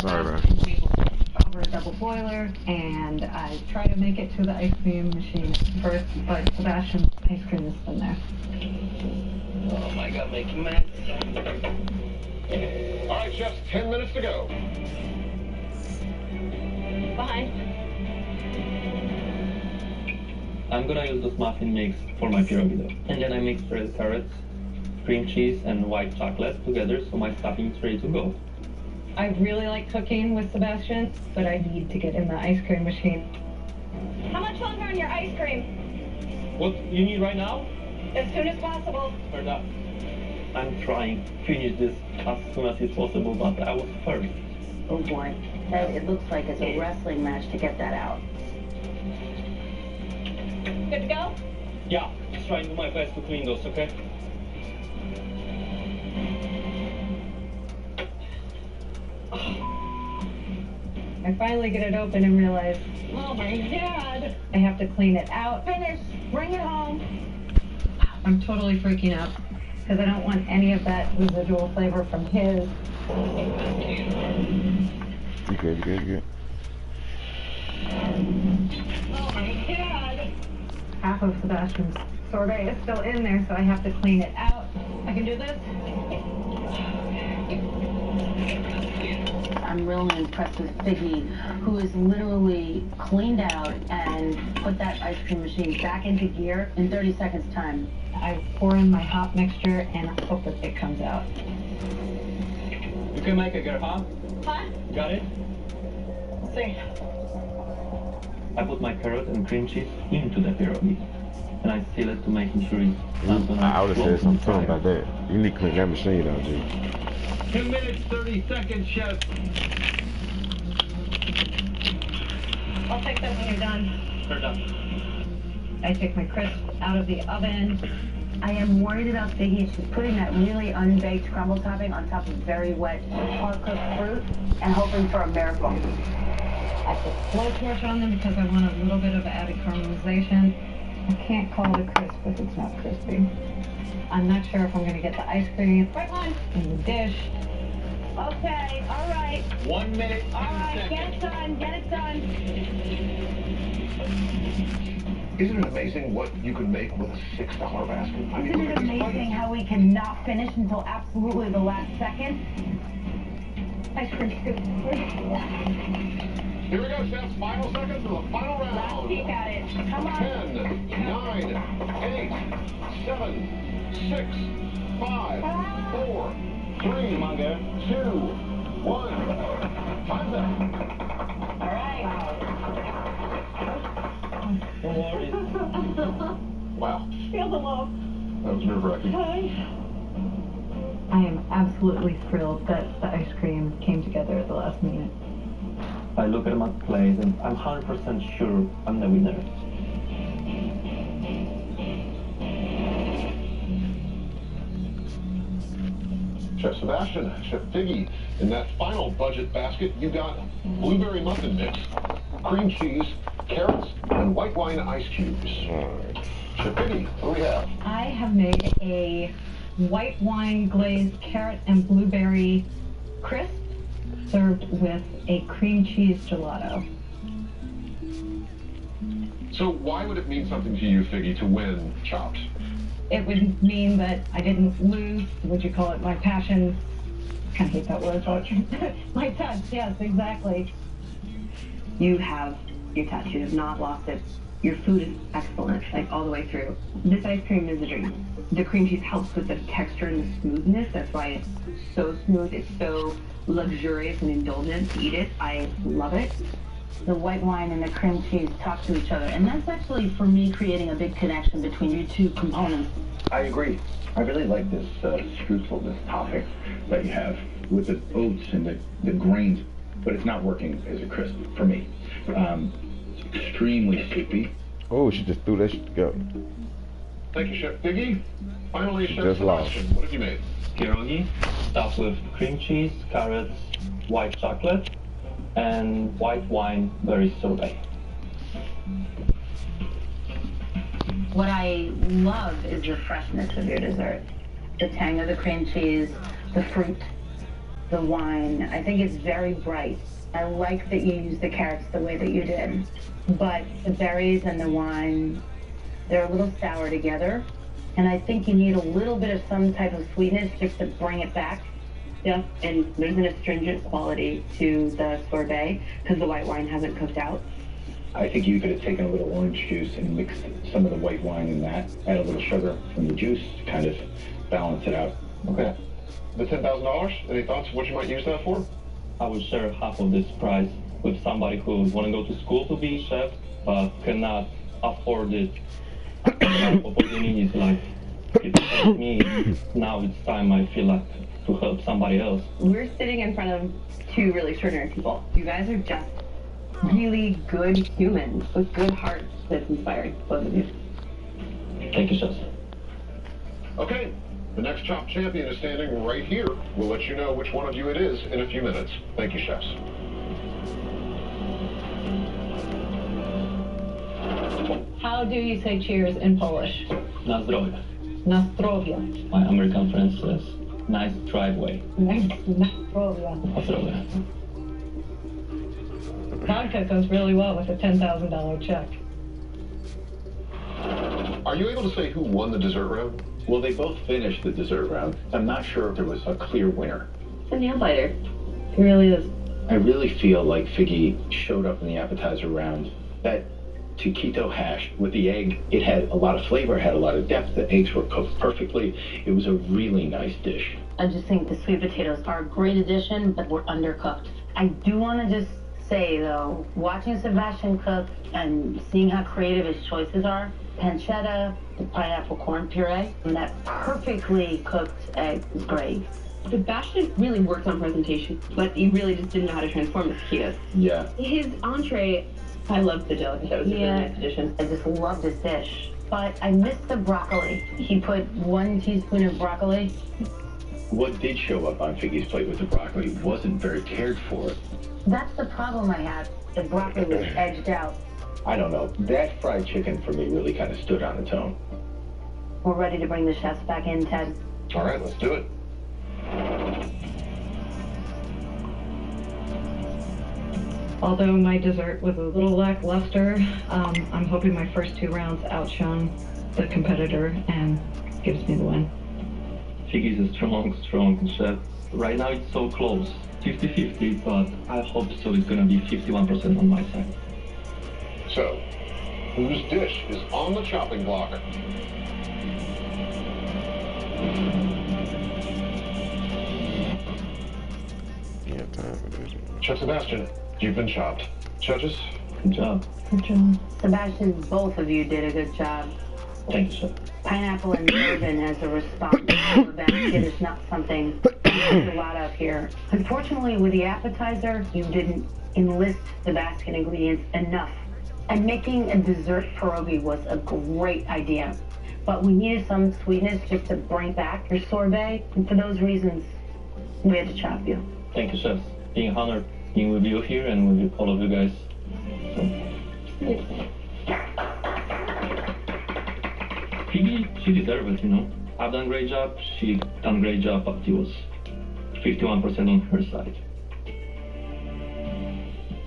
Sorry, man. Over a double boiler, and I try to make it to the ice cream machine first, but Sebastian's ice cream is in there. Oh my God, making mess. All right, chefs, 10 minutes to go. Behind. I'm gonna use this muffin mix for my pierogi, and then I mix red carrots, cream cheese, and white chocolate together, so my stuffing is ready to go. I really like cooking with Sebastian, but I need to get in the ice cream machine. How much longer on your ice cream? What you need right now? As soon as possible. Heard that. I'm trying to finish this as soon as it's possible, but I was first. Oh boy, it looks like it's a wrestling match to get that out. Good to go? Yeah, just trying to do my best to clean those, okay? I finally get it open and realize, oh my God, I have to clean it out. Finish, bring it home. I'm totally freaking out because I don't want any of that residual flavor from his. You good, you good, you good. Oh my God. Half of Sebastian's sorbet is still in there, so I have to clean it out. I can do this? I'm really impressed with Figgy, who has literally cleaned out and put that ice cream machine back into gear in 30 seconds time. I pour in my hot mixture and hope that it comes out. You can make it, girl, huh? Huh? You got it? Let's see. I put my carrot and cream cheese into the pierogi, and I seal it to making sure it's not gonna I would have said explode something about that. You need to clean that machine out, G. 2 minutes, 30 seconds, chef. I'll take that when you're done. We're done. I take my crisp out of the oven. I am worried about Figgy. She's putting that really unbaked crumble topping on top of very wet, hard-cooked fruit and hoping for a miracle. I put blowtorch on them because I want a little bit of added caramelization. I can't call it crisp if it's not crispy. I'm not sure if I'm going to get the ice cream in the dish. Okay, all right. 1 minute, 10 All right, seconds. get it done, get it done. Isn't it amazing what you can make with a $6 basket? I mean, Isn't look it at these amazing plates. how we cannot finish until absolutely the last second? Ice cream scoop. Here we go, chefs. Final seconds of the final round. Last peek at it. Come on. 10, 9, 8, 7, 6, 5, 4, 3, Come on, girl. 2, 1. Time's up. All right. Don't worry. Wow, Feel the love. that was nerve-wracking. I am absolutely thrilled that the ice cream came together at the last minute. I look at my plate and I'm 100% sure I'm the winner. Chef Sebastian, Chef Figgy, in that final budget basket, you got blueberry muffin mix, cream cheese, carrots, and white wine ice cubes. Chef Figgy, what do we have? I have made a white wine glazed carrot and blueberry crisp served with a cream cheese gelato. So why would it mean something to you, Figgy, to win Chopped? It would mean that I didn't lose, would you call it, my passion. I kind of hate that word. My touch, yes, exactly. You have your touch. You have not lost it. Your food is excellent, like all the way through. This ice cream is a dream. The cream cheese helps with the texture and the smoothness. That's why it's so smooth. It's so luxurious and indulgent to eat it. I love it. The white wine and the cream cheese talk to each other, and that's actually, for me, creating a big connection between your two components. I agree. I really like this streusel, this topping that you have with the oats and the grains, but it's not working as a crisp for me. It's extremely soupy. Oh, she just threw that shit together. Thank you, Chef Figgy. Finally, Chef Just lost. Sebastian, what have you made? Pierogi stuffed with cream cheese, carrots, white chocolate, and white wine berry sorbet. What I love is the freshness of your dessert. The tang of the cream cheese, the fruit, the wine. I think it's very bright. I like that you use the carrots the way that you did. But the berries and the wine, they're a little sour together. And I think you need a little bit of some type of sweetness just to bring it back. Yeah, and there's an astringent quality to the sorbet because the white wine hasn't cooked out. I think you could have taken a little orange juice and mixed some of the white wine in that, add a little sugar from the juice to kind of balance it out. Okay. The $10,000, any thoughts what you might use that for? I will share half of this price with somebody who want to go to school to be a chef, but cannot afford it. Opportunity is like, if you help me, now it's time I feel like to help somebody else. We're sitting in front of two really extraordinary people. You guys are just really good humans with good hearts. That's inspiring, both of you. Thank you, chefs. Okay, the next Chopped champion is standing right here. We'll let you know which one of you it is in a few minutes. Thank you, chefs. How do you say cheers in Polish? Na zdrowie. Na zdrowie. My American friend says, nice driveway. Na zdrowie. Na zdrowie. Vodka goes really well with a $10,000 check. Are you able to say who won the dessert round? Well, they both finished the dessert round. I'm not sure if there was a clear winner. It's a nail biter. It really is. I really feel like Figgy showed up in the appetizer round. That taquito hash with the egg, it had a lot of flavor, had a lot of depth. The eggs were cooked perfectly. It was a really nice dish. I just think the sweet potatoes are a great addition, but we're undercooked. I do want to just say, though, watching Sebastian cook and seeing how creative his choices are, pancetta, the pineapple corn puree, and that perfectly cooked egg is great. Sebastian really worked on presentation, but he really just didn't know how to transform the taquitos. Yeah. His entree, I loved the delicacy. That was a really nice addition. I just loved his dish. But I missed the broccoli. He put 1 teaspoon of broccoli. What did show up on Figgy's plate with the broccoli wasn't very cared for. That's the problem I had. The broccoli was edged out. I don't know. That fried chicken for me really kind of stood on its own. We're ready to bring the chefs back in, Ted. All right, let's do it. Although my dessert was a little lackluster, I'm hoping my first 2 rounds outshone the competitor and gives me the win. Figgy is a strong chef. Right now it's so close, 50-50, but I hope so it's gonna be 51% on my side. So, whose dish is on the chopping block? Yeah, time for this. Chef Sebastian, you've been chopped. Judges? Good job. Good job. Sebastian, both of you did a good job. Thank you, chef. Pineapple and bourbon as a response to a basket is not something there's a lot of here. Unfortunately, with the appetizer, you didn't enlist the basket ingredients enough. And making a dessert pierogi was a great idea. But we needed some sweetness just to bring back your sorbet. And for those reasons, we had to chop you. Thank you, chefs. Being honored being with you here and with all of you guys. Figgy, she deserves it, you know. I've done a great job, she done a great job, but it was 51% on her side.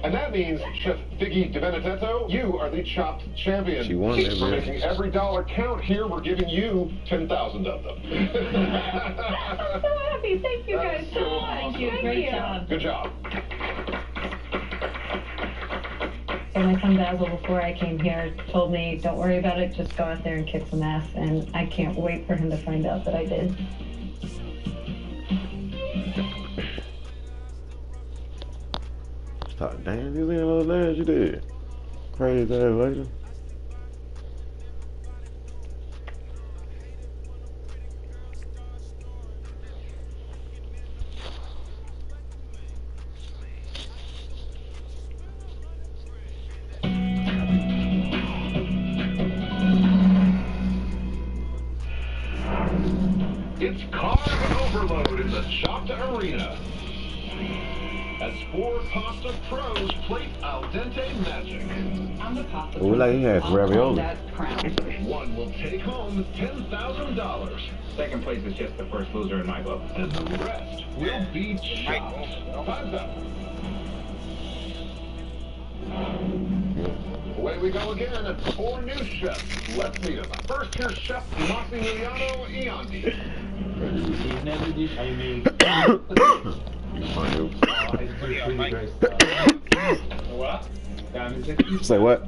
And that means, Chef Figgy Di Benedetto, you are the chopped champion. She won that, For man. making every dollar count here, we're giving you 10,000 of them. I'm so happy. Thank you guys so much. Thank you. Great job. Good job. And my son Basil, before I came here, told me, don't worry about it, just go out there and kick some ass. And I can't wait for him to find out that I did. Stop, damn, you leaving those nails you did. Crazy ass lady. It's carb overload in the Chopped Arena. as 4 pasta pros plate al dente magic. I'm the pasta. Oh, like he has ravioli. That crown. One will take home $10,000, Second place is just the first loser in my book. and the rest will be chopped. Time's up. Away we go again. 4 new chefs. Let's meet them. First, here's Chef Massimiliano Iondi. Never did I made what? Say what?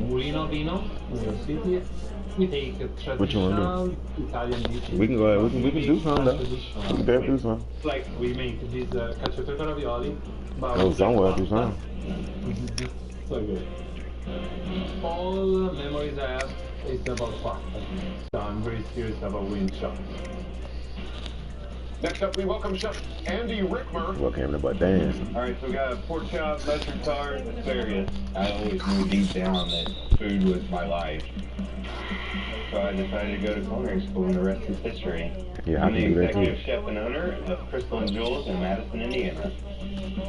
Mulino Vino, City. We take a What you wanna traditional Italian dish. We can go ahead. We can do something though. We can definitely do something. Like we make these cacio pepe ravioli. But Oh, somewhere do something. So good. All the memories I have is about pasta. So I'm very serious about winning shots. Next up, we welcome Chef Andy Rickmer. What came about dancing? Alright, so we got pork chop, mustard tart, asparagus. I always knew deep down that food was my life. So I decided to go to culinary school, and the rest is history. Yeah, I I'm the can do that executive too. chef and owner of Crystal and Jules in Madison, Indiana.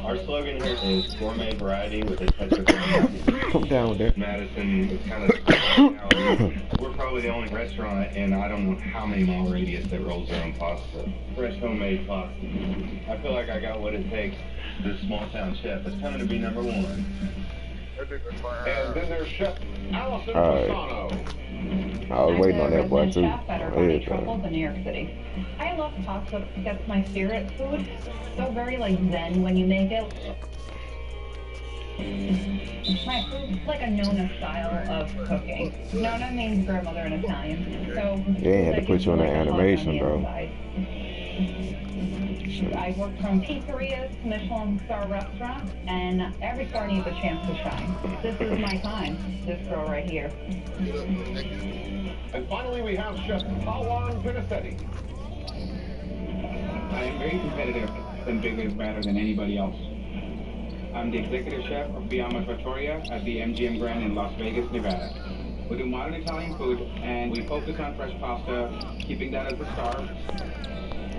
Our slogan here is gourmet variety with a touch of variety. Come down with that. Madison is kind of now, we're probably the only restaurant in I don't know how many mile radius that rolls their own pasta. Fresh homemade pasta. I feel like I got what it takes. This small town chef is coming to be number 1. And then there's Chef Allison All right. Fasano. I was waiting on that boy too. Chef at Urbani Truffles in New York City. I love pasta. That's my spirit food. So very like zen when you make it. My food's like a Nona style of cooking. Nona means grandmother in Italian. So They had to put you on that animation, bro. I worked from pizzerias to Michelin star restaurants, and every star needs a chance to shine. This is my time. This girl right here. And finally, we have Chef Pawan Pinisetti. I am very competitive and bigger and better than anybody else. I'm the executive chef of Biama Trattoria at the MGM Grand in Las Vegas, Nevada. We do modern Italian food, and we focus on fresh pasta, keeping that as the star.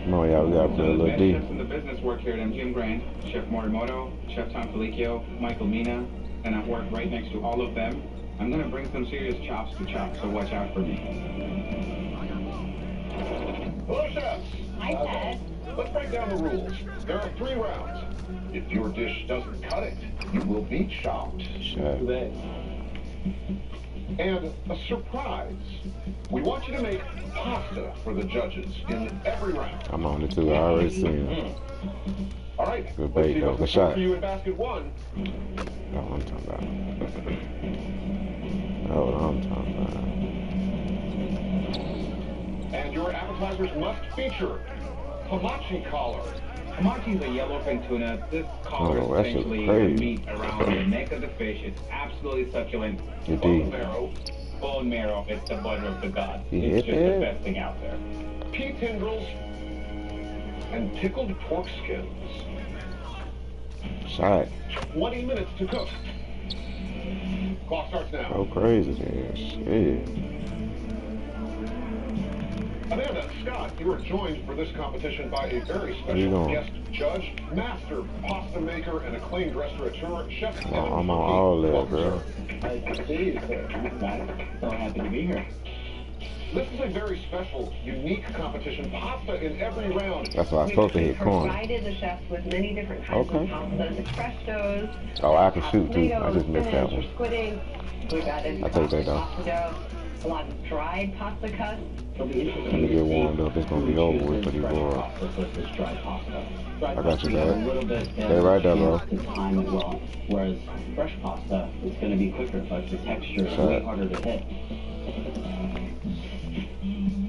Oh yeah, we gotta play a The little best deep. chefs in the business work here at MGM Grand. Chef Morimoto, Chef Tom Felicchio, Michael Mina, and I work right next to all of them. I'm gonna bring some serious chops to chop, so watch out for me. Hello, chefs. Hi, Ted. Let's break down the rules. There are 3 rounds. If your dish doesn't cut it, you will be chopped. Shut. And a surprise. We want you to make pasta for the judges in every round. I'm on it too. I already seen it. All right. Good Let's bait, see though. what's Good in store shot. for you in basket 1. That's what I'm talking about. That's what I'm talking about. And your appetizers must feature hamachi collar. Hamachi is a yellowfin tuna. This collar Oh, is that shit's essentially the crazy. meat around the neck of the fish. It's absolutely succulent. You Bone did. marrow, Bone marrow, it's the butter of the gods. You It's hit just that? the best thing out there. pea tendrils, and pickled pork skins. Shot. 20 minutes to cook. Clock starts now. Go crazy, man. Shit. Amanda, Scott, you are joined for this competition by a very you special going? guest judge, master pasta maker, and acclaimed restaurateur, Chef Evan I'm on all that, Welcome, bro. sir. I see you, sir. So happy to be here. This is a very special, unique competition. Pasta in every round. That's why I'm supposed to hit corner. Provided the chefs with many different kinds Okay. of pastas, espressos. Oh, I can shoot too. I just missed that Spinach, one. squidding. We've added I take that down. pasta dough, a lot of dried pasta cuts. It'll be interesting. Let me get warmed up. It's gonna be over with for these boys. Pasta versus dry pasta. Dry I got pasta you, takes bud. a little bit Stay right there, bro. time as well. Whereas fresh pasta is going to be quicker, but the texture is Shut way up. harder to hit.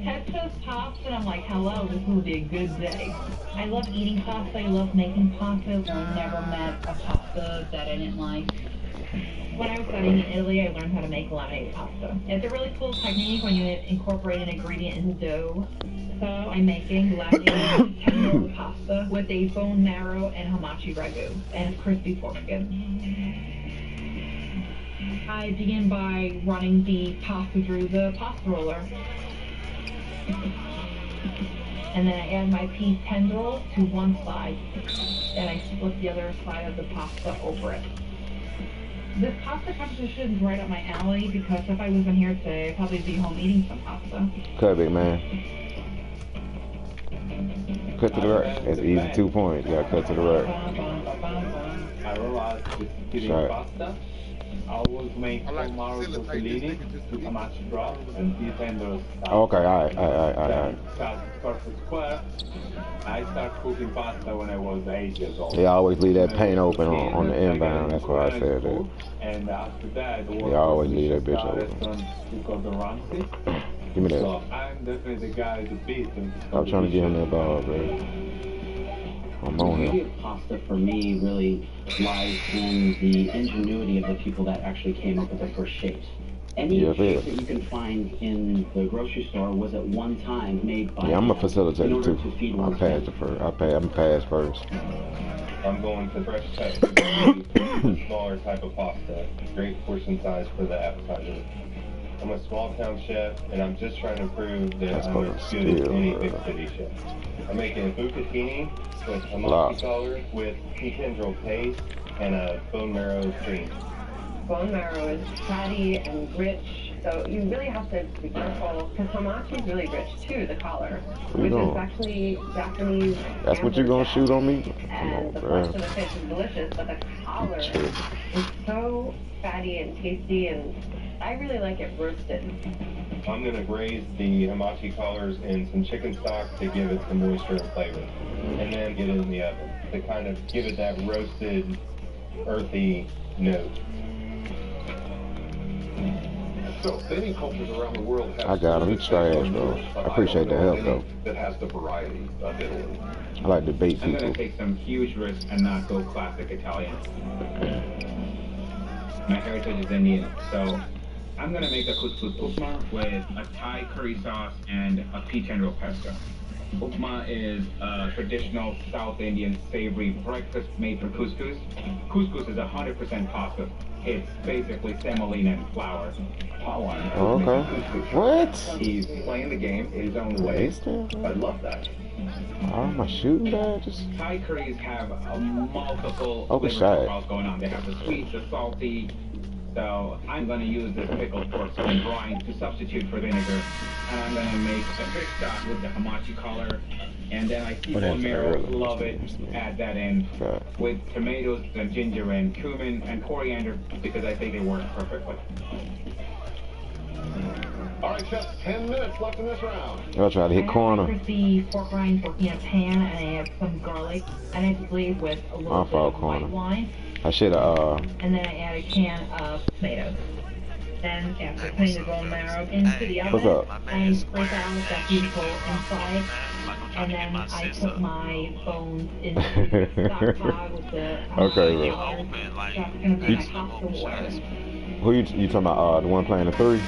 Ted says pasta, and I'm like, hello, this will be a good day. I love eating pasta, I love making pasta. I've never met a pasta that I didn't like. When I was studying in Italy, I learned how to make lemonade pasta. It's a really cool technique when you incorporate an ingredient in dough. So I'm making lemonade tender pasta with a bone marrow and hamachi ragu and crispy pork skin. I begin by running the pasta through the pasta roller. And then I add my pea tendrils to one side, and I split the other side of the pasta over it. This pasta competition is right up my alley because if I wasn't here today, I'd probably be home eating some pasta. Cut it, man. Cut to the right. That's easy 2 points. You gotta cut to the right. I realized with eating pasta, I always make tomorrow tortellini with a much broth and pea tenders. Okay, alright. Cut perfect square. I started cooking pasta when I was 8 years old. They always leave that paint open on the inbound. That's why I said that. And after that, they always leave that bitch open. Because the Ramsey. Give me that. So I'm definitely the guy to beat. I'm trying to get him that ball, bro. I'm on The beauty him. of pasta for me really lies in the ingenuity of the people that actually came up with the first shapes. Any shape that you can find in the grocery store was at one time made by I'm a facilitator too. I passed first. I'm passed first. I'm going to fresh cut, the smaller type of pasta. Great portion size for the appetizer. I'm a small town chef, and I'm just trying to prove that I'm as good as any big city chef. I'm making a bucatini with a multicolor with pea tendril paste and a bone marrow cream. Bone marrow is fatty and rich, so you really have to be careful because hamachi is really rich too, the collar, which is actually Japanese. That's what you're gonna shoot on me? And the flesh of the fish is delicious, but the collar is so fatty and tasty, and I really like it roasted. I'm gonna braise the hamachi collars in some chicken stock to give it some moisture and flavor, and then get it in the oven to kind of give it that roasted, earthy note. So many cultures around the world have I got him. He's trash, bro. I appreciate the help, though. That has the variety of Italy. I like to bait I'm people. gonna take some huge risks and not go classic Italian. My heritage is Indian, so I'm gonna make a couscous upma with a Thai curry sauce and a pea tendril pesto. Upma is a traditional South Indian savory breakfast made from couscous. Couscous is 100% pasta. It's basically semolina and flour. Oh, okay. What? He's playing the game his own way. I love that. Oh, my shooting badges? Thai curries have multiple Oh, good flavor shot. profiles going on. They have the sweet, the salty. So I'm going to use this pickled pork and brine to substitute for vinegar. And I'm going to make a fish stock with the hamachi collar. And then I see bone marrow, love it, add that in with tomatoes and ginger and cumin and coriander because I think they work perfectly. All right, Chef, 10 minutes left in this round. I'll try to hit corner. I crispy pork rinds in a pan, and I add some garlic, and I glaze with a little bit of white wine. I should have, And then I add a can of tomatoes. Then, after putting the bone marrow into the oven, I break out that beautiful inside, and then I put my bones into the stock pot with the Okay, color. That's going to be my pasta water. Who you talking about? The one playing the 3?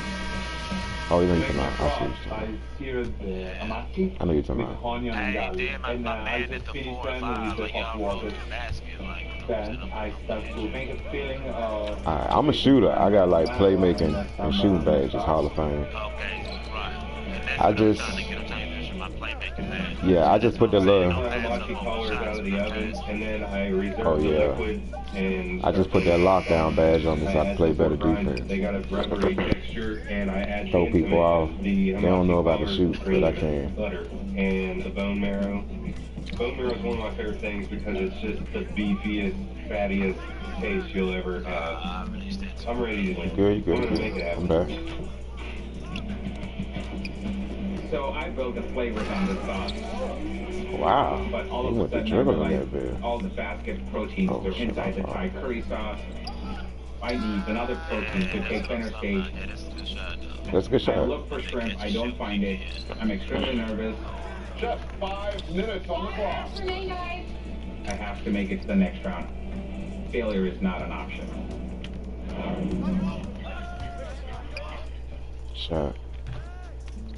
Oh, you know you're talking about. I see what you're talking I seared the hamachi I know you're talking with about. onion and garlic, and I just finished them with the hot water. Then I start to make a filling of... Alright, I'm a shooter. I got like playmaking and shooting badges, Hall of Fame. I just put the little. Hamachi collars out of the oven, and then I reserve the liquid. And I just put that lockdown badge on me so I can play better defense. They got a rubbery texture, and I add Throw people off. They don't know about the shoot, but I can. Butter and the bone marrow. Bone marrow is one of my favorite things because it's just the beefiest, fattiest taste you'll ever have. I'm ready to You good? I'm gonna make it happen. I'm back. So I built the flavors on this sauce. Wow. But all You of went a to sudden I dribbling that realized bit. all the basket proteins are inside the Thai curry sauce. I need another protein to take center stage. That's a good shot. I look for shrimp, I don't find it. I'm extremely nervous. Just 5 minutes on the clock. I have to make it to the next round. Failure is not an option. Shot.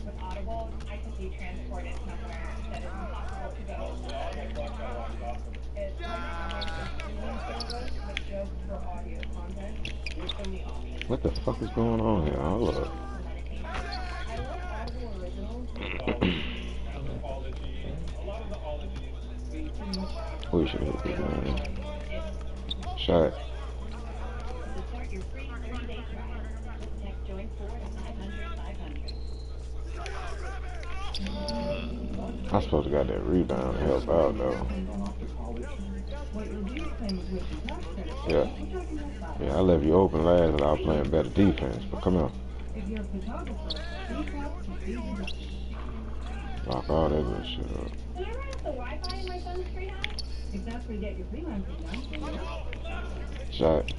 With Audible, I can be transported somewhere that is impossible to go. It's but just for audio content. What the fuck is going on here? Hold up. We should hit this man. Shot. I'm supposed to got that rebound to help out though. Yeah. Yeah, I left you open last and I was playing better defense, but come on. Lock all that good shit up. Can I run off the Wi-Fi in my son's free house? If that's where you get your freelancing done. Shot.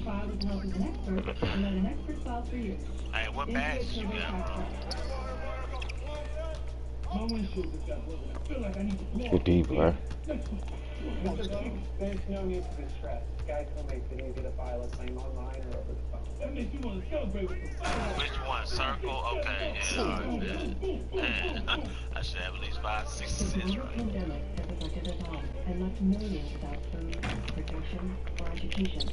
File with help with an expert, and let an expert file for you. Hey, what badge you got, bro? Good D, bro. There's no need to be stressed. Geico makes it easy to file a claim online or over the phone. That makes you want to celebrate with the phone. Which one? Circle? Okay, yeah, alright, man. I should have at least 5, 6 cents, right? Pandemic has affected us all and left millions without food, protection, or education.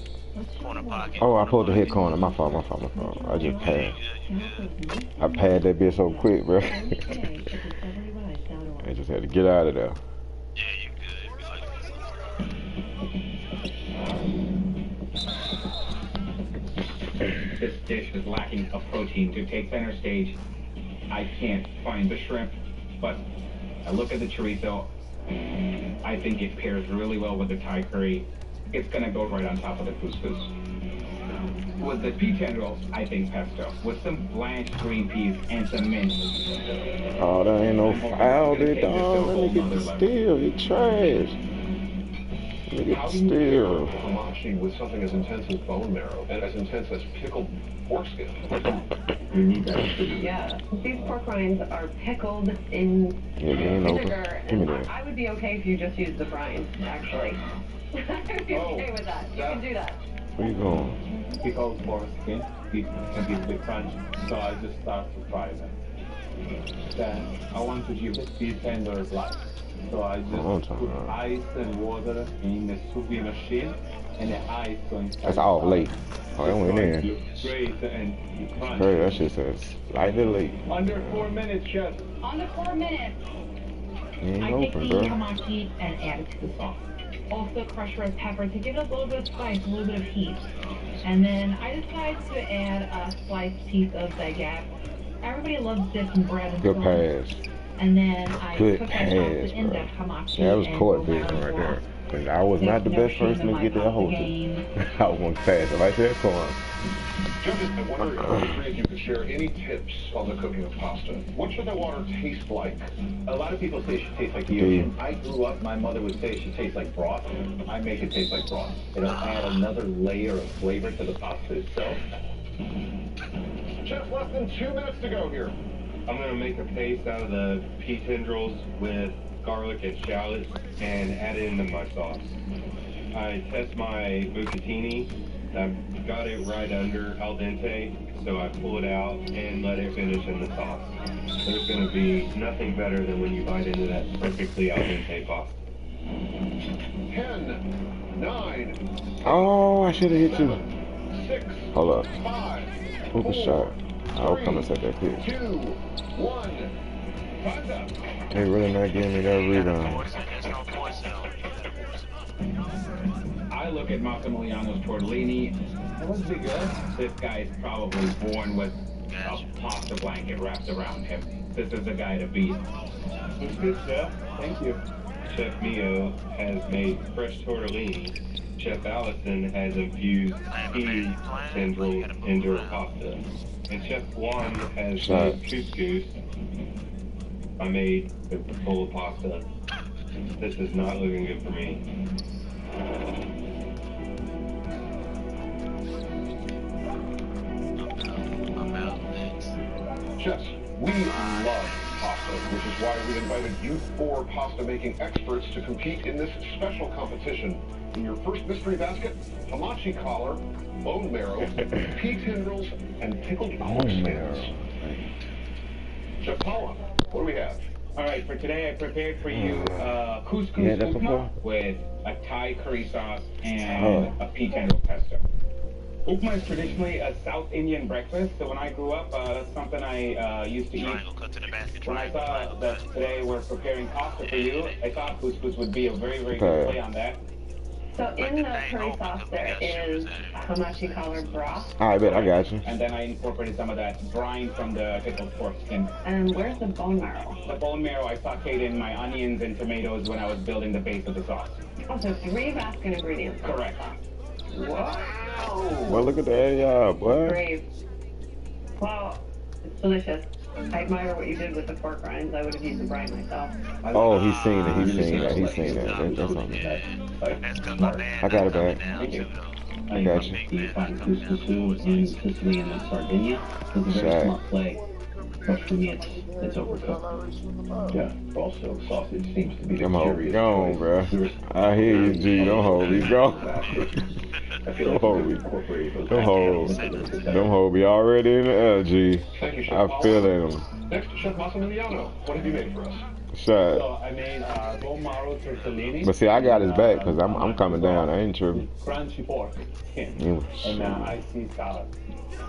Corner pocket. Oh, I pulled the hit corner. My fault. I just passed. I passed that bitch so quick, bro. I just had to get out of there. Yeah, you good. This dish is lacking of protein to take center stage. I can't find the shrimp, but I look at the chorizo. I think it pairs really well with the Thai curry. It's gonna go right on top of the couscous. With the pea tendrils, I think pesto. With some blanched green peas and some mint. Oh, there ain't no foul, dude, dog. Let me get the steal. He trash. Let me get the steal. Hamachi with something as intense as bone marrow and as intense as pickled pork skin. Yeah, these pork rinds are pickled in vinegar. Give me that. I would be okay if you just used the brine, actually. I'd be okay with that. You can do that. Where you going? Pickled pork skin, it can be a bit crunchy, so I just start to fry them. Then I want to give the pea tenders life, so I just put ice and water in the sous vide machine, and the ice going. That's all late. Oh, that went in. Great and crunchy. Great, that shit says slightly late. Under 4 minutes, chef. Under 4 minutes. You ain't I open, take the bro. hamachi and add it to the sauce. Also crushed red pepper to give it a little bit of spice, a little bit of heat. And then I decide to add a sliced piece of baguette. Everybody loves dipping bread and Good sauce. pass. And then I Good cook pass, that sauce in the bro. hamachi. That was and court roll vision out right there. sauce. Because I was not the Never best person shame to in get my that whole pasta thing. game. I was going to pass it like that corn. Judges, I wonder if all three of you could share any tips on the cooking of pasta. What should the water taste like? A lot of people say she tastes like the ocean. I grew up, my mother would say she tastes like broth. I make it taste like broth. It'll add another layer of flavor to the pasta itself. Chef, less than 2 minutes to go here. I'm gonna make a paste out of the pea tendrils with garlic and shallots and add it into my sauce. I test my bucatini. I've got it right under al dente, so I pull it out and let it finish in the sauce. There's gonna be nothing better than when you bite into that perfectly al dente pasta. 10, 9. Oh, I should have hit you. 6. Hold up. 5. Whoop a shot. I'll come and set that pitch. 2, 1. Time's up. They really not giving me that rebound. I look at Massimiliano's tortellini. It must be good. This guy's probably born with a pasta blanket wrapped around him. This is the guy to beat. It's good, chef. Thank you. Chef Mio has made fresh tortellini. Chef Allison has infused pea tendrils into her pasta. And Chef Juan has made couscous. I made a bowl of pasta. This is not looking good for me. Chefs, we love pasta, which is why we invited you 4 pasta making experts to compete in this special competition. In your first mystery basket, hamachi collar, bone marrow, pea tendrils, and pickled pork skins. Chef Paula, what do we have? All right, for today I prepared for you couscous upma with a Thai curry sauce and a pea tendril pesto. Upma is traditionally a South Indian breakfast, so when I grew up, that's something I used to eat. When I saw that today we're preparing pasta for you, I thought couscous would be a very, very good play on that. So in the curry sauce there is hamachi collar broth. I bet, I got you. And then I incorporated some of that brine from the pickled pork skin. And where's the bone marrow? The bone marrow I sauteed in my onions and tomatoes when I was building the base of the sauce. Oh, so 3 basket ingredients. Correct. Wow. Well, look at that, y'all, boy. Brave. Wow, it's delicious. I admire what you did with the pork rinds. I would have used the brine myself. Oh, he's seen it. He's seen that. He's seen that. That's on me. I got it back. I got you. You find couscous in Sicily and in Sardinia. It's a very smart play. But for me, it's overcooked. Yeah. Also, sausage seems to be the Come on, curious go on, bro. I hear you, G. Don't hold me. Go. Don't hold me. Don't hold. Don't hold me. Already in the air, G. Thank you, Chef. I feel it. Next, Chef Massimiliano. What have you made for us? Shut. So I made bone marrow tortellini. But see, I got his back because I'm coming down. I ain't tripping. Crunchy pork skin. And I see salad.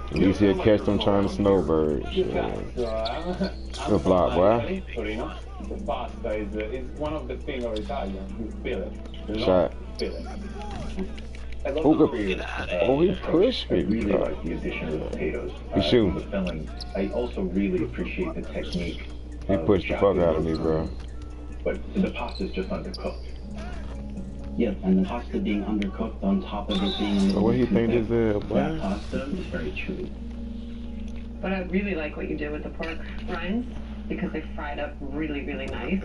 At least he'll catch them trying to snowbird. Good block, boy. The pasta is one of the things of Italian. You feel it. Shot. Feel it. I love Oh, the he pushed me. I really like the addition of the potatoes. He shooting. The filling. I also really appreciate the technique. He pushed the fuck out of me, bro. But the pasta's just undercooked. Yeah, and the pasta being undercooked on top of it being... So what do you think this is, boy? That pasta is very chewy. But I really like what you did with the pork rinds because they fried up really, really nice.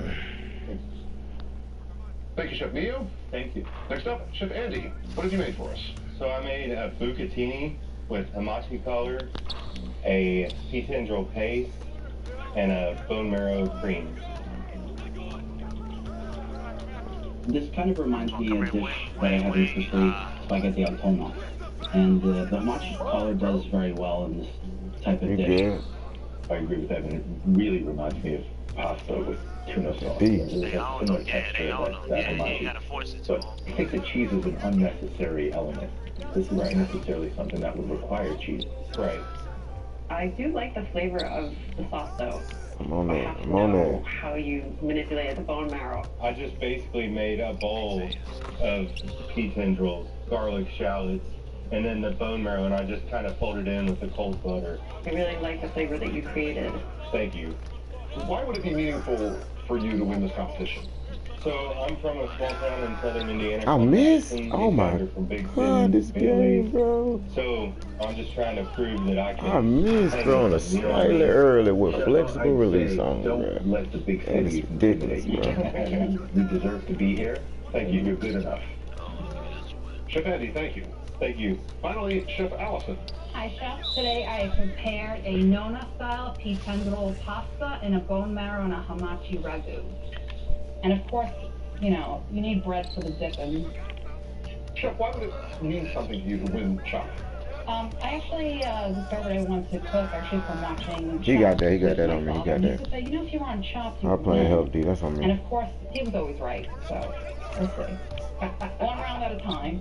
Thank you, Chef Mio. Thank you. Next up, Chef Andy. What have you made for us? So I made a bucatini with hamachi collar, a pea tendril paste, and a bone marrow cream. This kind of reminds me of a dish that I had in Sicily, spaghetti al tonno. And the hamachi collar does very well in this type of dish. Yeah. I agree with that, and it really reminds me of pasta with tuna sauce. There's a similar texture that hamachi. But I think the cheese is an unnecessary element. This isn't necessarily something that would require cheese. Right. I do like the flavor of the sauce, though. I'm on that. I have to I'm on know that. how you manipulated the bone marrow. I just basically made a bowl of pea tendrils, garlic, shallots, and then the bone marrow, and I just kind of folded it in with the cold butter. I really like the flavor that you created. Thank you. Why would it be meaningful for you to win this competition? So I'm from a small town in southern Indiana. I miss. Madison. Oh my God, this game, bro. So I'm just trying to prove that I can. I miss throwing a slightly early with flexible release on, bro. Don't let the big That is cities ridiculous, intimidate bro. you. You deserve to be here. Thank you. You're good enough. Chef Andy, thank you. Thank you. Finally, Chef Allison. Hi, Chef. Today I prepared a Nona-style pea tendril pasta and a bone marrow and a hamachi ragu. And of course, you know, you need bread for the dipping. Chef, why would it mean something to you to win Chop? I actually discovered I wanted to cook actually from watching. He got that. He got that on me. He got He used that. to say, you know, if you were on Chopped, you I'm would playing win. healthy. That's on And me. of course, he was always right. So let's see. One round at a time.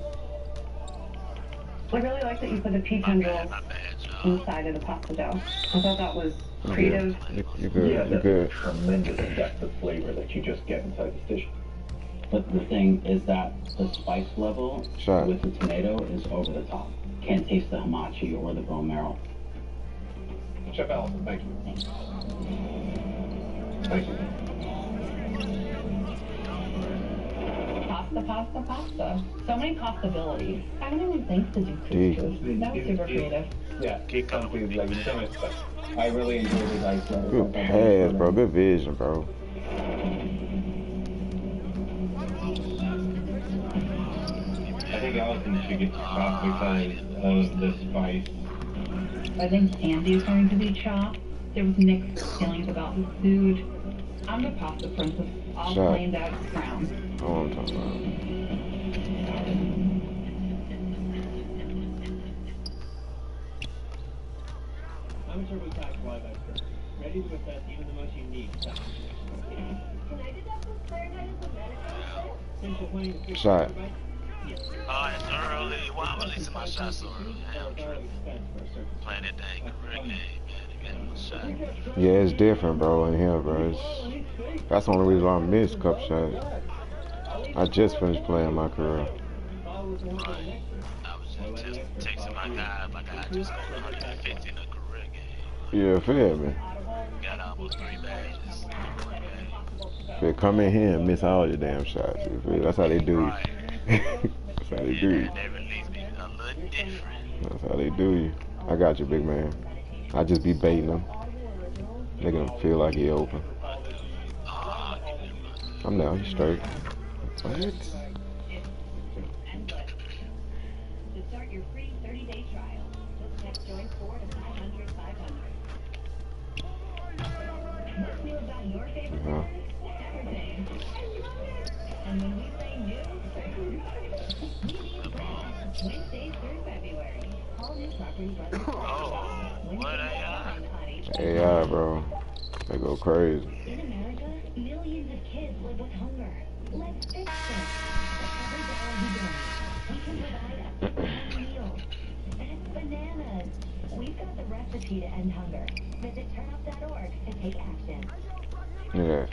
I really like that you put the pea tendrils inside of the pasta dough. I thought that was creative. You're good. Yeah, You're that's good. tremendous depth of flavor that you just get inside this dish. But the thing is that the spice level Shot. with the tomato is over the top. Can't taste the hamachi or the bone marrow. Chef Allison, thank you. Thank you. Pasta, pasta, pasta. So many possibilities. I don't even think to do couscous. That was super creative. Yeah, something like similar stuff. I really enjoyed it. Like, Good pass, bro. Good vision, bro. I think Allison should get chopped because of the spice. I think Andy is going to be chopped. There was mixed feelings about the food. I'm the pasta princess. I'll Shot. claim that crown. Oh, I'm talking about. I'm a TurboTax live expert, ready to assess even the most unique stuff. Can I deduct this Saturday as a medical? Since you're planning to fix Shot. your bike? It's early. Why I'm releasing my shots so early? Damn, true. Playing that dang career game, man. You got my shot. Yeah, it's different, bro, in here, bro. That's the only reason why I missed cup shots. I just finished playing my career. Right. I was just texting my guy. My guy just scored 150 in a career game. Yeah, feel me. Got almost 3 badges. Feel, come in here and miss all your damn shots. You feel? That's how they do you. Right. That's how they do you. They release me a little different. That's how they do you. I got you, big man. I just be baiting them. Making them feel like he open. I'm down, he's straight. What? To start your free 30-day trial, just text join 4 to 500 500. What's new about your favorite products? Everything. And when we say new, we mean brand. Wednesdays through February. All new property brothers. What AI, bro. They go crazy. In America, millions of kids live with hunger. Let's fix this. For every dollar we donate, we can provide a full meal. That's bananas. We've got the recipe to end hunger. Visit turnup.org to take action. Yeah.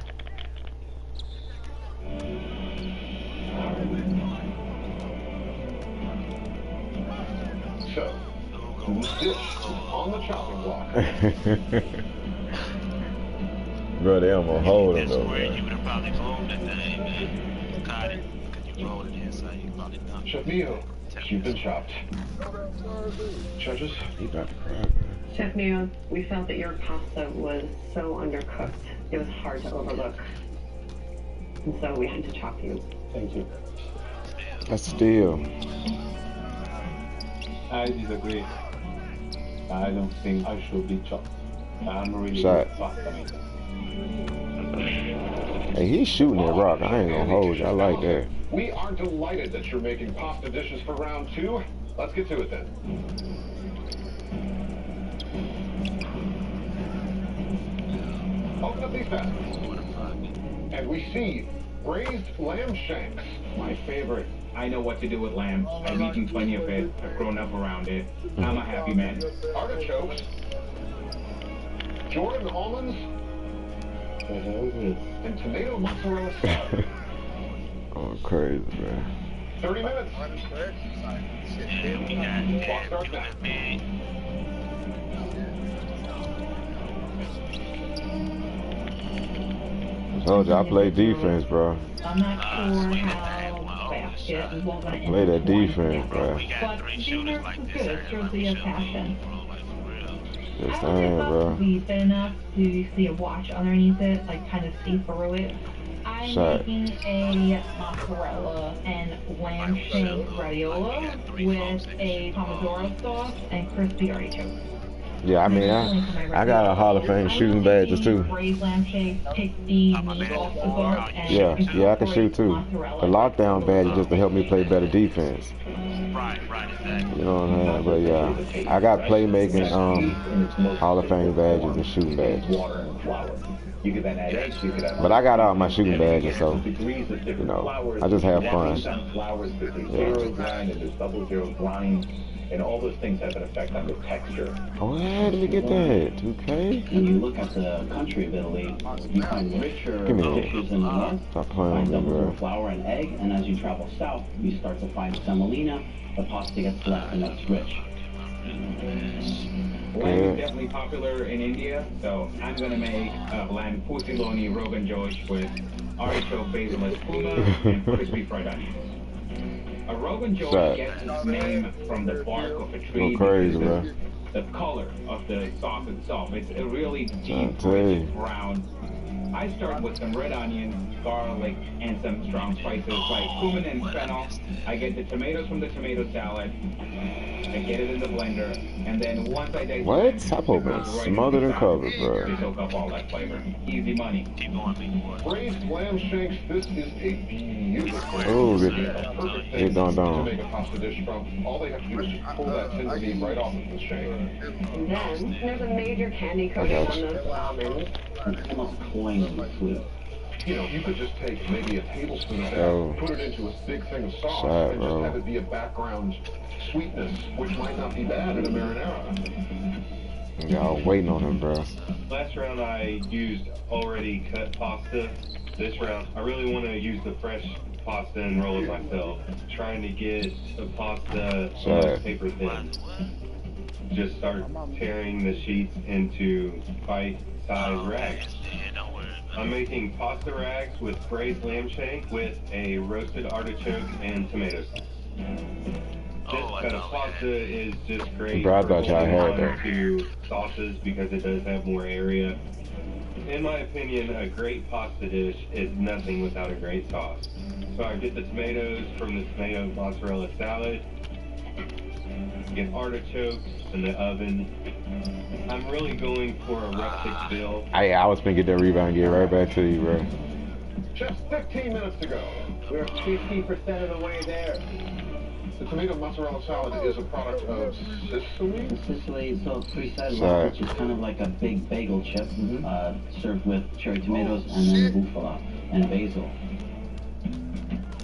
So, this on the chopping block. Bro, they almost hold him though, You man. would have probably rolled that thing, man. Caught it. Because you rolled it inside. You probably done it. Chef Neo, you've been chopped. Judges? He about to cry, man. Chef Neo, we felt that your pasta was so undercooked. It was hard to overlook. And so we had to chop you. Thank you. That's still. I disagree. I don't think I should be chopped. I'm really Shot. fast at it. Hey, he's shooting that rock. I ain't gonna hold you. I like that. We are delighted that you're making pasta dishes for round 2. Let's get to it then. Open up these baskets. And we see braised lamb shanks. My favorite. I know what to do with lamb. I've eaten plenty of it. I've grown up around it. I'm a happy man. Artichokes. Jordan almonds. And tomato mozzarella salad. Oh, crazy, man. 30 minutes. Clock starts now. I told you, I play defense, bro. I'm not sure how basket is all going to Play that defense, bro. But defense is good. It shows that you have passion. Just I would say saying, it's bro. not deep enough to see a watch underneath it, like kind of see through it. I'm Shot. making a mozzarella and lamb shank radiola with a pomodoro sauce and crispy artichokes. Yeah, I mean, I got a Hall of Fame shooting badges too. Braised lamb shanks, take the meat off the bone and Yeah, I can shoot too. The lockdown badge is just to help me play better defense. Right, exactly. You know what I'm saying? But yeah, I got playmaking, Hall of Fame badges and shooting badges. You could then add eggs, you could have... But I got all my shooting badges, so, you know, I just have fun. Flowers, there's a zero grind and there's double zero grind, and all those things have an effect on the texture. Oh, yeah, let me get that. 2K? When you look at the country of Italy, you find richer Give me that. dishes in the north, Stop you playing find with me, double bro. zero flour and egg, and as you travel south, you start to find semolina, the pasta gets less and less rich. Lamb is definitely popular in India, so I'm gonna make lamb fusiloni rogan josh with artichoke, basil, espuma, and crispy fried onions. A rogan josh gets its name from the bark of a tree. Go crazy, bro. The color of the sauce itself, it's a really deep, tell you. rich brown. I start with some red onions, garlic, and some strong spices like cumin and fennel. I get the tomatoes from the tomato salad. I get it in the blender, and then once I dissect What? Top open. Smothered and covered, bro. they soak up all that flavor. Easy money. Braised lamb shanks. This is a beautiful. Oh, perfect get thing down. to make a pasta dish from. All they have to do is just pull that tender meat right off of the shank. And then there's a major candy coating on those almonds. It's almost cloyingly sweet. You know, you could just take maybe a tablespoon of that, put it into a big thing of sauce, and just have it be a background sweetness, which might not be bad in a marinara. Y'all waiting on him, bro. Last round I used already cut pasta. This round I really want to use the fresh pasta and roll it myself. Trying to get the pasta almost paper thin. Just start tearing the sheets into bite-sized rags. I'm making pasta rags with braised lamb shank with a roasted artichoke and tomato sauce. This kind of pasta is just great for holding on to sauces because it does have more area. In my opinion, a great pasta dish is nothing without a great sauce. So I get the tomatoes from the tomato mozzarella salad, get artichokes in the oven. I'm really going for a rustic bill. I was gonna get that rebound and get right back to you, bro. Just 15 minutes to go. We're 50% of the way there. The tomato mozzarella salad is a product of Sicily? Sicily, so frittata, which is kind of like a big bagel chip, served with cherry tomatoes and then bufala and basil.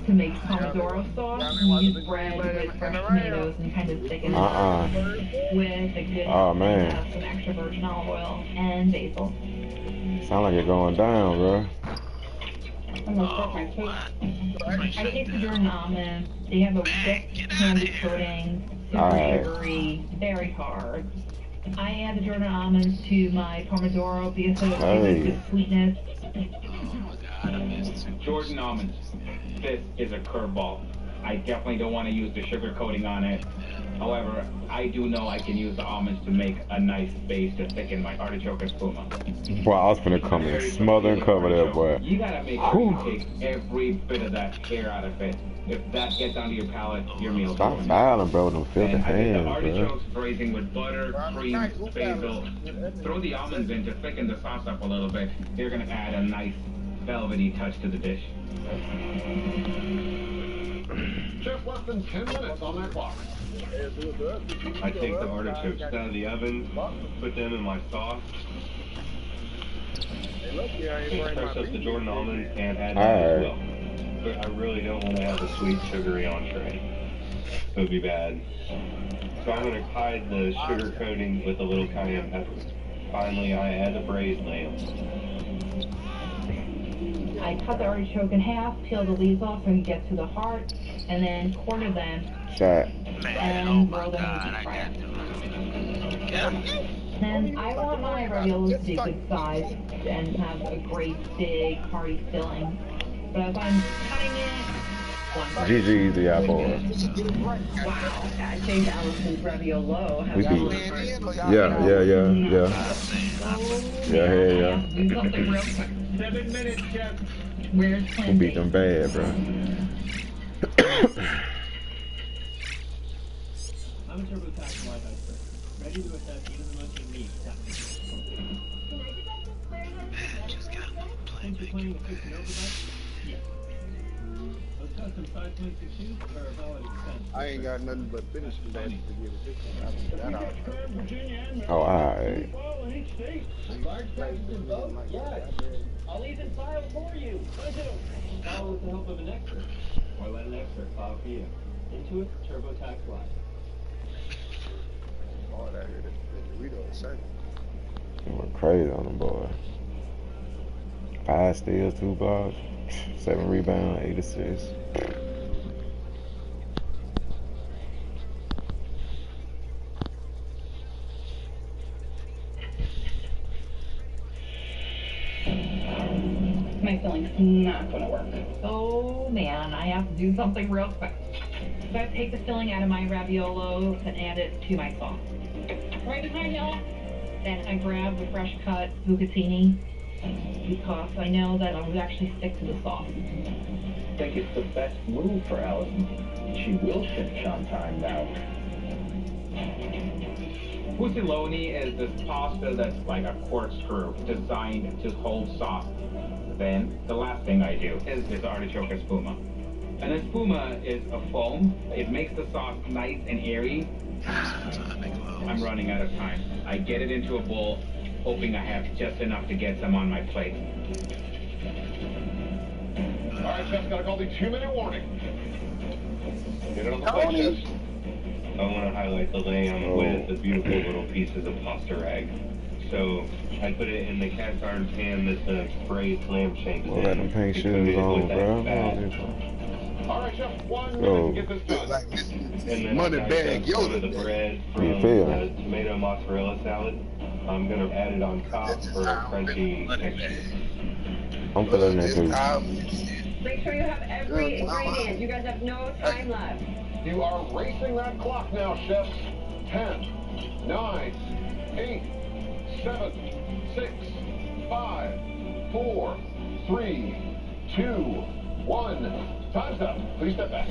To make pomodoro sauce, you use bread with fresh tomatoes and kind of thicken it up with a good some extra virgin olive oil and basil. Sound like it's going down, bro. I'm gonna start my cake. I take the Jordan almonds. They have a thick candy coating, super sugary, very hard. I add the Jordan almonds to my pomodoro because it gives good sweetness. Jordan almonds. This is a curveball. I definitely don't want to use the sugar coating on it. However, I do know I can use the almonds to make a nice base to thicken my artichoke espuma. Boy, I was gonna come and smother and cover that, boy. You gotta make sure you take every bit of that hair out of it. If that gets onto your palate, your meal's Stop filing, bro. Don't feel the hands, bro. Artichokes braising with butter, cream, basil. Throw the almonds in to thicken the sauce up a little bit. You're gonna add a nice velvety touch to the dish. Just less than 10 minutes on that clock. I take the artichokes out of the oven, put them in my sauce, press up the Jordan almonds, and add them as well. But I really don't want to have a sweet, sugary entree. It would be bad. So I'm going to hide the sugar coating with a little cayenne pepper. Finally, I add the braised lamb. I cut the artichoke in half, peel the leaves off so you get to the heart, and then quarter them. And roll them in the deep fryer. And I want my raviolis to be good size and have a great big hearty filling. But as I'm cutting it, GG's, yeah, boy. Wow, I think Allison's raviolo has Yeah. Do something real quick. 7 minutes, Chef. Where's We'll beat them bad, bro. I'm a TurboTax live expert, ready to assess even the most unique techniques. Just got Since you're planning to fix an overbite? Yes. Those custom size plates you choose are a valid expense. I ain't got nothing but finishing that to give it this one. Oh, alright. Yes. I'll even file for you. File with the help of an expert. Or let an expert file for you. Intuit TurboTax Live. Oh, that here, we don't say. Went crazy on them, boy. 5 steals, 2 blocks, 7 rebounds, 8 assists. my filling's not gonna work. Oh man, I have to do something real quick. So I take the filling out of my raviolos and add it to my sauce. Right behind y'all. Then I grab the fresh cut bucatini because I know that I would actually stick to the sauce. I think it's the best move for Allison. She will finish on time now. Fusiloni is this pasta that's like a corkscrew designed to hold sauce. Then the last thing I do is this artichoke espuma. An espuma is a foam. It makes the sauce nice and airy. I'm running out of time. I get it into a bowl, hoping I have just enough to get some on my plate. right, Chef's got to call the 2-minute warning. Get it on the plate, chefs. I want to highlight the lamb with the beautiful little pieces of pasta rag. So I put it in the cast iron pan that the braised lamb shanks Well, let them paint shoes on, bro. All right, Chef, 1 minute to get this done. And then money bag Yoda. The bread from the tomato mozzarella salad. I'm gonna add it on top for crunchy texture. I'm feeling that too. Make sure you have every ingredient. You guys have no time left. You are racing that clock now, chefs. 10, 9, 8, 7, 6, 5, 4, 3, 2, 1. Time's up. Please step back.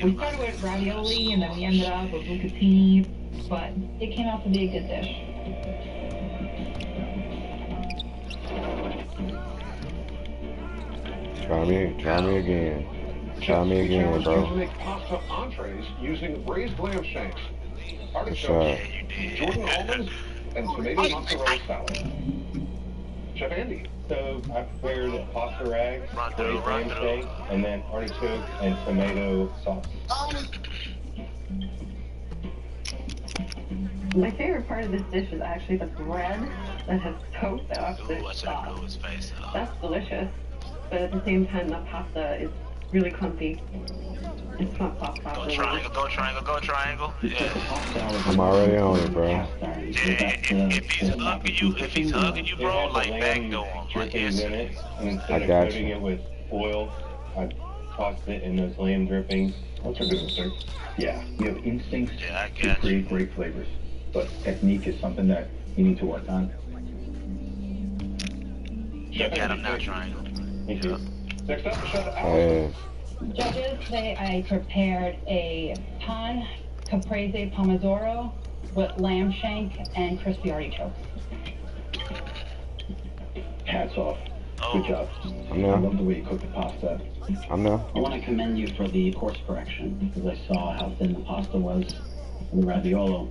We started with ravioli and then we ended up with bucatini, but it came out to be a good dish. Try me again. Try me again, bro. You make pasta entrees using braised lamb shanks, artichokes, Jordan almonds, and tomato mozzarella salad. Chef Andy. So I prepared pasta rag, braised lamb shank, and then artichoke and tomato sauce. My favorite part of this dish is actually the bread that has soaked up the sauce. That's delicious, but at the same time, the pasta is really clumpy. It's not soft properly. Go triangle. Yeah. I'm already on it, bro. Yeah, if he's hugging you, bro, like backdoor him. Like And instead I of got coating you. it with oil, I tossed it in those lamb drippings. That's a good mistake. Yeah, you have instincts Yeah, I to got create great flavors, but technique is something that you need to work on. You got him now, triangle. Thank you. Next up, Chef Allison. Judges, today I prepared a pan caprese pomodoro with lamb shank and crispy artichokes. Hats off. Good job. I love the way you cook the pasta. I want to commend you for the course correction, because I saw how thin the pasta was in the raviolo.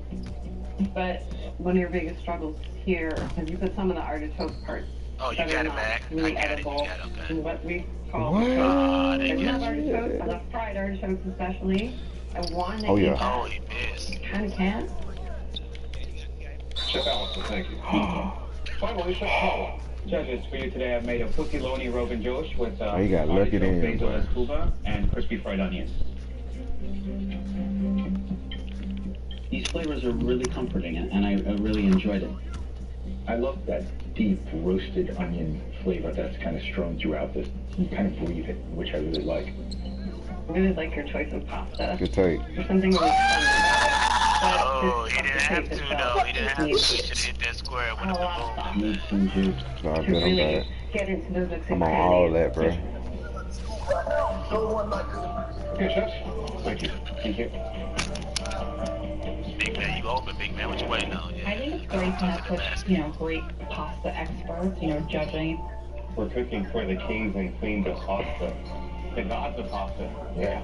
But one of your biggest struggles here is you put some of the artichoke parts. Oh, you got it back. Really I got it. You edible. got it. Okay. And what we call What? I love artichokes. I love fried artichokes especially. I want to eat that. Oh, he missed. Kind of can't. Chef Allison, thank you. Finally, Chef Paula. Judges, for you today I've made a fusiloni rogan josh with you got lucky artichoke, then, basil bro. escoba, and crispy fried onions. These flavors are really comforting, and I really enjoyed it. I love that deep roasted onion flavor that's kind of strewn throughout this. You kind of breathe it, which I really like. I really like your choice of pasta. Good take. There's something really fun about it. Oh, he didn't have to, though. He didn't have to. He should have hit that square with the balloon. Need some juice. No, I'm good, I'm bad. Get into those I'm on all that, bro. Okay, chefs. Thank you. Thank you. Big man, you open, big man. What you waiting on? I think it's great to have such, great pasta experts, judging. We're cooking for the kings and queens of pasta. The gods of pasta. Yeah.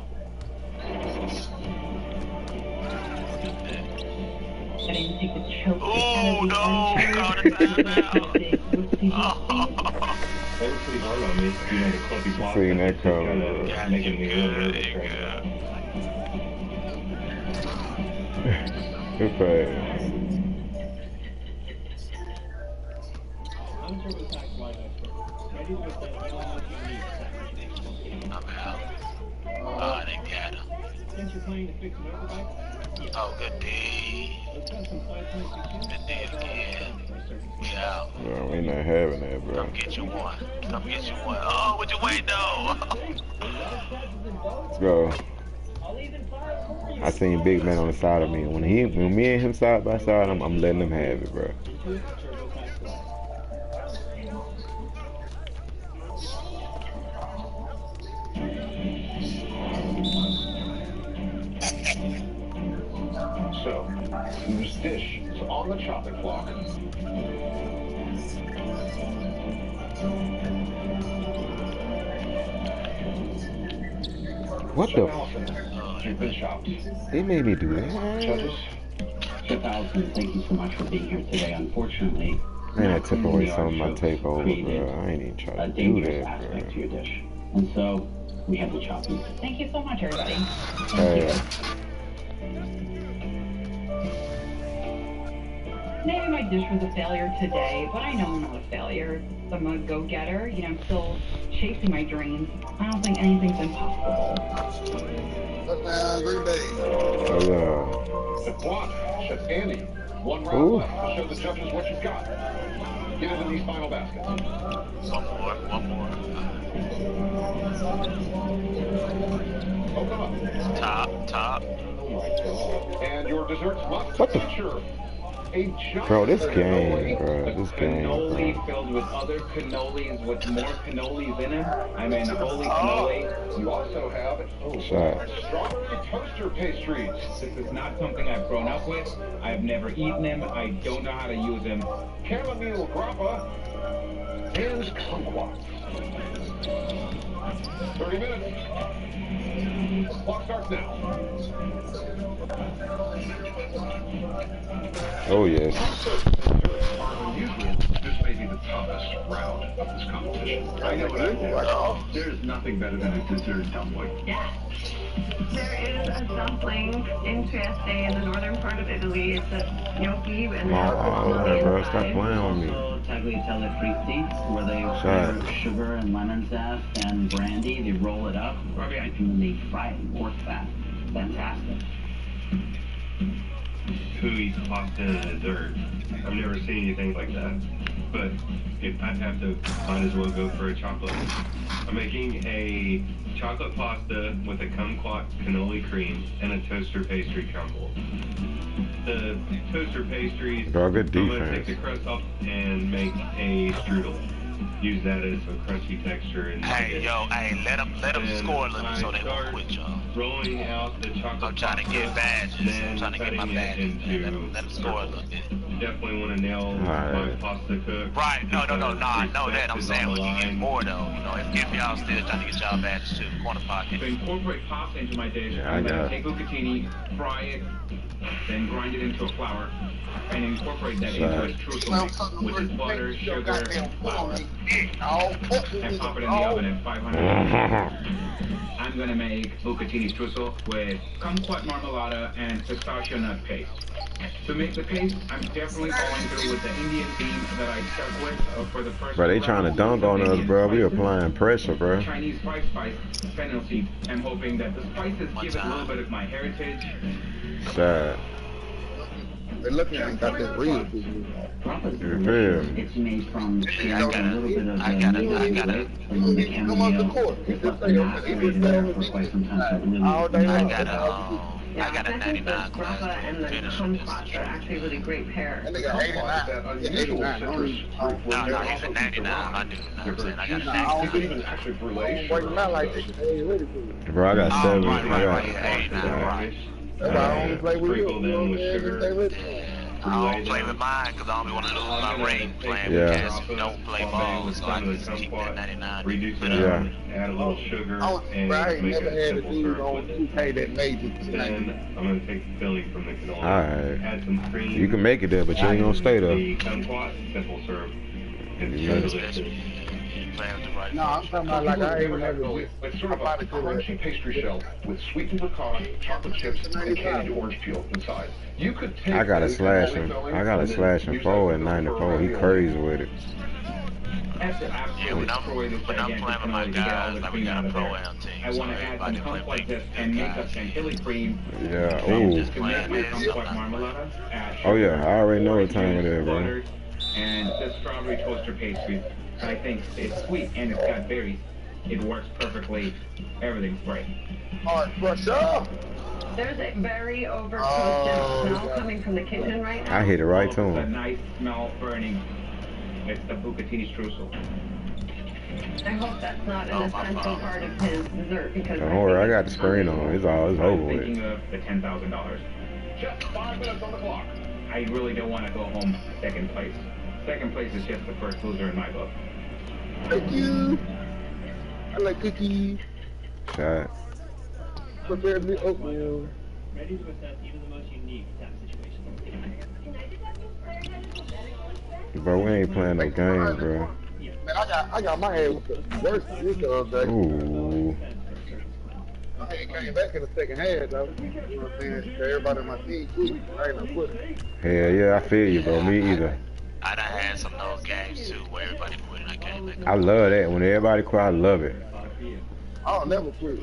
I didn't take the choke. Oh, no. Call the timeout. They were pretty hard on me, the clumpy pasta. Seeing that coming, Kinda bro. making me really nervous right now. Good play. I'm TurboTax Live Expert. Ready to assign all what you need. I'm out. Oh, they got him. Since you're planning to fix motorbikes, Oh, good D. let's have some 5.62. Good D again. We out. Bro, we not having that, bro. Come get you one. Come get you one. Oh, what you waiting on? Let's go. I seen Big Man on the side of me. When me and him side by side, I'm letting him have it, bro. So, whose dish is on the chopping block? What Chef the? Allison, you've been chopped. They made me do that. Judges, Chef Allison, thank you so much for being here today. Unfortunately, Man, that took away some of my jokes takeover, created bro. I ain't even trying a to do dangerous that, aspect bro. to your dish. And so we have to chop you. Thank you so much, everybody. Hey. Maybe my dish was a failure today, but I know I'm not a failure. I'm a go-getter. You know, I'm still chasing my dreams. I don't think anything's impossible. Oh, yeah. Chef Juan, Chef Andy, one round left to show the judges what you've got. Get into these final baskets. One more. Open them up. Top. And your desserts must feature a giant Bro, this game, bro. This game, Cannoli bro. filled with other cannolis with more cannolis in them. I mean, holy cannoli. You also have strawberry toaster pastries. This is not something I've grown up with. I've never eaten them. I don't know how to use them. Chamomile grappa and kumquats. 30 minutes. Clock starts now. Oh, yes. This may be the toughest round of this competition. I know what I do. There's nothing better than a dessert dumpling. Yeah. There is a dumpling in Trieste in the northern part of Italy. It's a gnocchi and bro, stop playing on me. Tagliatelle fritti, where they pour sugar and lemon zest and brandy. They roll it up, and then they fry it in pork fat. Fantastic. Who eats pasta and a dessert? I've never seen anything like that. But if I'd have to, might as well go for a chocolate. I'm making a chocolate pasta with a kumquat cannoli cream and a toaster pastry crumble. The toaster pastries, Bro, good I'm going to defense. take the crust off and make a strudel. Use that as a crunchy texture. And Hey, let them score a little so they won't quit, y'all. Rolling out the chocolate. I'm trying to get badges. I'm trying to get my badges. Let them score a little bit. Definitely want to nail my pasta cook. Right, no, I know that. I'm saying when you get more though, you know, if y'all still trying to get y'all badges too, corner pocket. To incorporate pasta into my dish, Yeah, I'm I going got to it. take bucatini, fry it, then grind it into a flour, and incorporate that into a streusel mix, which is butter, sugar, and flour. And pop it in the oven at 500 degrees. I'm going to make bucatini streusel with kumquat marmalade and pistachio nut paste. To make the paste, I'm definitely following through with the Indian theme that I stuck with for the first Bro, they trying to dunk on us, bro. We applying pressure, bro. Chinese spice, fennel seed. I'm hoping that the spices give it a little bit of my heritage. Sad. They're looking at got that real food. You feel me? It's made from a little bit of I got it. from the chamomile. It's left macerated there for quite some time, so it really I got a 99 grappa and the kumquats are actually a really great pair. And they got 89. Yeah, 89. No, he's a 99. I do. I got a 99. Actually, brulee. Break them out like that. Hey, ready for it. Bro, I got 7. Right. I got That's why I only play with you. Sprinkle them with sugar. I don't play with mine because I don't want to lose my ring playing with cats who don't play ball, so I can just keep that 99. Reduce it up, add a little sugar, and I ain't make never a had a simple dude syrup on with it. 2K that made it. Then I'm going to take the filling from the cannoli. Alright. Add some cream. You can make it there, but you ain't gonna stay there. The kumquat, simple syrup. It's You so made it. delicious. No, I'm talking about like I ain't never did. It's sort of a crunchy pastry shell with sweetened pecan, chocolate chips, and candied orange peel inside. You could take I got a slash and four at 94. He crazy with it. Yeah, when I'm playing with my guys, like we got a pro-am team, I so want to add some everybody play kumquat zest and make up chantilly cream. Yeah. To Ooh. make my kumquat marmalade. Add Oh yeah. I already know what sugar, time it is, bro. butter, and the strawberry toaster pastry. I think it's sweet and it's got berries. It works perfectly. Everything's great. All right, brush up. There's a very overcooked smell coming from the kitchen right now. I hit it right to It's a him. nice smell burning. It's the bucatini streusel. I hope that's not an essential part of his dessert because Don't worry, I got the screen on. It's over with. Thinking of the $10,000. Just 5 minutes on the clock. I really don't want to go home second place. Second place is just the first loser in my book. Thank you. I like cookies. Shot. Prepare me oatmeal. Ready to assess even the most unique tax situations. Bro, we ain't playing no games, bro. Man, I got my head with the worst of this the other day. Ooh. I ain't came back in the second half, though. You know what I'm saying? Everybody on my team, too. I ain't no quitter. Hell yeah, I feel you, bro. Me either. I done had some of those games too where everybody quit and I came back. I love that. When everybody quit, I love it. I'll never quit.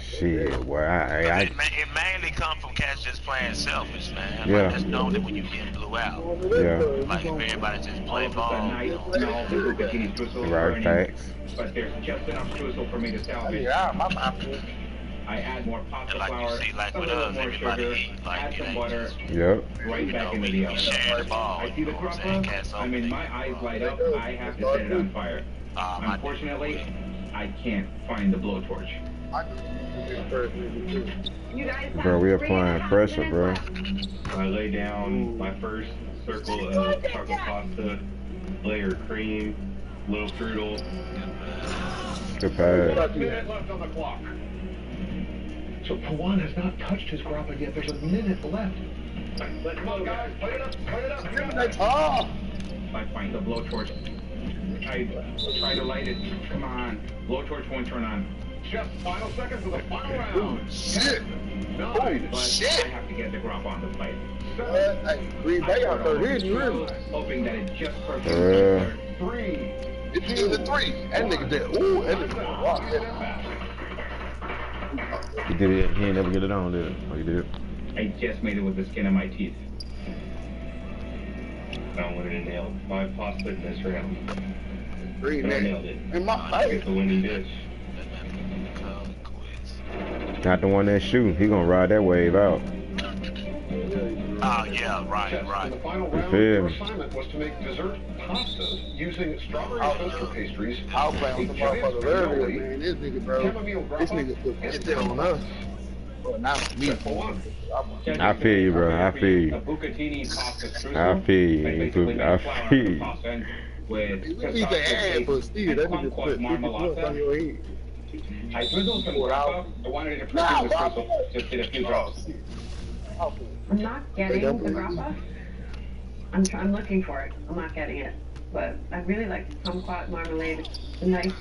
Shit, boy. It mainly come from cats just playing selfish, man. Yeah. Like, just know that when you get blew out. Yeah. Like, if everybody just play ball. Right, facts. But there's just enough streusel for me to salvage. Yeah, my mouth. I add more pasta Like flour, you see, like a with little us, more everybody sugar, eat, like, add it some ain't butter, just, Yep. right back into the oven. share the ball, I see the crumple, I mean, my eyes light up, I have to set it on fire. Unfortunately, I can't find the blowtorch. Bro, we applying pressure, bro. I lay down my first circle of chocolate pasta, layer of cream, little strudel. Good pass. 1 minute left on the clock. So Pawan has not touched his grappa yet. There's a minute left. Come on, guys. Play it up. Play it up. Oh! I find the blowtorch. I try to light it. Come on. Blowtorch won't turn on. Just final seconds of the final round. Shit! 9. But I have to get the grappa on the plate. Hey, Green Bay out there hitting you, really. Hoping that it just perfectly 3. It's in the 3. That nigga did. Ooh, that nigga did. Wow. He did it. He ain't never get it on, did it? Oh, you did? I just made it with the skin of my teeth. I wanted to nail my pasta in this round. Green And I Bay. nailed it. In my I face. get the winning dish. Not the one that shooting. He gonna ride that wave out. Oh, yeah, right. And the final round, feel your me? assignment was to make dessert pastas using strawberry toaster pastries. I was playing with the motherfuckers earlier, man. This nigga, bro. This nigga put it on us. Well, not me. I feel you, bro. I feel you. A bucatini pasta streusel. I feel you. Basically I made flour feel you. pasta with We need to add, but still, that nigga put 50 plus on your head. I drizzled some grappa. I wanted it to perfect the streusel. Just did a few drops. I'm not getting the grappa. I'm looking for it. I'm not getting it. But I really like kumquat marmalade. The nice,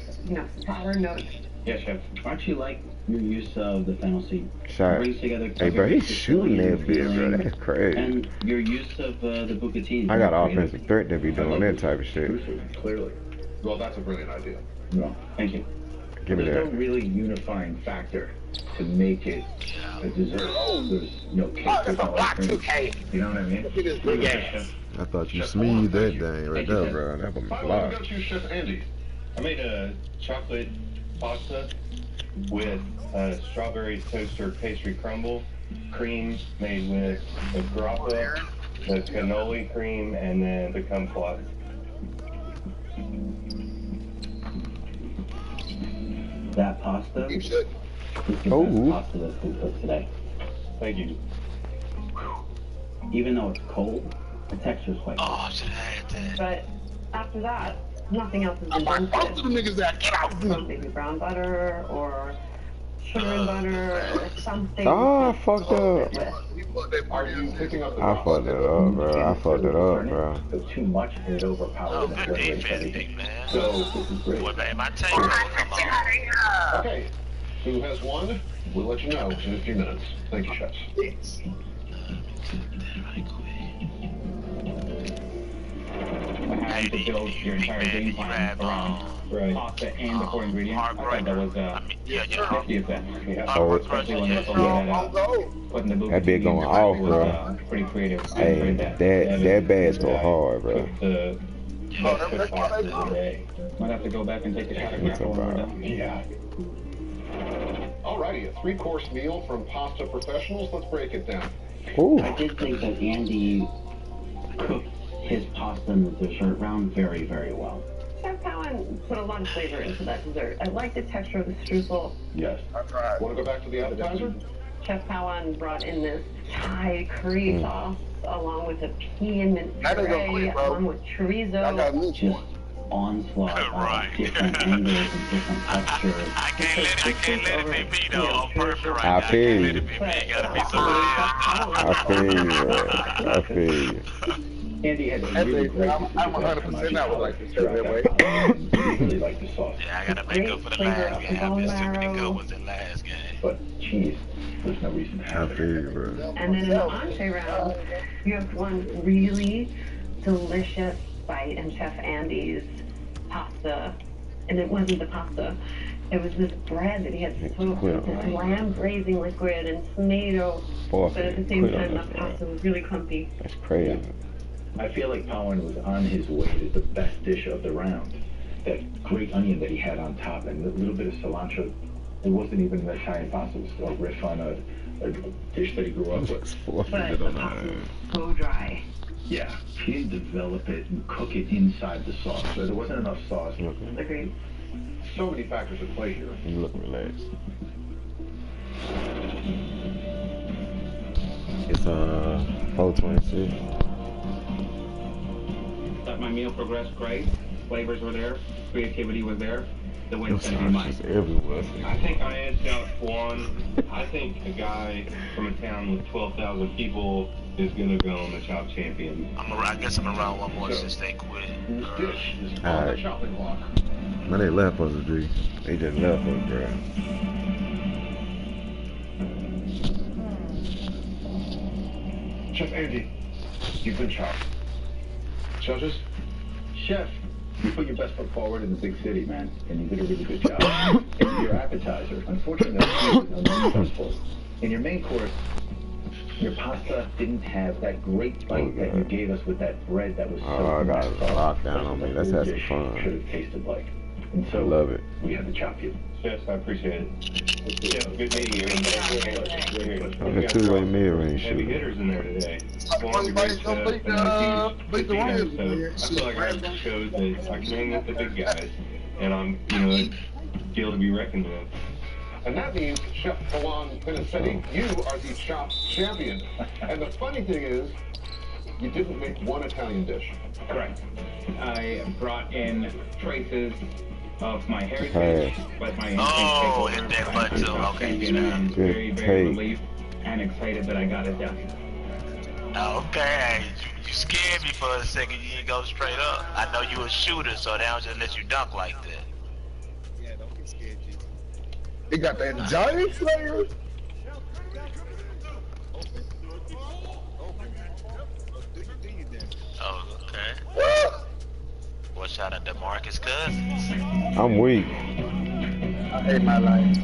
sour notes. Yes, chef. Aren't you like your use of the fennel seed? Shot. Brings together Hey, bro, he's shooting that bitch, bro. That's crazy. And your use of the bucatini. I got an offensive threat to be doing that type of shit. Clearly. Well, that's a brilliant idea. No. Thank you. Give me There's that. no really unifying factor to make it a dessert. There's no cake. There's no ice cream. You know what I mean? I thought you smeed that thing right there, bro. That was Finally, fly. we go to Chef Andy. I made a chocolate pasta with a strawberry toaster pastry crumble, cream made with the grappa, the cannoli cream, and then the kumquat. That pasta is the best pasta that's been cooked today. Thank you. Even though it's cold, the texture's quite good. Oh, should have had that. But after that, nothing else has been done to it. Most of the niggas that get out. Maybe brown butter or sugar and butter or something. Oh, I fucked up. Are you picking up the I fucked it up, bro. I fucked it up, bro. But too much and it overpowers Oh, good defense, big man. So this is great. Boy, man, my tape will come on. Okay. Who has won? We'll let you know in a few minutes. Thank you, chefs. I had to build your entire game plan around pasta and the core ingredients. I thought that was the effect. Oh, Especially when they put that putting the that bit going off, bro. pretty creative. Hey, that bad's go hard, bro. The pasta today. Might have to go back and take a shot of What's grappa when we're about? done. Yeah. Alrighty, a 3-course meal from Pasta Professionals. Let's break it down. Ooh. I did think that Andy cooked his pasta in the dessert round very, very well. Chef Cowan put a lot of flavor into that dessert. I like the texture of the streusel. Yes. Want to go back to the appetizer? Chef Cowan brought in this Thai curry sauce along with a pea and mint That ain't gonna puree, quit, bro. along with I chorizo. got me. Just onslaught of different angles and different textures. I can't let it be me though. I'm perfect right now. I feel you. It gotta be so real. I feel you, man. I feel you. Andy had a really great I'm 100% out with like this that way. Really like the sauce. Yeah, I gotta make up for the last game. I missed too many good ones in last game. But cheese, there's no reason to have I feel you, bro. And then in the entree round, you have one really delicious bite in Chef Andy's pasta. And it wasn't the pasta. It was this bread that he had soaked with this lamb grazing liquid and tomato. But at the same time, the pasta was really clumpy. That's crazy. I feel like Powin was on his way to the best dish of the round. That great onion that he had on top and a little bit of cilantro. It wasn't even an Italian pasta. It was still a riff on a dish that he grew up with. But the pasta was so dry. Yeah, he didn't develop it and cook it inside the sauce. So there wasn't enough sauce. Agreed. So many factors at play here. You look relaxed. It's 4:26. Thought my meal progressed great. Flavors were there. Creativity was there. The win's Them gonna be mine. sauces everywhere. I think I edged out one. I think a guy from a town with 12,000 people is gonna go on the chop champion. I guess I'm around one more since they quit. Whose dish is on Alright. the chopping block? Man, they left us, G. They just left us, bro. Chef Andy, you've been chopped. Judges? Chef, you put your best foot forward in the big city, man, and you did a really good job. Your appetizer, unfortunately, unsuccessful. In your main course, your pasta didn't have that great bite that you gave us with that bread that was so Oh, I got it locked down on me. Let's have some should fun. have tasted like. And so I love it. we had to chop you. Yes, I appreciate it. Yeah, good meeting you. It's a two-way mirror ain't Heavy shit. hitters in there today. One great chef and a huge casino. So I feel like I showed that I can hang with the big guys, and I'm, feel to be reckoned with. And that means, Chef Milan Pinicetti, you are the chopped champion. And the funny thing is, you didn't make one Italian dish. Correct. I brought in traces of my heritage, but my Oh, hit that button too. Okay. I'm very, very relieved and excited that I got it done. Okay, you scared me for a second. You didn't go straight up. I know you a shooter, so they don't just let you dunk like that. Yeah, don't get scared, G. He got that giant flavor. Oh, okay. Well, shout out to Marcus Cousins. I'm weak. I hate my life.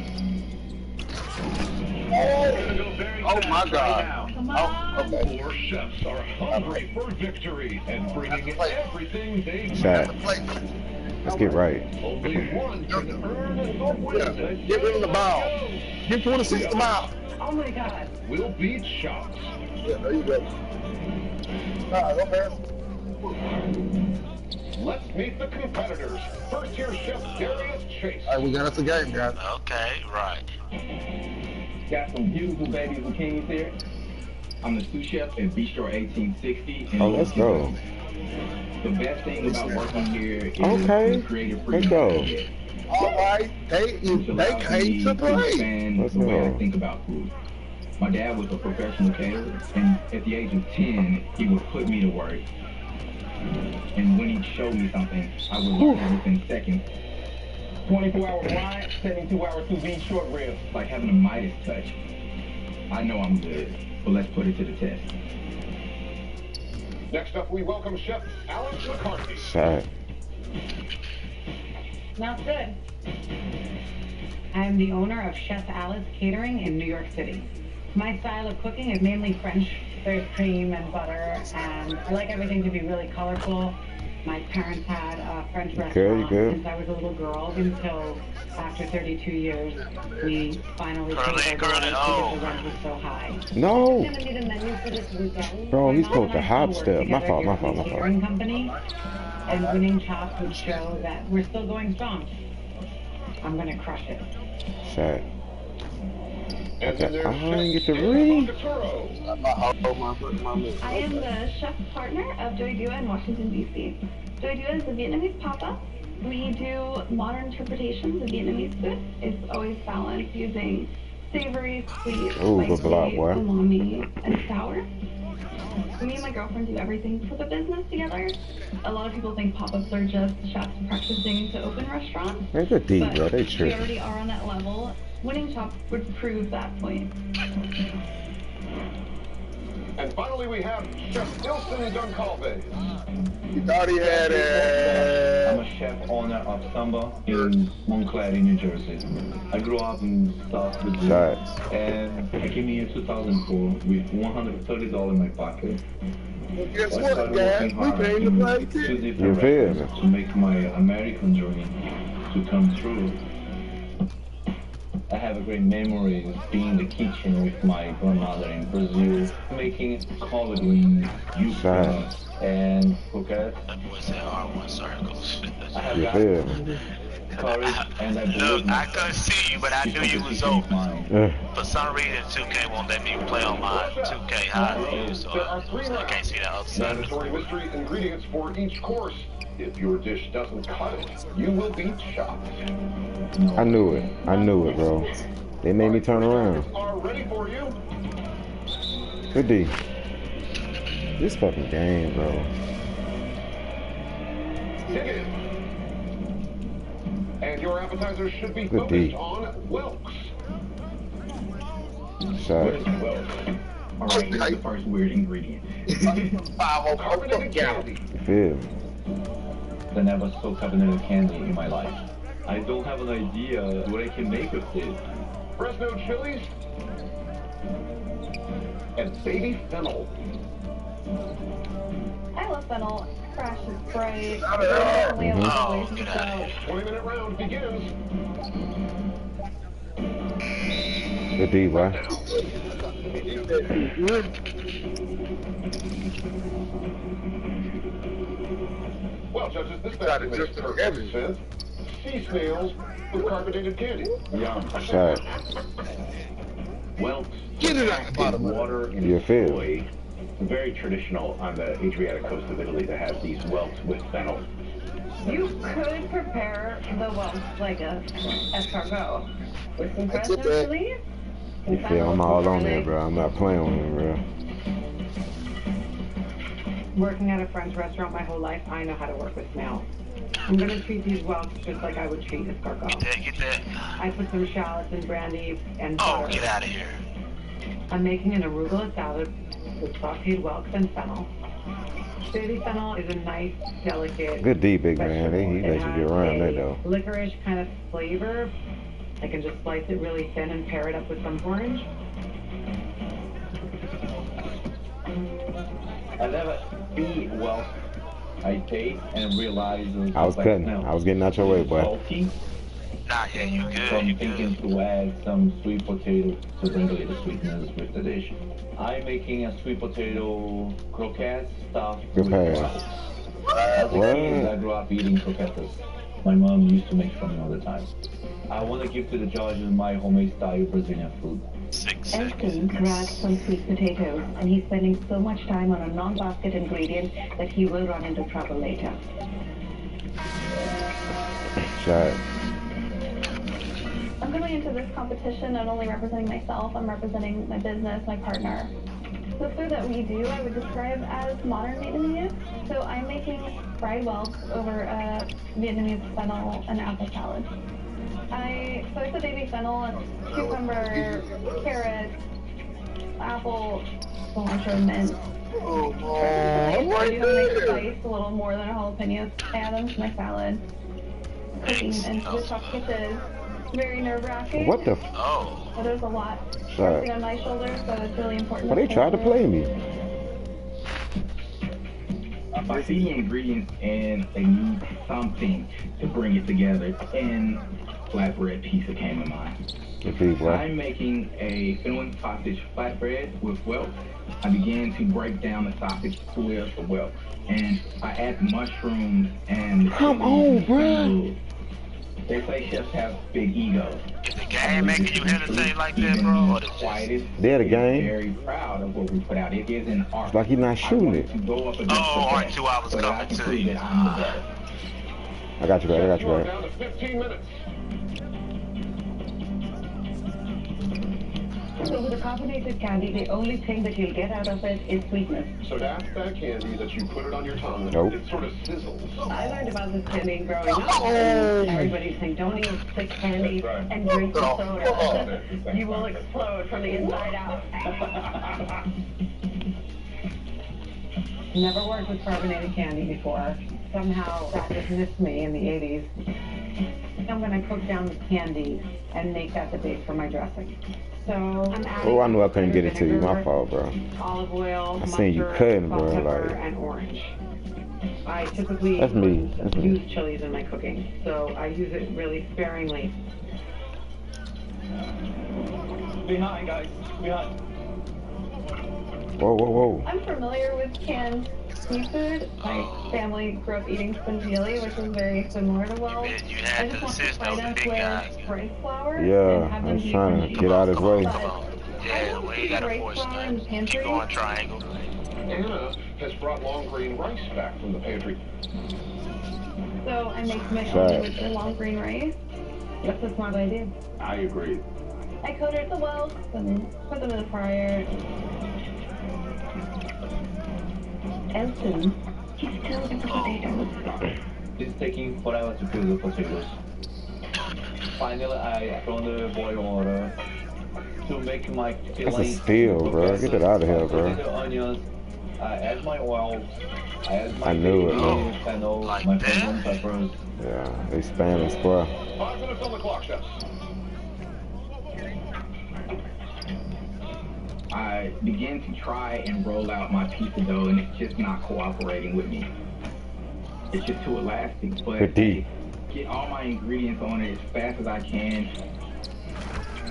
Oh my God. Oh, okay. Four chefs are hungry for victory and bringing everything they Chat. Let's get right. Only one can earn the win. Get rid of the ball. Get 26 the ball. Oh my God. Will be chopped. Yeah, there you go. Go man. Let's meet the competitors. First here, Chef Darius Chase. All right, we got us a game, guys. Okay, right. Got some beautiful baby zucchinis here. I'm the sous chef at Bistro 1860. Oh, let's go. The best thing about working here is Okay. the creative freedom. Let's go. All right, they came to play. Expand the way I think about food. My dad was a professional caterer, and at the age of 10, he would put me to work. And when he'd show me something, I would learn it within seconds. 24-hour fry, 72-hour sous vide short rib, like having a Midas touch. I know I'm good, but let's put it to the test. Next up, we welcome Chef Alex McCarthy. Chat. Smells good. I'm the owner of Chef Alice Catering in New York City. My style of cooking is mainly French. There's cream and butter, and I like everything to be really colorful. My parents had a French restaurant since I was a little girl until after 32 years, we finally took over because the rent was so high. No. It's gonna be the menu for this weekend. Bro, he's supposed to hop step. My fault. Catering company, and winning chops would show that we're still going strong. I'm gonna crush it. Chat. And then there's I didn't get to Chef read. I am the chef partner of Joy Dua in Washington, D.C. Joy Dua is a Vietnamese pop-up. We do modern interpretations of Vietnamese food. It's always balanced using savory, sweet, spicy, umami, and sour. Me and my girlfriend do everything for the business together. A lot of people think pop-ups are just chefs practicing to open restaurants. That's a D, bro. They We tripping. already are on that level. Winning Top would prove that point. And finally, we have Chef Nilson Duncalves. You thought he had it. I'm a chef owner of Samba in Montclair, New Jersey. I grew up in South Virginia, and I came here in 2004 with $130 in my pocket. Well, guess what, guys? We came to play too. You feel me? To make my American dream to come true. I have a great memory of being in the kitchen with my grandmother in Brazil, making collard greens, yuca, and croquettes. I have got courage, and I Look, I couldn't see you, but I knew you was open. For some reason, 2K won't let me play on my 2K high, so I can't see that other side. Mandatory mystery ingredients for each course. If your dish doesn't cut it, you will be shocked. I knew it. I knew it, bro. They made me turn around. Are ready for you. Good D. This fucking game, bro. Dig it. And your appetizers should be Good focused D. on whelks. Shot. Alright, here's the first weird ingredient. Carbonated candy. Feel me? I never saw carbonated candy in my life. I don't have an idea what I can make with this. Fresno chilies. And baby fennel. I love fennel. Fresh, it's bright. Oh, get out of here. 20-minute round begins. Good D, boy. Well, judges, this batch makes perfect sense. Sea snails with carbonated candy. Yum. Shot. Well, Get it out the bottom. Water in You a feel? soy. Very traditional on the Adriatic coast of Italy to have these whelks with fennel. You could prepare the whelks like a escargot with some Fresno chilies. You feel? I'm all on there, bro. I'm not playing with him, bro. Working at a French restaurant my whole life, I know how to work with snails. I'm gonna treat these whelks just like I would treat escargot. Get that. I put some shallots and brandy and Oh, butter. get out of here. I'm making an arugula salad with sauteed whelks and fennel. Baby fennel is a nice, delicate. Good D, big man. He vegetable. lets you get around that, though. Licorice kind of flavor. I can just slice it really thin and pair it up with some orange. I never eat well. I taste and realize I was cutting. I was getting out your way, boy. salty. Nah, yeah, you good. So I'm thinking to add some sweet potato to bring a little sweetness with the dish. I'm making a sweet potato croquette stuffed with Okay. rice. As a kid, I grew up eating croquettes. My mom used to make for me all the time. I want to give to the judges my homemade style Brazilian food. Elton grabbed some sweet potatoes, and he's spending so much time on a non-basket ingredient that he will run into trouble later. Shot. I'm going into this competition not only representing myself, I'm representing my business, my partner. The food that we do, I would describe as modern Vietnamese. So I'm making fried whelks over a Vietnamese fennel and apple salad. I slice the baby fennel, cucumber, carrot, apple, cilantro, mint. I do make spice a little more than a jalapeno. I add them to my salad. Cooking into the chocolate. Very nerve-wracking. What the? Oh. But there's a lot Sorry. resting on my shoulders, so it's really important. But they tried to play me. I see the ingredients and they need something to bring it together, and flatbread pizza came to mind. I'm making a Finland sausage flatbread with whelks. I began to break down the sausage squares for whelks, and I add mushrooms and... Come on, bro. They say chefs have big egos. Is the game making you hesitate like that, bro? Or the quietest. They're the game. Very proud of what we put out. It is an art. It's like he's not shooting it. To go up against oh, the art best, 2 hours so coming to you. that I'm the best. I got you back. I got you back. Down to 15 minutes. So with the carbonated candy, the only thing that you'll get out of it is sweetness. So that's that candy that you put it on your tongue. Nope. It sort of sizzles. I learned about this candy growing up. Everybody's saying, don't eat thick candy and drink the soda. You will explode from the inside out. Never worked with carbonated candy before. Somehow that just missed me in the 80s. I'm going to cook down the candy and make that the base for my dressing. So I'm adding I knew I couldn't get it to you. My fault, bro. Olive oil, I seen you cutting, bro. Like, and orange. I typically use chilies in my cooking, so I use it really sparingly. Behind, guys. Behind. Whoa, whoa, whoa. I'm familiar with canned seafood. My family grew up eating spaghetti, which is very similar to Wells. I just want to try them with rice flour. Yeah, I was trying to get out of his way. Yeah, we ain't got to force nothing. Keep going, triangle. Anna has brought long grain rice back from the pantry. So I make my own with the long grain rice. That's a smart idea. I agree. I coated the Wells and put them in the fryer. Elton, he's still in the potatoes. It's taking forever to cook the potatoes. Finally, I throw the boiling water to make my filling. That's a steal, bro. Get it out of here, bro. The onions. I add my oil. I add my I knew it, man. fennel, my pepper, peppers. Yeah, they Spanish, bro. 5 minutes on the clock, chefs. I begin to try and roll out my pizza dough, and it's just not cooperating with me. It's just too elastic, but I get all my ingredients on it as fast as I can.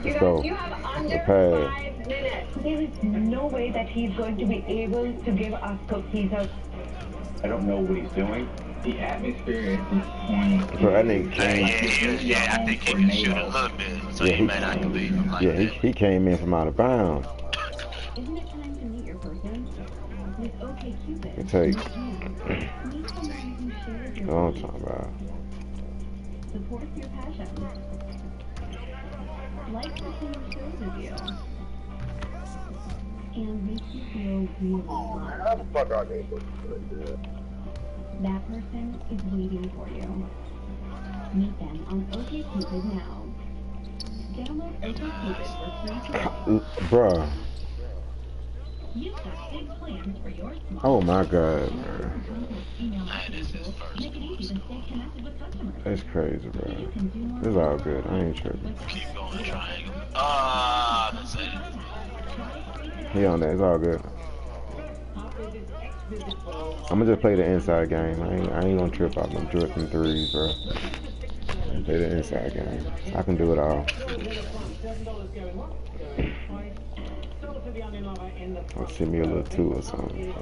You So, have under okay. 5 minutes. There is no way that he's going to be able to give us cookies. I don't know what he's doing. The atmosphere at this point. Bro, that nigga came. Yeah, I think he can shoot a little bit, so Yeah, you may not can beat him like Yeah, that. he came in from out of bounds. Isn't it time to meet your person? With OkCupid. It takes. Meet someone who shares your What I'm talking about. supports your passion. Likes the same shows as you. And makes you feel really loved. How the fuck are they? That person is waiting for you. Meet them on OkCupid now. Download OkCupid for free. Bruh. You've got big plans for your small Oh my god, bro. Make it easy to stay connected with customers. That's crazy, bro. It's all good. I ain't tripping. Keep going, triangle. That's it. He on that. It's all good. I'ma just play the inside game. I ain't gonna trip out them drifting threes, bro. Play the inside game. I can do it all. I'll send me a little two or something.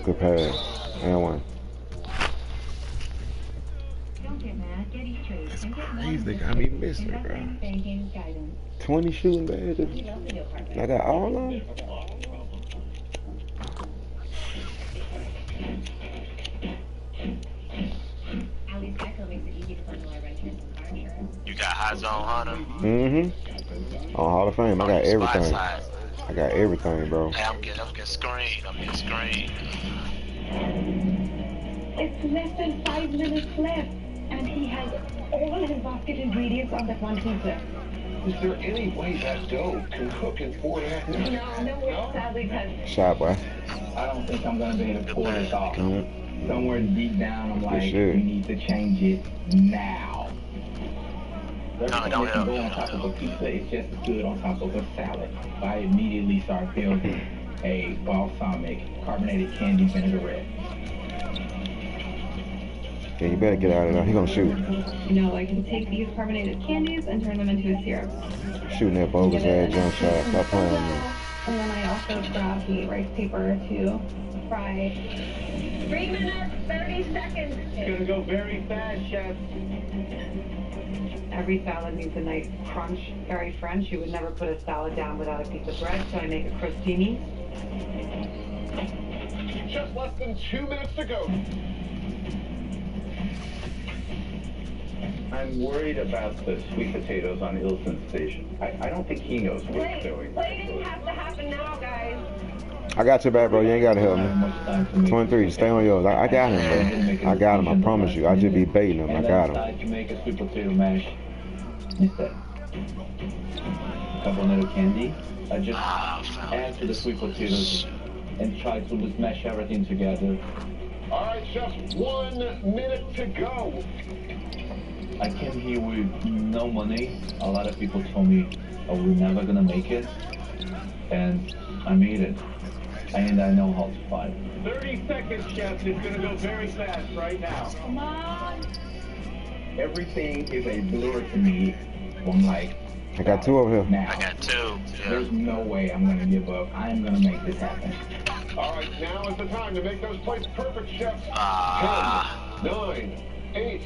Good pass. And one. That's crazy. They got me missing, bro. 20 shooting badges. I got all of them. You got High Zone Hunter? Mm-hmm. On Hall of Fame, I got everything. I got everything, bro. Hey, I'm getting screened. It's less than 5 minutes left, and he has all his basket ingredients on that one pizza. Is there any way that dough can cook in 4.5 minutes? No, sadly, because Shot, boy. I don't think I'm gonna be able to pull this off. Somewhere deep down, I'm like, we need to change it now. Everything that can go on top of a pizza is just as good on top of a salad. I immediately start building a balsamic carbonated candy vinaigrette. Yeah, you better get out of there. He gonna shoot. You know, I can take these carbonated candies and turn them into a syrup. Shooting that bogus ass jump shot. Stop playing with me. And then I also So grab the rice paper to fry. 3 minutes, 30 seconds. It's gonna go very fast, chef. Every salad needs a nice crunch, very French. You would never put a salad down without a piece of bread, so I make a crostini. Just less than 2 minutes to go. I'm worried about the sweet potatoes on Ilson's station. I don't think he knows what he's doing. Plating has to happen now, guys. I got your back, bro. You ain't gotta help me. 23, stay on yours. I got him, bro. I got him. I promise you. I just be baiting him. I got him. And then to make a sweet potato mash instead. A couple little candy. I just add to the sweet potatoes and try to just mash everything together. All right, just 1 minute to go. I came here with no money. A lot of people told me, oh, we're never gonna make it. And I made it. And I know how to fight. 30 seconds, chef. It's gonna go very fast right now. Come on. Everything is a blur to me from like. I got 2 over here. Now. I got 2. Yeah. There's no way I'm gonna give up. I'm gonna make this happen. All right, now is the time to make those plates perfect, chef. 10, 9, 8,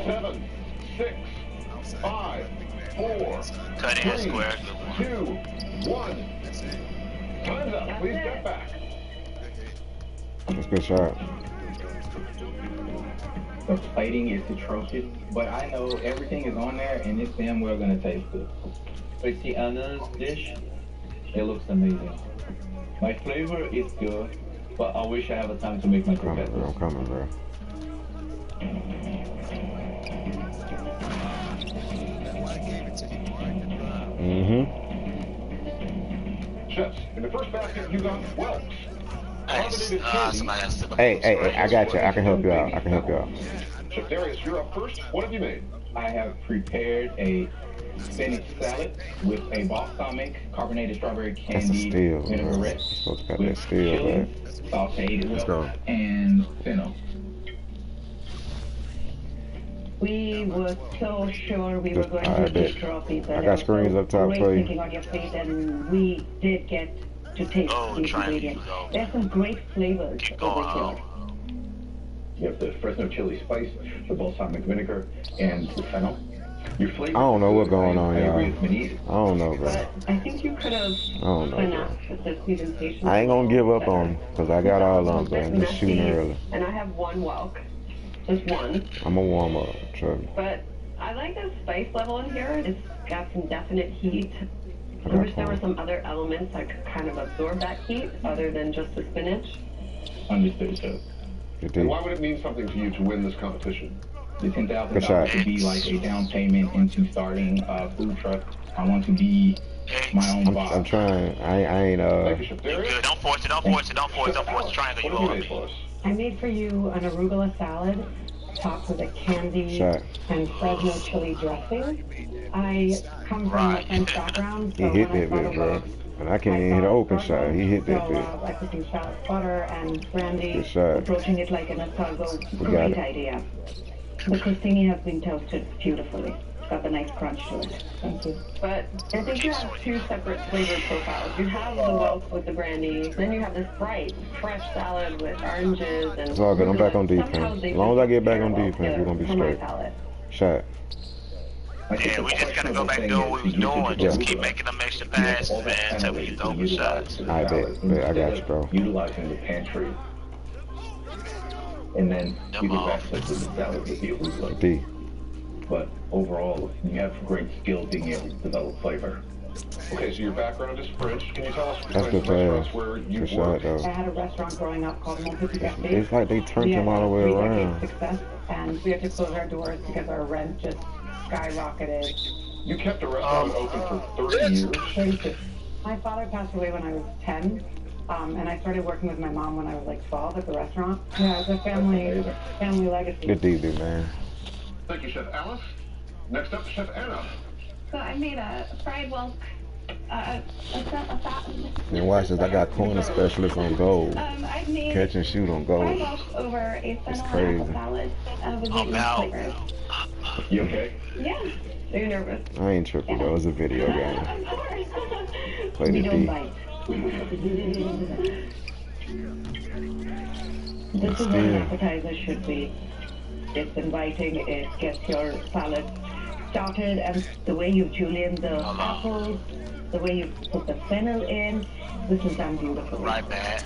7, 6, 5, 4, Cut in 3, square. 2, 1. Time's up. Please step back. That's a good shot. The plating is atrocious, but I know everything is on there and it's damn well gonna taste good. But see Anna's dish, it looks amazing. My flavor is good, but I wish I have a time to make my croquettes. I'm coming, bro. Chefs, in the first basket, you got whelks. Nice. Somebody has to. Hey, I got you. I can help you out. I can help you out. Chef Darius, you're up first. What have you made? I have prepared a spinach salad with a balsamic carbonated strawberry candy vinaigrette with chili, sauteed and fennel. We were so sure we were going to destroy people. I got screens up top for you. Thinking on your face, and we did get to taste these ingredients. There's some great flavors over here. You have the Fresno chili spice, the balsamic vinegar, and the fennel. Your flavor. I don't know what's going on, y'all. I don't know, bro. But I think you could have finessed with this presentation. I ain't gonna give up on him, because I got all of them, I'm just shooting early. And I have 1 whelk. Just 1. I'm gonna warm up, trust me. But I like the spice level in here. It's got some definite heat. I wish there were some other elements that could kind of absorb that heat other than just the spinach. Understood, sir. And why would it mean something to you to win this competition? The $10,000 to be like a down payment into starting a food truck. I want to be my own boss. I'm trying. I ain't Good. Don't force it. Don't force it. Don't force it. Don't force the triangle. You over. I made for you an arugula salad topped with a candy and Fresno chili dressing. I come from a French background, so he hit that bit, bro. And I can't even hit an open shot. He hit that bit. I put some shallot butter and brandy, Good shot. approaching it like an escargot. Great idea. The crostini has been toasted beautifully. It's got the nice crunch to it. Thank you. But I think you have 2 separate flavor profiles. You have the whelk with the brandy, then you have this bright, fresh salad with oranges and... It's all good. I'm back on defense. As long as I get back on defense, we're gonna be straight. Shot. Yeah, we just gotta go back and do what we was doing. Just keep making them extra passes, man, until we get the open shots. I bet. I got you, bro. Utilizing the pantry. And then you get back to the salad with the arugula. But overall, you have great skill being able to develop flavor. Okay, so your background is French. Can you tell us That's good restaurants where you worked? I had a restaurant growing up called Mon Petit Café. It's like they turned him all the way around. Success, and we had to close our doors because our rent just skyrocketed. You kept a restaurant open for 30 years? 36. My father passed away when I was 10. And I started working with my mom when I was like 12 at the restaurant. Yeah, it's a family legacy. Good deed, man. Thank you, Chef Alice. Next up, Chef Anna. So I made a fried whelk. And watch this, I got corner specialist on gold. I made Catch and shoot on gold. fried whelk over a It's fennel crazy. apple salad with Vietnamese flavors. You okay? Yeah. Are you nervous? I ain't tripping though, it's a video game. Of course. Play the We don't D. bite. This is what an appetizer should be. It's inviting, it gets your salad started, and the way you've julienne the apples, the way you put the fennel in, this is done beautifully. Right back.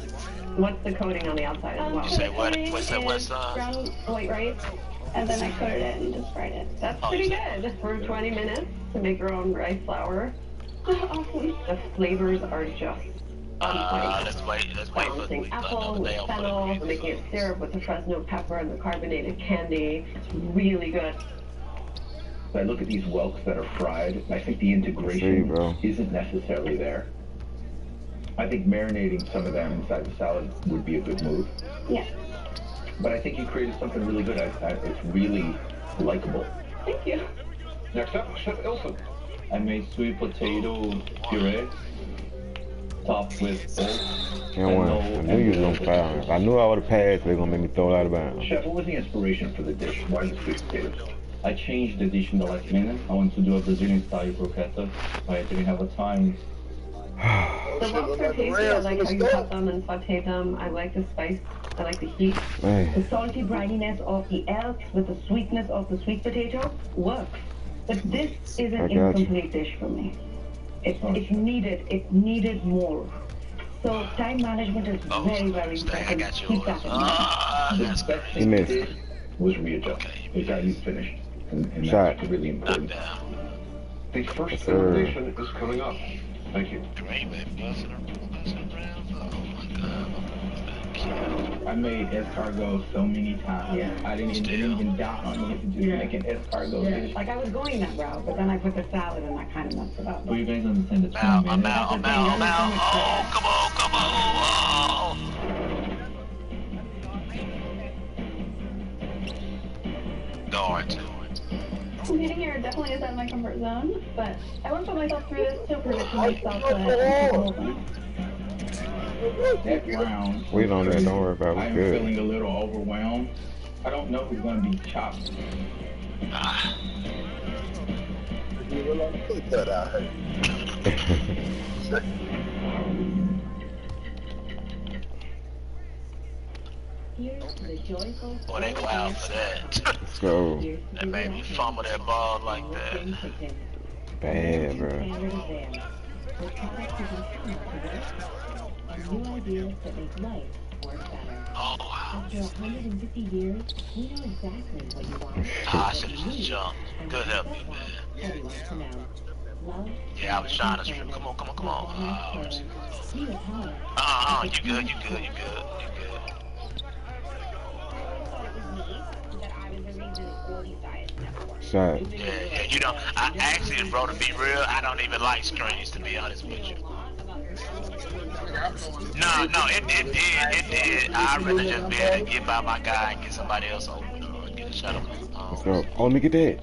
What's the coating on the outside as well? You say what? What's brown white rice, and then I coated it and just fried it. That's pretty good for 20 minutes to make your own rice flour. Awesome. The flavors are just let's wait for apple with fennel, making a syrup with the Fresno pepper and the carbonated candy. It's really good. I look at these whelks that are fried, and I think the integration isn't necessarily there. I think marinating some of them inside the salad would be a good move. Yeah. But I think you created something really good. It's really likable. Thank you. Next up, Chef Ilson. I made sweet potato puree topped with oats. I knew you was gonna fire. If I knew I would have passed, they were gonna make me throw it out of bounds. Chef, what was the inspiration for the dish? Why the sweet potatoes? I changed the dish in the last minute. I wanted to do a Brazilian style croqueta, but I didn't have the time. The whelks are tasty. I like how you cut them and saute them. I like the spice. I like the heat. The salty brininess of the elk with the sweetness of the sweet potato works. But this is an incomplete dish for me. It needed more. So time management is very, very important. Keep that in mind. The best thing you did was readjust. It got you finished. And that's really important. The first elimination is coming up. Thank you. I made escargot so many times. Yeah. I didn't even doubt on me to just make an escargot dish. Like I was going that route, but then I put the salad and I kind of messed it up. Well, you guys understand the I'm out. Oh, come on. Darn. Competing here definitely is out of my comfort zone, but I want to put myself through this to prove it to myself that I'm capable of it. That round. Wait on that, don't worry about it. I'm Good. feeling a little overwhelmed. I don't know who's going to be chopped. Put that out here. Boy, they go out for that. Let's go. That made me fumble that ball like that. Bad, bro. Oh, wow. After 150 years, we know exactly what you want. I should have just jumped. Good help you, man. Yeah, I was trying to strip. Come on. You good. Shot. Yeah, you know, I actually, bro, to be real, I don't even like screens, to be honest with you. No, it did. I'd rather just be able to get by my guy and get somebody else open or get a shot of Let's go. Oh, let me get that.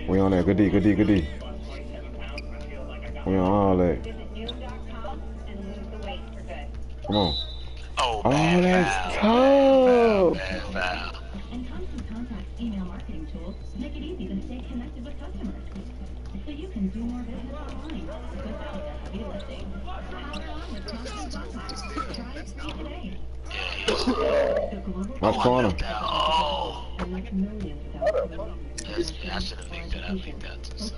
We on that. Good D. We on all that. Come on. Oh, that's tough. Bad foul. And Constant Contact's email marketing tools make it easy to stay connected with customers, so you can do more business online without the heavy lifting. Power on with Constant Contact. Try it free today. Watch corner. I should have linked that. I linked that too.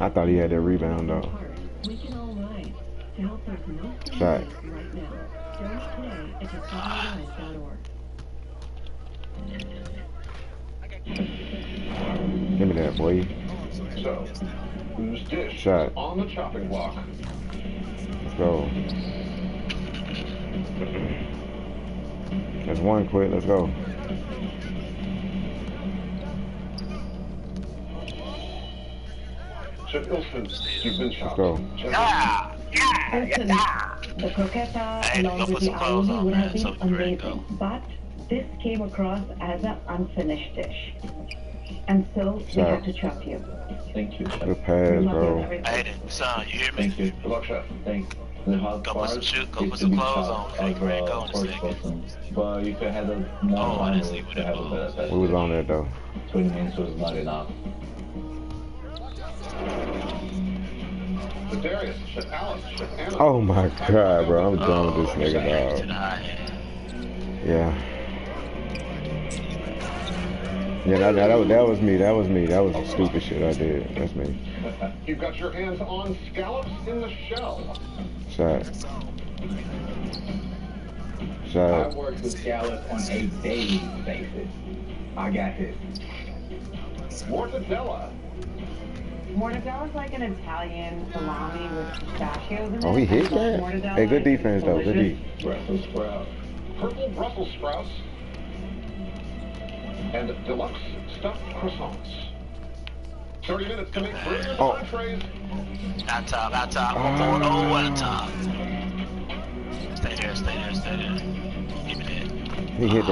I thought he had that rebound though. We can all rise to help there's no Shot. right now. Donate today at discoveryrise.org. Give me that, boy. So, whose dish Shot. on the chopping block? Let's go. That's one quit. Let's go. Chef Ilson, you've been chopped. Let's go. The croqueta along with the aioli would have been amazing, but this came across as an unfinished dish, and so we had to chop you. Thank you. Good pass, bro. Hey, son, you hear me? Thank you. Good luck, Chef. Thanks. The hard Go part put some is to be clothes on. chopped as a first person. But if I had a more time, to have a better test. We was on that though. 20 minutes was not enough. Darius, Chef Alex, Chef Anna. Oh my god, bro, I'm done with this nigga, dog. Yeah. Yeah, that was me. That was me. That was the stupid shit I did. That's me. You've got your hands on scallops in the shell. Shot. I work with scallops on a daily basis. I got this. Mortadella. Mortadella's like an Italian salami with pistachios in it. Oh, he hit that? Hey, good defense, though. Good defense. Brussels sprouts. Purple Brussels sprouts. And deluxe stuffed croissants. 30 minutes to make brilliant entrees. Out top. Oh, at the top. Stay there. Give me that. He hit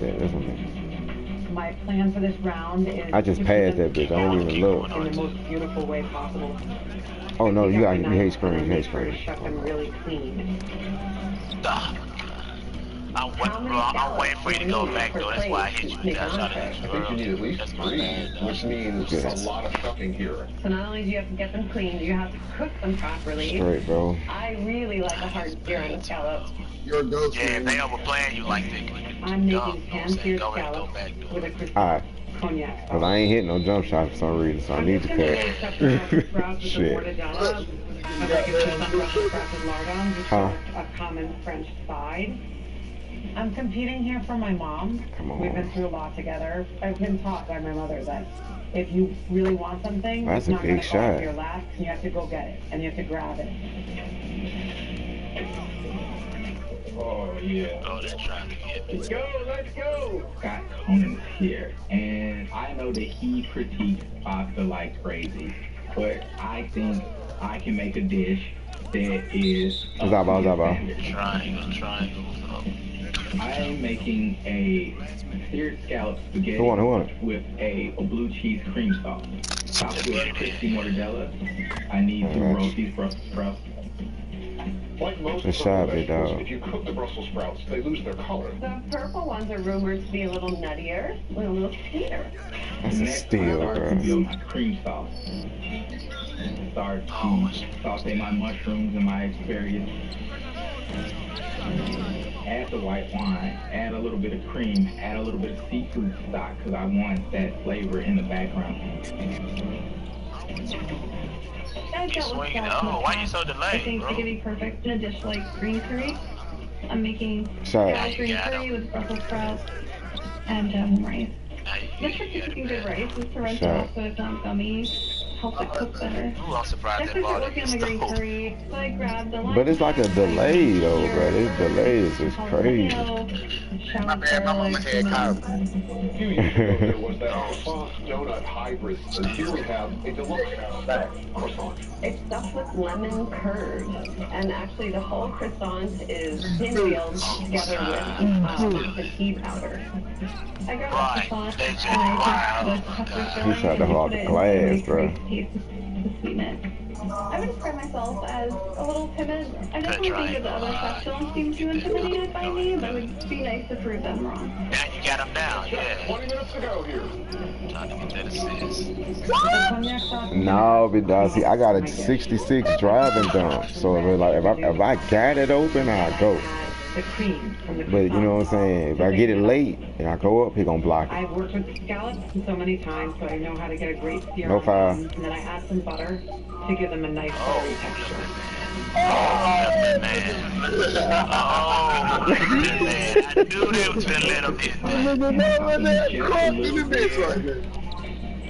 that. That's okay. My plan for this round is I just passed that bitch. I don't even look. in the most beautiful way possible. Oh no, you hate screen. Chef them really clean. I'm waiting for you to go back though. That's why I hit you. That's I think you need at least 3, which means a lot of shucking here. So not only do you have to get them clean, you have to cook them properly. Straight, bro. I really like a hard sear on the scallop. Your go-to. Yeah, if they overplaying you like that. I'm making pan-seared scallops with a crispy cognac. Cause I ain't hitting no jump shot for some reason, so I need to cut. Shit. A common French side. I'm competing here for my mom. Come on. We've been through a lot together. I've been taught by my mother that if you really want something, that's it's a not big going to fall shot. off your lap. You have to go get it, and you have to grab it. Oh, yeah. Oh, they're trying to get me. Let's go! Scott Conan's here, and I know that he critiques pasta like crazy, but I think I can make a dish that is... Triangle. I am making a seared scallop spaghetti Who won? with a blue cheese cream sauce. Topped with crispy mortadella. I need to roast these Brussels sprouts. Like most Good shot, big vegetables, dog. if you cook the Brussels sprouts, they lose their color. The purple ones are rumored to be a little nuttier, a little sweeter. That's a steal, bro. My cream sauce. Start to saute my mushrooms and my asparagus. Add the white wine, add a little bit of cream, add a little bit of seafood stock because I want that flavor in the background. You swinging it. Oh, why you so delayed, I think bro? it's gonna be perfect in a dish like green curry. I'm making Sorry. green curry with Brussels sprouts and rice. Good trick to cooking good rice is to rinse it off so it's not gummy. Helps it cook better. Ooh, I'm surprised After that ball working on the green curry, so I grabbed the But it's like a delay though, bro. This delay is just crazy. My bad, my mama had coffee. A few years ago, there was that croissant donut hybrid, and here we have a deluxe croissant. It's stuffed with lemon curd, and actually the whole croissant is pinwheeled together with tea powder. I grabbed the sauce and I put the pepper He filling tried to and hold put the it glass, in bro. to sweeten it. I would describe myself as a little timid. I definitely think that the other chefs don't seem too intimidated by me, but it would be nice to prove them wrong. Now you got him down, yeah. 20 minutes to go here. Trying to get that assist. No, but see, I got a 66 driving dump, so if I got it open, I'll go. The cream from the But you know what I'm saying? If I get it late and I go up, he gonna block it. I've worked with scallops so many times, so I know how to get a great sear No on foul. them. And then I add some butter to give them a nice buttery texture. Man. Oh, man. I knew they was gonna let him hit that.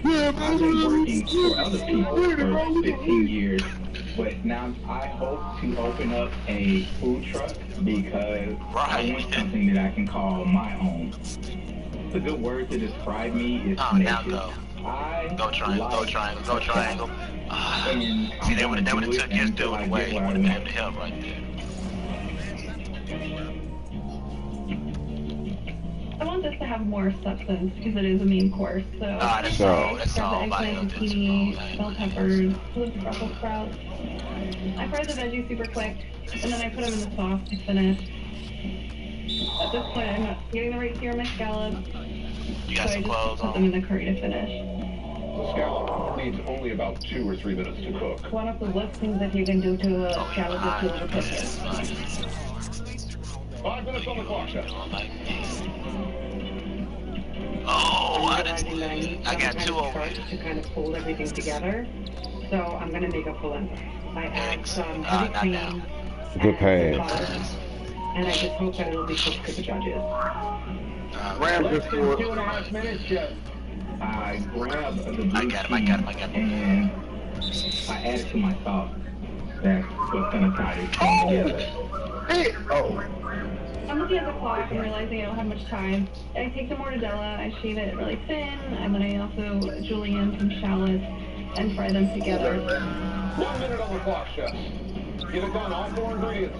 I've been working for other people for 15 years, but now I hope to open up a food truck because I want something that I can call my own. A good word to describe me is tenacious. Go triangle. See, they would have took his dude away. He would have been able to help right there. I want this to have more substance because it is a main course. So that's all by eggplant, zucchini, bell peppers, Brussels sprouts. I fry the veggies super quick, and then I put them in the sauce to finish. At this point, I'm not getting the right sear on my scallops, You got so I some just clothes put them in the curry to finish. The scallop needs only about 2 or 3 minutes to cook. One of the worst things that you can do to a scallop is to overcook it. 5 minutes on the clock, chef. Oh, I got 2 over here. To kind of hold everything together. So I'm going to make a polenta. I add some heavy cream. Good pass. And I just hope that it'll be cooked for the judges. Less than 2.5 minutes, chef. I grab the blue cheese and I add it to my sauce. That's what's gonna tie this thing together. I'm looking at the clock and realizing I don't have much time. I take the mortadella, I shave it really thin, and then I also julienne some shallots and fry them together. 1 minute on the clock, chef. Get it done, all 4 ingredients.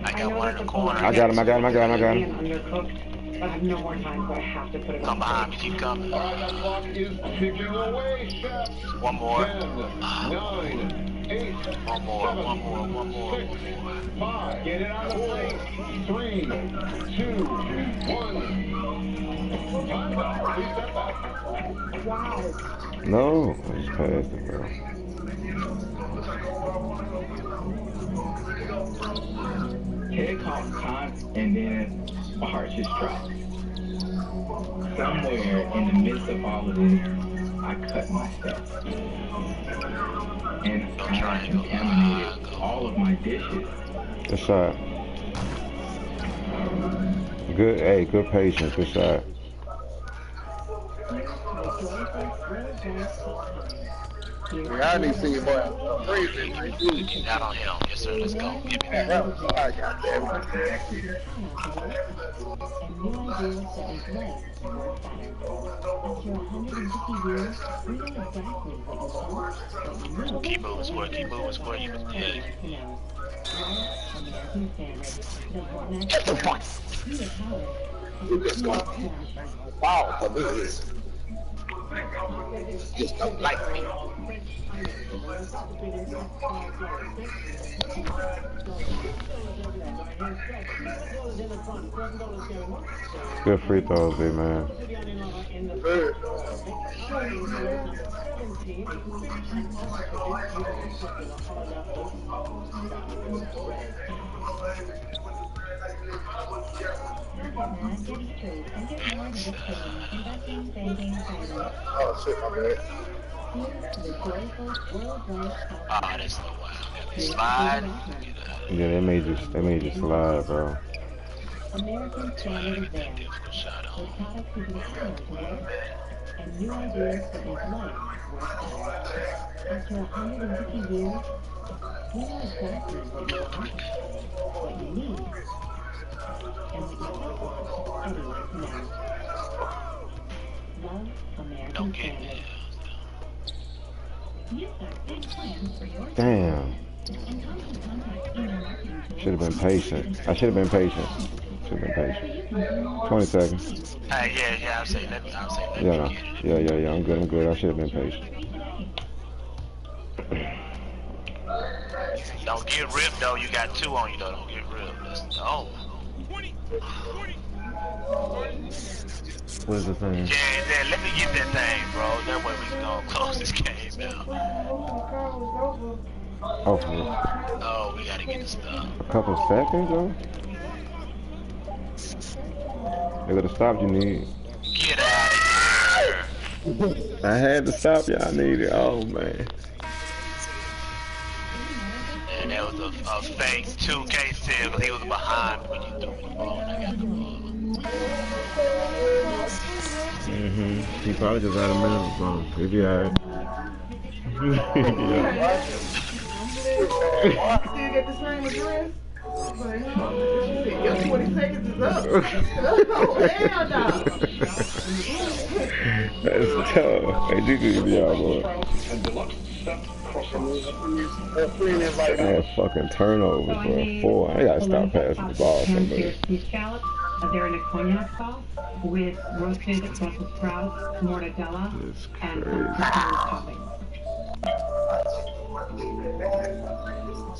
I got one in the corner. I got him. Undercooked, but I have no more time, so I have to put it on. Come behind me, keep coming. All right, that clock is ticking away, chef. One more. 10, 9, 8, One more. 6, 5. Get it on the plate. 3, 2, 1. Time's up. Please step back. Wow. No, I just passed it, bro. It costs time, and then my heart just dropped. Somewhere in the midst of all of this, I cut myself. And I contaminated all of my dishes. Good shot. Good, hey, good patience. Good shot. Yeah, I need to see your boy freezing. Get that on him. Yes, sir. Let's go. Give me that. I got that. Keep moving, square. Keep moving, square. Yeah. Get the fuck. You just go. Wow, for me. Just don't like me. Good free throws, big man. Oh shit, my bad. Ah, that's no wild. Slide. Yeah, they made you slide, bro. American Standard is there. With products to be similar to work and new ideas to make life work better. After 150 years, you know exactly what you want, what you need, and what you don't want anywhere from now. Love American Standard. You've got big plans for your Damn. Should have been patient. I should have been patient. Should have been patient. 20 seconds. Yeah, I'll say that. Yeah. I'm good. I should have been patient. Don't get ripped though. You got 2 on you though. Don't get ripped. What is the thing? Yeah, let me get that thing, bro. That way we can go close this game out. Oh, we gotta get this stuff. a couple seconds, though? They got to stop you need. Get out of here. I had to stop you. I needed. Oh, man. And that was a fake 2K steal because he was behind when you threw the ball. And I got the ball. He probably just had a minute, bro. If you had. Yeah. Still get the same address? Your 20 seconds is up. Oh, hell no. That's tough. Hey, you could be out, boy. That's fucking turnovers, bro. 4. I gotta stop passing the ball somebody. They're in a cognac sauce with roasted Brussels sprouts, mortadella, and toppings.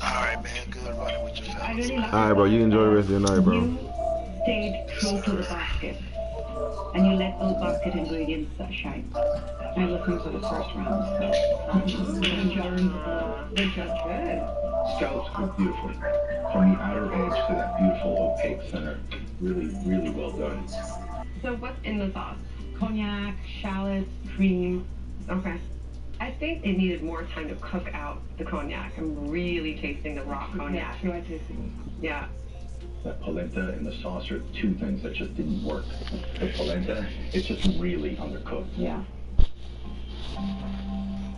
Alright, man. Good running with your fellas. Alright, bro. You enjoy the rest of your night, bro. You stayed true to the basket. and you let those basket ingredients shine. I listened to the first round. The judges. Scallops cooked beautifully. From the outer edge to that beautiful opaque center. Really, really well done. So what's in the sauce? Cognac, shallots, cream. Okay. I think it needed more time to cook out the cognac. I'm really tasting the raw cognac. Yeah, I tasted it. Yeah. That polenta and the sauce are two things that just didn't work. The polenta, it's just really undercooked. Yeah.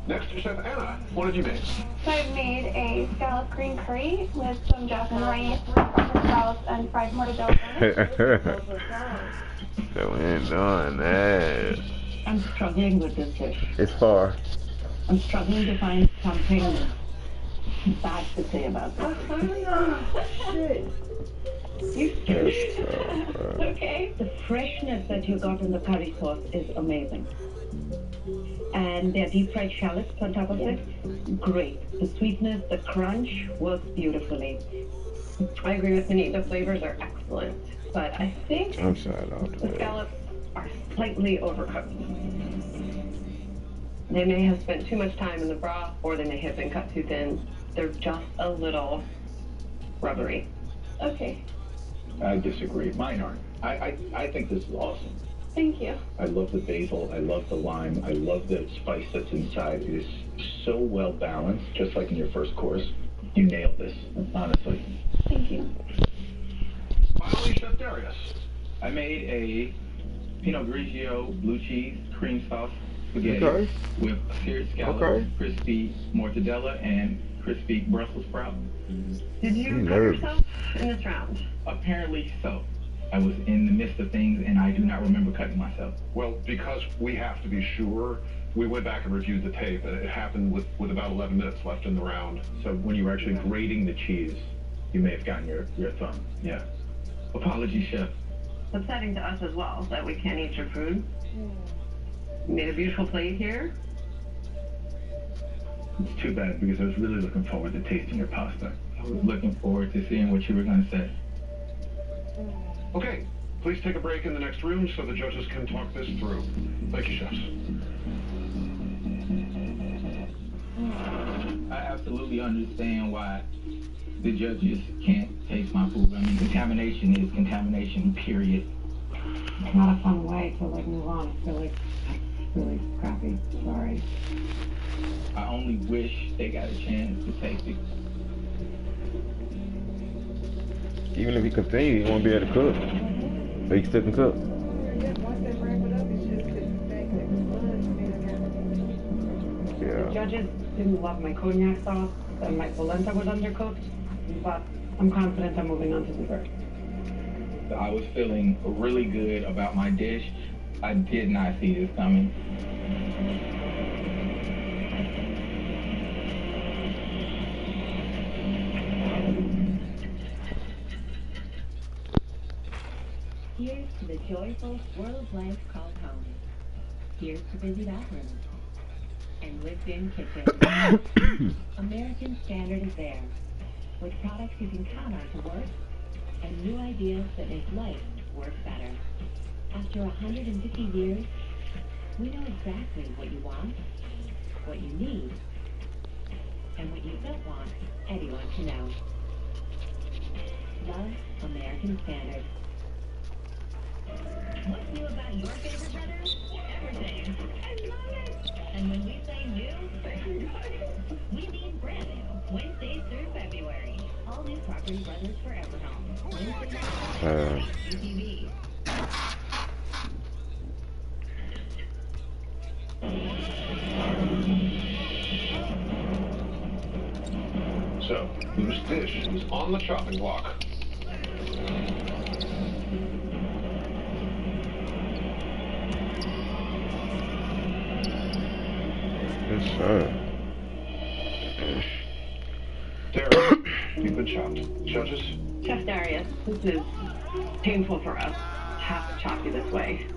Next, Chef Anna, what did you make? So I've made a scallop green curry with some jasmine rice, fresh scallops, and fried mortadella. So we ain't doing that. I'm struggling with this dish. It's far. I'm struggling to find something bad to say about this. Shit. You scared. Okay. The freshness that you got in the curry sauce is amazing. And their deep fried shallots on top of it, great. The sweetness, the crunch works beautifully. I agree with Denise, the flavors are excellent. But I think I'm sorry, the scallops are slightly overcooked. They may have spent too much time in the broth, or they may have been cut too thin. They're just a little rubbery. Okay. I disagree. Mine aren't. I think this is awesome. Thank you. I love the basil. I love the lime. I love the spice that's inside. It is so well balanced, just like in your first course. You nailed this, honestly. Thank you. Finally, Chef Darius. I made a Pinot Grigio blue cheese cream sauce spaghetti with seared scallops, crispy mortadella, and crispy Brussels sprouts. Did you cut yourself in this round? Apparently so. I was in the midst of things, and I do not remember cutting myself. Well, because we have to be sure, we went back and reviewed the tape, and it happened with about 11 minutes left in the round. So when you were actually grating the cheese, you may have gotten your thumb. Yeah. Apologies, Chef. It's upsetting to us as well that we can't eat your food. You made a beautiful plate here. It's too bad because I was really looking forward to tasting your pasta. I was looking forward to seeing what you were going to say. Okay, please take a break in the next room so the judges can talk this through. Thank you, chefs. I absolutely understand why the judges can't taste my food. I mean, contamination is contamination, period. It's not a fun way to like move on. I feel like that's really crappy. Sorry. I only wish they got a chance to taste it. Even if he continues, he won't be able to cook. So he still can cook. Once they wrap it up, it's just the The judges didn't love my cognac sauce, and my polenta was undercooked, but I'm confident I'm moving on to dessert. I was feeling really good about my dish. I did not see this coming. Here's to the joyful swirl of life called home. Here's to busy bathrooms and lived-in kitchens. American Standard is there, with products you can count on to work and new ideas that make life work better. After 150 years, we know exactly what you want, what you need, and what you don't want anyone to know. Love American Standard. What's new about your favorite brothers? Everything. I love it. And when we say new, we mean brand new. Wednesdays through February. All new Property Brothers Forever Home. Wednesday night TV. So, whose dish is on the chopping block? Yes, sir. Darius, you've been chopped. Judges? Chef Darius, this is painful for us to have to chop you this way.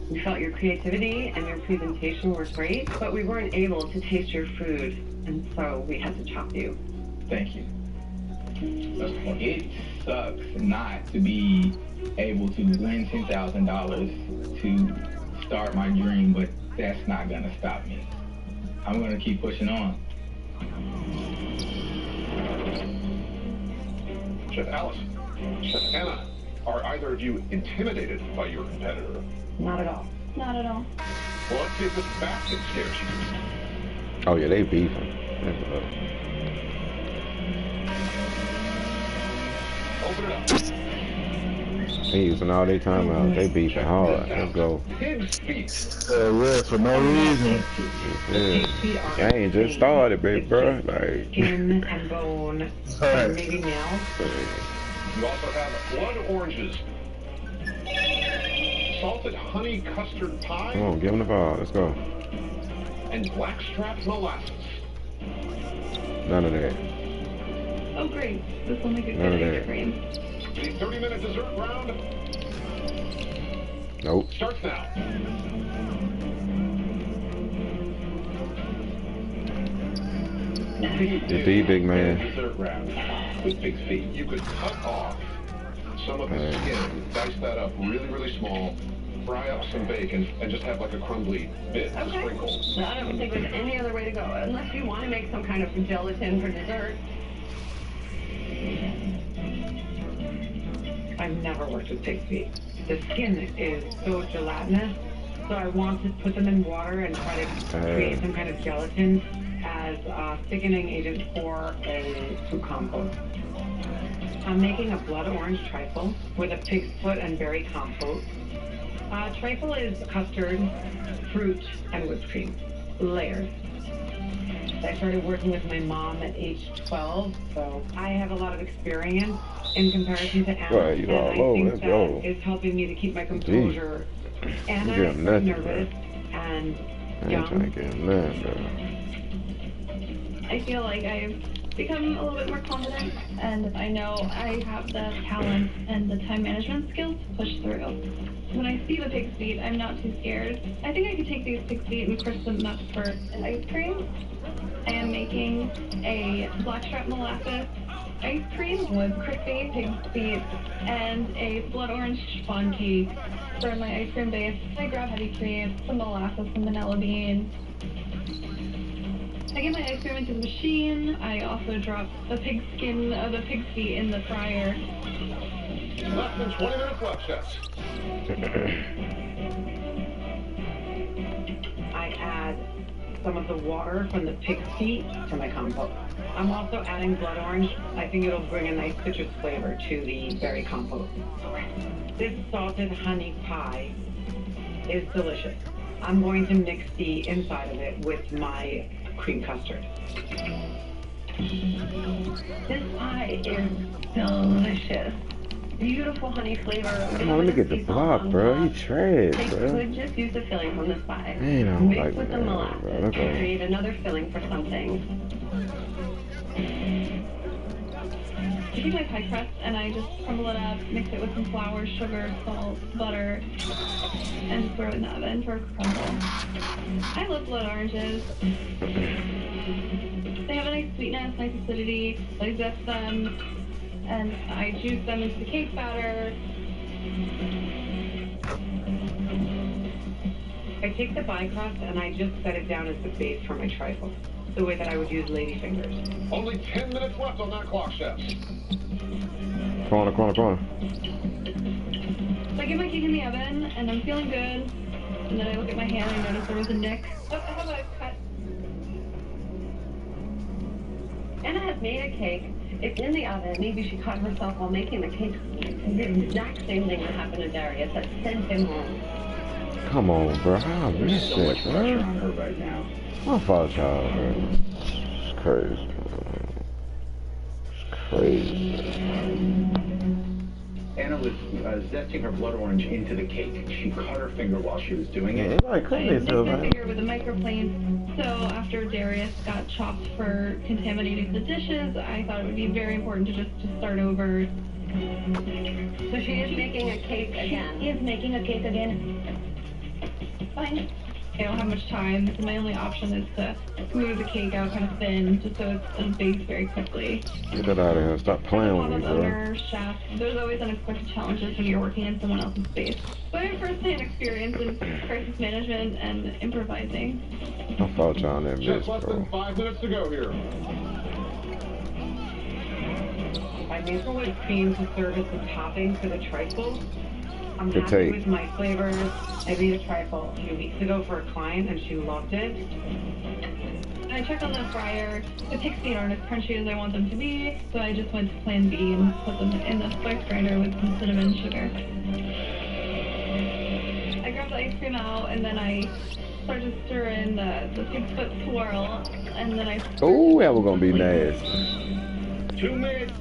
We felt your creativity and your presentation were great, but we weren't able to taste your food, and so we had to chop you. Thank you. It sucks not to be able to win $10,000 to start my dream, but that's not gonna stop me. I'm gonna keep pushing on. Chef Alice, Chef Anna, are either of you intimidated by your competitor? Not at all. Not at all. Well, let's see if this basket scares you. Oh yeah, they beefing. Open it up. They using all their time out. They beefing hard. Let's go. Pig's feet. Yeah, for no reason. Yeah. I ain't just started, baby, bro. Like. Skin and bone, and maybe nails. You also have blood oranges, salted honey custard pie. Come on, give them the ball. Let's go. And blackstrap molasses. None of that. Oh great, this will make a None of good that. cream. The 30-minute dessert round Nope. starts now. The D big man. Dessert round with Pig's feet. You could cut off some of the skin, dice that up really, really small, fry up some bacon, and just have like a crumbly bit to sprinkle. No, I don't think there's any other way to go, unless you want to make some kind of gelatin for dessert. I've never worked with pig's feet. The skin is so gelatinous, so I want to put them in water and try to create some kind of gelatin as a thickening agent for a soup compost. I'm making a blood orange trifle with a pig's foot and berry compote. Trifle is custard, fruit, and whipped cream, layered. I started working with my mom at age 12, so I have a lot of experience in comparison to Anna, Right, you and all I low, think let's that go. is helping me to keep my composure. Anna You is getting so nothing, nervous and I ain't trying to young. get him nothing, bro. I feel like I've become a little bit more confident, and I know I have the talent and the time management skills to push through. When I see the pig's feet, I'm not too scared. I think I could take these pig's feet and crisp them up for an ice cream. I am making a blackstrap molasses ice cream with crispy pig's feet and a blood orange chiffon cake for my ice cream base. I grab heavy cream, some molasses, some vanilla bean. I get my ice cream into the machine. I also drop the pig skin of the pig's feet in the fryer. Less than 20 minutes left, chefs. I add some of the water from the pig's feet to my compote. I'm also adding blood orange. I think it'll bring a nice citrus flavor to the berry compote. This salted honey pie is delicious. I'm going to mix the inside of it with my cream custard. This pie is delicious. Beautiful honey flavor. Come on, look at the block, bro. He trash, They bro. could just use the filling from this pie. Man, I don't Mix like with the that, molasses bro. and Okay. create another filling for something. I take my pie crust and I just crumble it up, mix it with some flour, sugar, salt, butter, and just throw it in the oven for a crumble. I love blood oranges. They have a nice sweetness, nice acidity. I zest them and I juice them into the cake batter. I take the pie crust and I just set it down as the base for my trifle, the way that I would use lady fingers. Only 10 minutes left on that clock, chefs. Corner, corner, corner. So I get my cake in the oven and I'm feeling good. And then I look at my hand and I notice there was a nick. Oh, how about a cut? Anna has made a cake. It's in the oven. Maybe she caught herself while making the cake. The exact same thing that happened to Darius that sent him home. Come on, bro. How There's this so shit, much bro? pressure on her right now. My fault, child, bro. It's crazy, man. It's crazy. Anna was zesting her blood orange into the cake. She cut her finger while she was doing it. Like, I nicked my finger with a microplane. So after Darius got chopped for contaminating the dishes, I thought it would be very important to start over. So she is making a cake again. She is making a cake again. Fine. I don't have much time, so my only option is to move the cake out kind of thin, just so it's baked very quickly. Get that out of here. Stop playing with me, bro. Owner, chef, there's always unexpected challenges when you're working in someone else's space. But I have first-hand experience in crisis management and improvising. I fought y'all on that miss, Just less bro. than 5 minutes to go here. I made some whipped cream to serve as the topping for the trifle. I'm Good happy take. with my flavors. I made a trifle a few weeks ago for a client and she loved it. I checked on the fryer. The pig's feet aren't as crunchy as I want them to be, so I just went to plan B and put them in the spice grinder with some cinnamon sugar. I grabbed the ice cream out and then I started to stir in the pig's foot swirl, and then I... Oh, that was gonna be nasty. 2 minutes.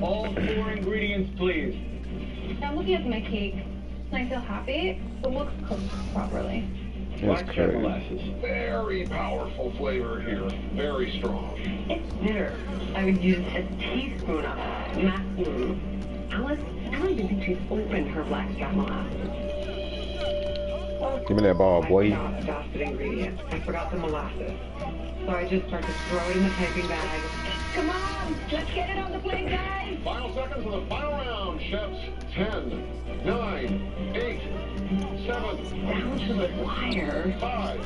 All 4 ingredients, please. I'm looking at my cake, and I feel happy. It looks cooked properly. That's crazy. Molasses. Very powerful flavor here. Very strong. It's bitter. I would use a teaspoon of it, maximum. Alice, I don't even think she's opened her blackstrap molasses. Give me that ball, boy. I forgot a basket ingredient. I forgot the molasses. So I just started to throw it in the piping bag. Come on, let's get it on the plate, guys! Final seconds of the final round, chefs. 10, 9, 8, 7, 5,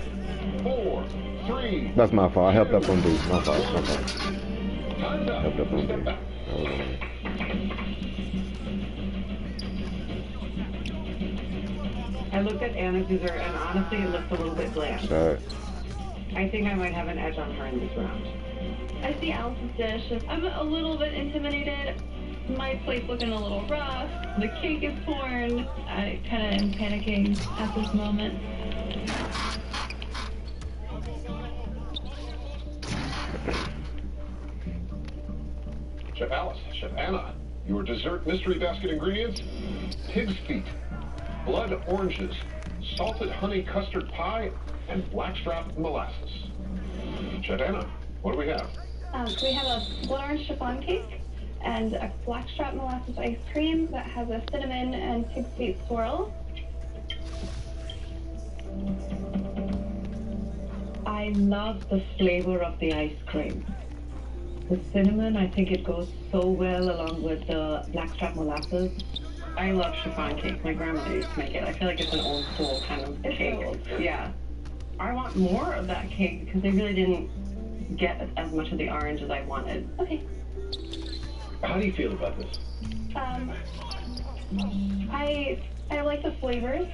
4, 3. That's my fault. I helped up on D. My fault. My fault. Time's up. Helped up on D. Step back. I looked at Anna's dessert and honestly it looks a little bit bland. Sorry. I think I might have an edge on her in this round. I see Alice's dish. I'm a little bit intimidated. My plate's looking a little rough. The cake is torn. I kind of am panicking at this moment. Chef Alice, Chef Anna, your dessert mystery basket ingredients: pig's feet, blood oranges, salted honey custard pie, and blackstrap molasses. Chef Anna, what do we have? We have a blood orange chiffon cake and a blackstrap molasses ice cream that has a cinnamon and pig's feet swirl. I love the flavor of the ice cream. The cinnamon, I think it goes so well along with the blackstrap molasses. I love chiffon cake. My grandmother used to make it. I feel like it's an old school kind of cake. Yeah. I want more of that cake because they really didn't get as much of the orange as I wanted. Okay. How do you feel about this? I like the flavors.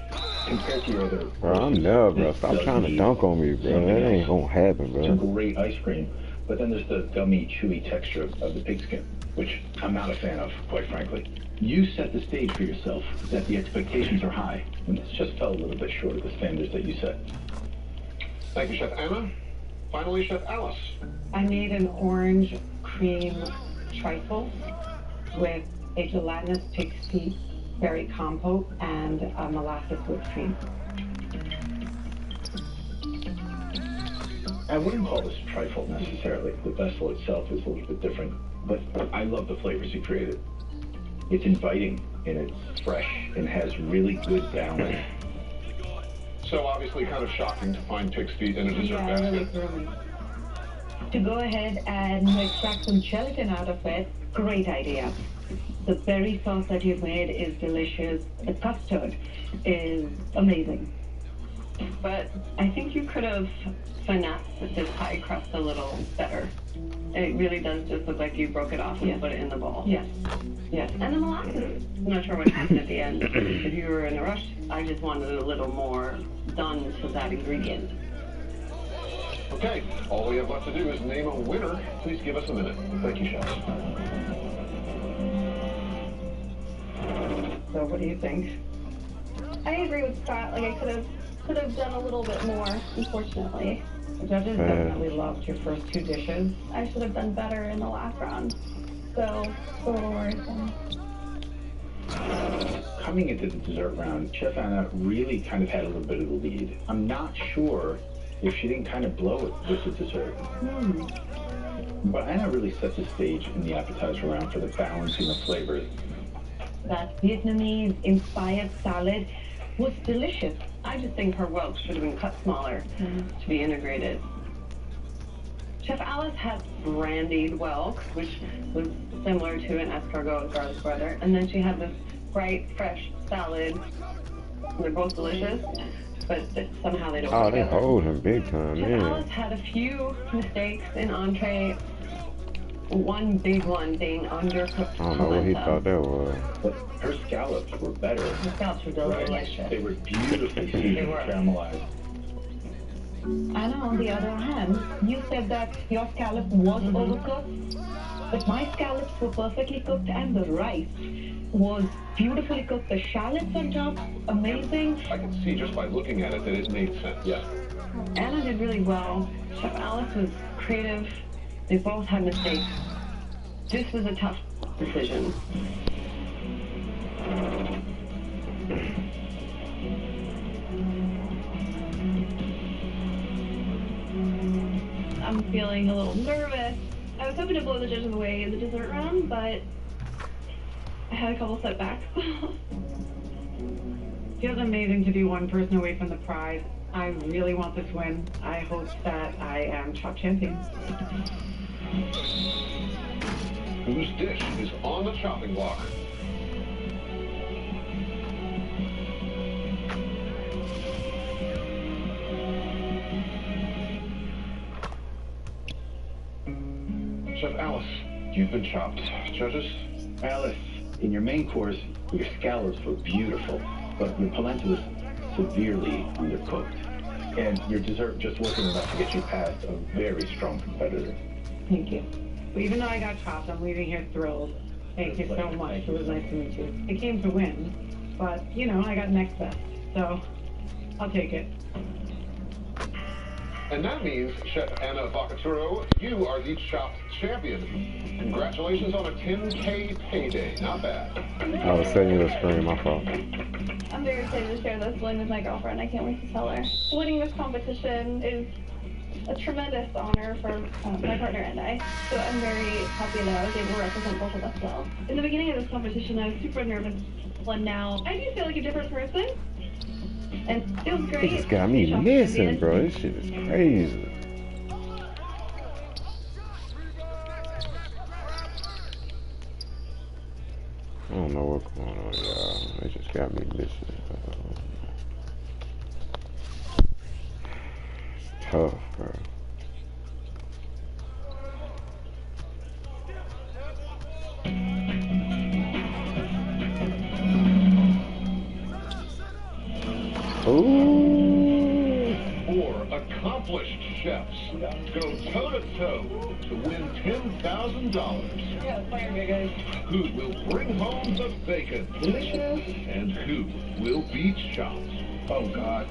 Compared to your other... Bro, I'm nervous, bro. Stop trying to dunk on me, bro. That ain't gonna happen, It's a bro. great ice cream, but then there's the gummy, chewy texture of the pigskin, which I'm not a fan of, quite frankly. You set the stage for yourself that the expectations are high, and this just fell a little bit short of the standards that you set. Thank you, Chef Anna. Finally, Chef Alice. I made an orange cream trifle with a gelatinous pig's feet berry compote and molasses whipped cream. I wouldn't call this trifle necessarily. The vessel itself is a little bit different, but I love the flavors you created. It's inviting, and it's fresh, and has really good balance. So obviously kind of shocking to find pig's feet in a dessert basket. To go ahead and extract some gelatin out of it, great idea. The berry sauce that you've made is delicious. The custard is amazing. But I think you could have finessed this pie crust a little better. It really does just look like you broke it off and put it in the bowl. Yes. Yes. And the molasses. I'm not sure what happened at the end. If you were in a rush, I just wanted a little more done to that ingredient. Okay, all we have left to do is name a winner. Please give us a minute. Thank you, Chef. So what do you think? I agree with Scott. Like I could have done a little bit more, unfortunately. The judges definitely loved your first two dishes. I should have done better in the last round. So it's a little worrisome. Coming into the dessert round, Chef Anna really kind of had a little bit of the lead. I'm not sure if she didn't kind of blow it with the dessert. But Anna really set the stage in the appetizer round for the balancing of flavors. That Vietnamese-inspired salad was delicious. I just think her whelks should have been cut smaller to be integrated. Chef Alice had brandied whelks, which was similar to an escargot garlic butter. And then she had this bright, fresh salad. They're both delicious, but somehow they don't work they together. hold him big time, Chef man. Alice had a few mistakes in entree. One big one being undercooked I don't know what he thought that was. But her scallops were better. The scallops were delicious. They were beautifully seasoned, caramelized. Anna, on the other hand, you said that your scallop was overcooked, but my scallops were perfectly cooked and the rice was beautifully cooked. The shallots on top, amazing. I can see just by looking at it that it made sense. Yeah. Anna did really well. Chef Alice was creative. They both had mistakes. This was a tough decision. I'm feeling a little nervous. I was hoping to blow the judges away in the dessert round, but I had a couple setbacks. Feels amazing to be one person away from the prize. I really want this win. I hope that I am chop champion. Whose dish is on the chopping block? Chef Alice, you've been chopped. Judges? Alice, in your main course, your scallops were beautiful, but your polenta was severely undercooked. And your dessert just wasn't enough to get you past a very strong competitor. Thank you. But even though I got chopped, I'm leaving here thrilled. Thank you so much. It was nice to meet you. It came to win, but, you know, I got next best, so I'll take it. And that means, Chef Anna Vacaturo, you are the chopped champion. Congratulations on a 10K payday. Not bad. I was sending you a screen, my fault. I'm very excited to share this win with my girlfriend. I can't wait to tell her. Winning this competition is a tremendous honor for my partner and I. So I'm very happy that I was able to represent both of us well. In the beginning of this competition, I was super nervous, and now I do feel like a different person. And it was great. It just got me missing, bro. This shit is crazy. I don't know what's going on, y'all. It just got me missing. It's tough, bro. Ooh. Four accomplished chefs go toe-to-toe to win $10,000. Yeah, fire me, guys. Who will bring home the bacon? Delicious. And who will be chopped? Oh, God.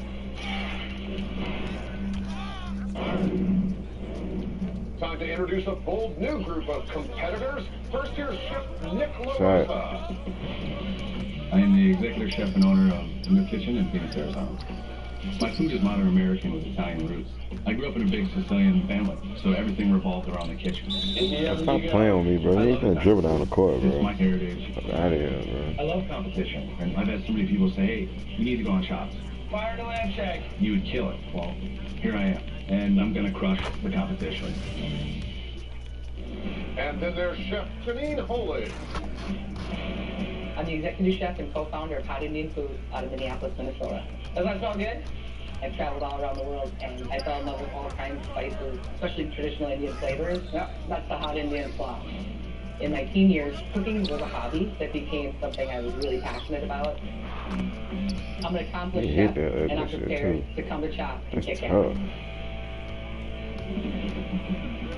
Time to introduce a bold new group of competitors. First, here's Chef Nick LaRosa. I am the executive chef and owner of the New Kitchen in Phoenix, Arizona. My food is modern American with Italian roots. I grew up in a big Sicilian family, so everything revolved around the kitchen. Stop playing with me, bro. You ain't gonna dribble down the court, bro. It's my heritage. Get out of here, bro. I love competition, and I've had so many people say, hey, you need to go on Chops. Fire the lamb shack. You would kill it. Well, here I am, and I'm gonna crush the competition. And then there's Chef Janine Holy. I'm the executive chef and co-founder of Hot Indian Food out of Minneapolis, Minnesota. Does that sound good? I've traveled all around the world, and I fell in love with all kinds of spices, especially traditional Indian flavors. That's the Hot Indian sauce. In my teen years, cooking was a hobby that became something I was really passionate about. I'm an accomplished chef, and I'm prepared to come to Chop and kick ass.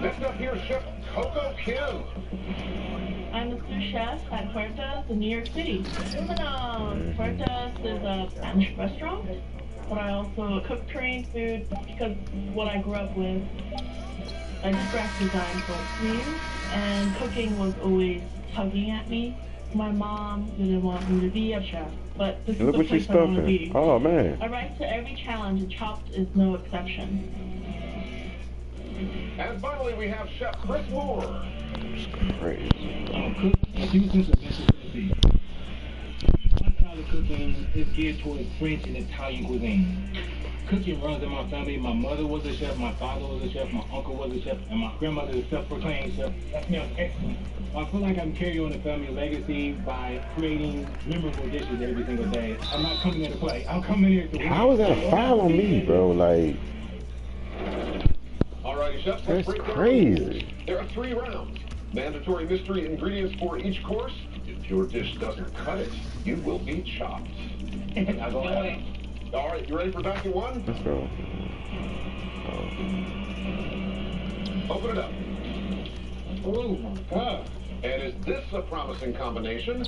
Next up here, Chef Coco Kim. I'm the sous chef at Puertas in New York City. Puertas is a Spanish restaurant, but I also cook Korean food because what I grew up with. I did graphic design for years, and cooking was always tugging at me. My mom didn't want me to be a chef, but this is the place I want to be. Oh, man. I rise to every challenge, and Chopped is no exception. And finally, we have Chef Chris Moore. Crazy. Cooking is a Mississippi. My style of cooking kitchen is geared towards French and Italian cuisine. Cooking runs in my family. My mother was a chef, my father was a chef, my uncle was a chef, and my grandmother is a self-proclaimed chef. That smells excellent. I feel like I'm carrying on the family legacy by creating memorable dishes every single day. I'm not coming here to play. I'm coming here to win. How is that a foul on me, bro? Like, Alrighty, chefs, that's let's break down crazy. the rules. There are 3 rounds. Mandatory mystery ingredients for each course. If your dish doesn't cut it, you will be chopped. Now go ahead. All right, you ready for basket 1? Let's go. Open it up. Oh my God. And is this a promising combination?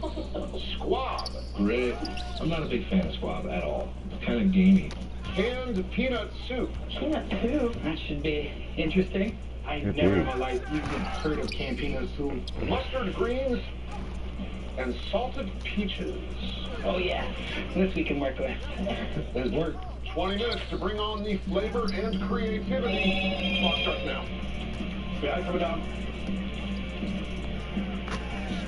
Squab. Great. I'm not a big fan of squab at all. It's kind of gamey. Canned peanut soup. Peanut soup? That should be interesting. I never in my life even heard of canned peanut soup. Mustard greens and salted peaches. Oh yeah, this we can work with. There's work. 20 minutes to bring on the flavor and creativity. Clock starts now. Yeah, coming down.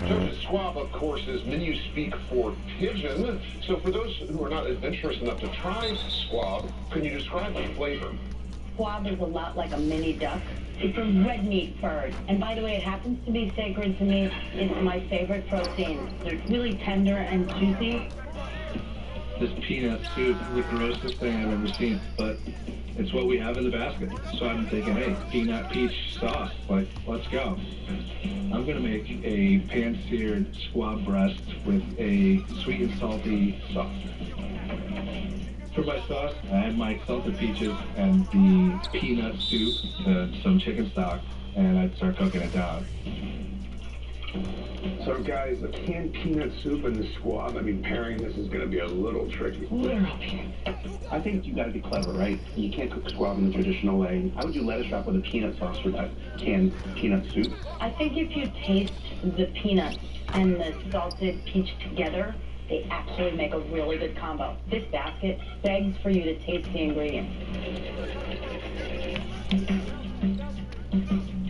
Judge's squab, of course, is menu speak for pigeon. So for those who are not adventurous enough to try squab, can you describe the flavor? Squab is a lot like a mini duck. It's a red meat bird. And by the way, it happens to be sacred to me. It's my favorite protein. They're really tender and juicy. This peanut soup is the grossest thing I've ever seen, but it's what we have in the basket. So I'm thinking, hey, peanut peach sauce, like, let's go. I'm gonna make a pan-seared squab breast with a sweet and salty sauce. For my sauce, I add my salted peaches and the peanut soup to some chicken stock, and I'd start cooking it down. So guys, the canned peanut soup and the squab, I mean, pairing this is going to be a little tricky. I think you got to be clever, right? You can't cook squab in the traditional way. I would do lettuce wrap with a peanut sauce for that canned peanut soup. I think if you taste the peanuts and the salted peach together, they actually make a really good combo. This basket begs for you to taste the ingredients.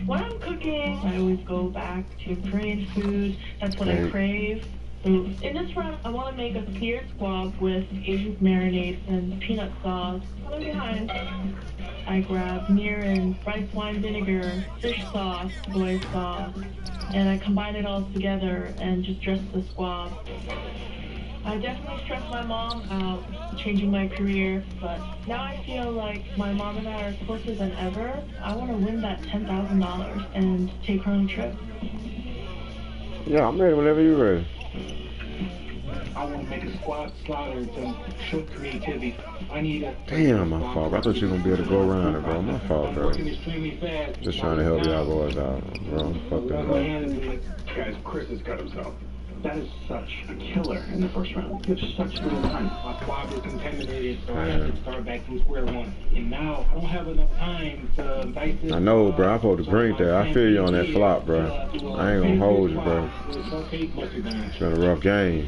When I'm cooking, I always go back to Korean food. That's what I crave. So in this round, I want to make a seared squab with Asian marinade and peanut sauce. Follow behind. I grab mirin, rice wine vinegar, fish sauce, soy sauce, and I combine it all together and just dress the squab. I definitely stressed my mom out changing my career, but now I feel like my mom and I are closer than ever. I want to win that $10,000 and take her on a trip. Yeah, I'm ready whenever you're ready. I want to make a squad slaughter to show creativity. I need a... Damn, my fault. I thought you were going to be able to go around it, bro. My fault, bro. Extremely fast. Just trying to help y'all boys out, bro. Fuck that up. Guys, Chris has cut himself. That is such a killer in the first round. You have such little time. My squad was contaminated, so I had to start back from square one. And now I don't have enough time to dice this. I know, bro. I'm supposed to drink that. I feel you on that flop, bro. I ain't gonna hold you, bro. It's been a rough game.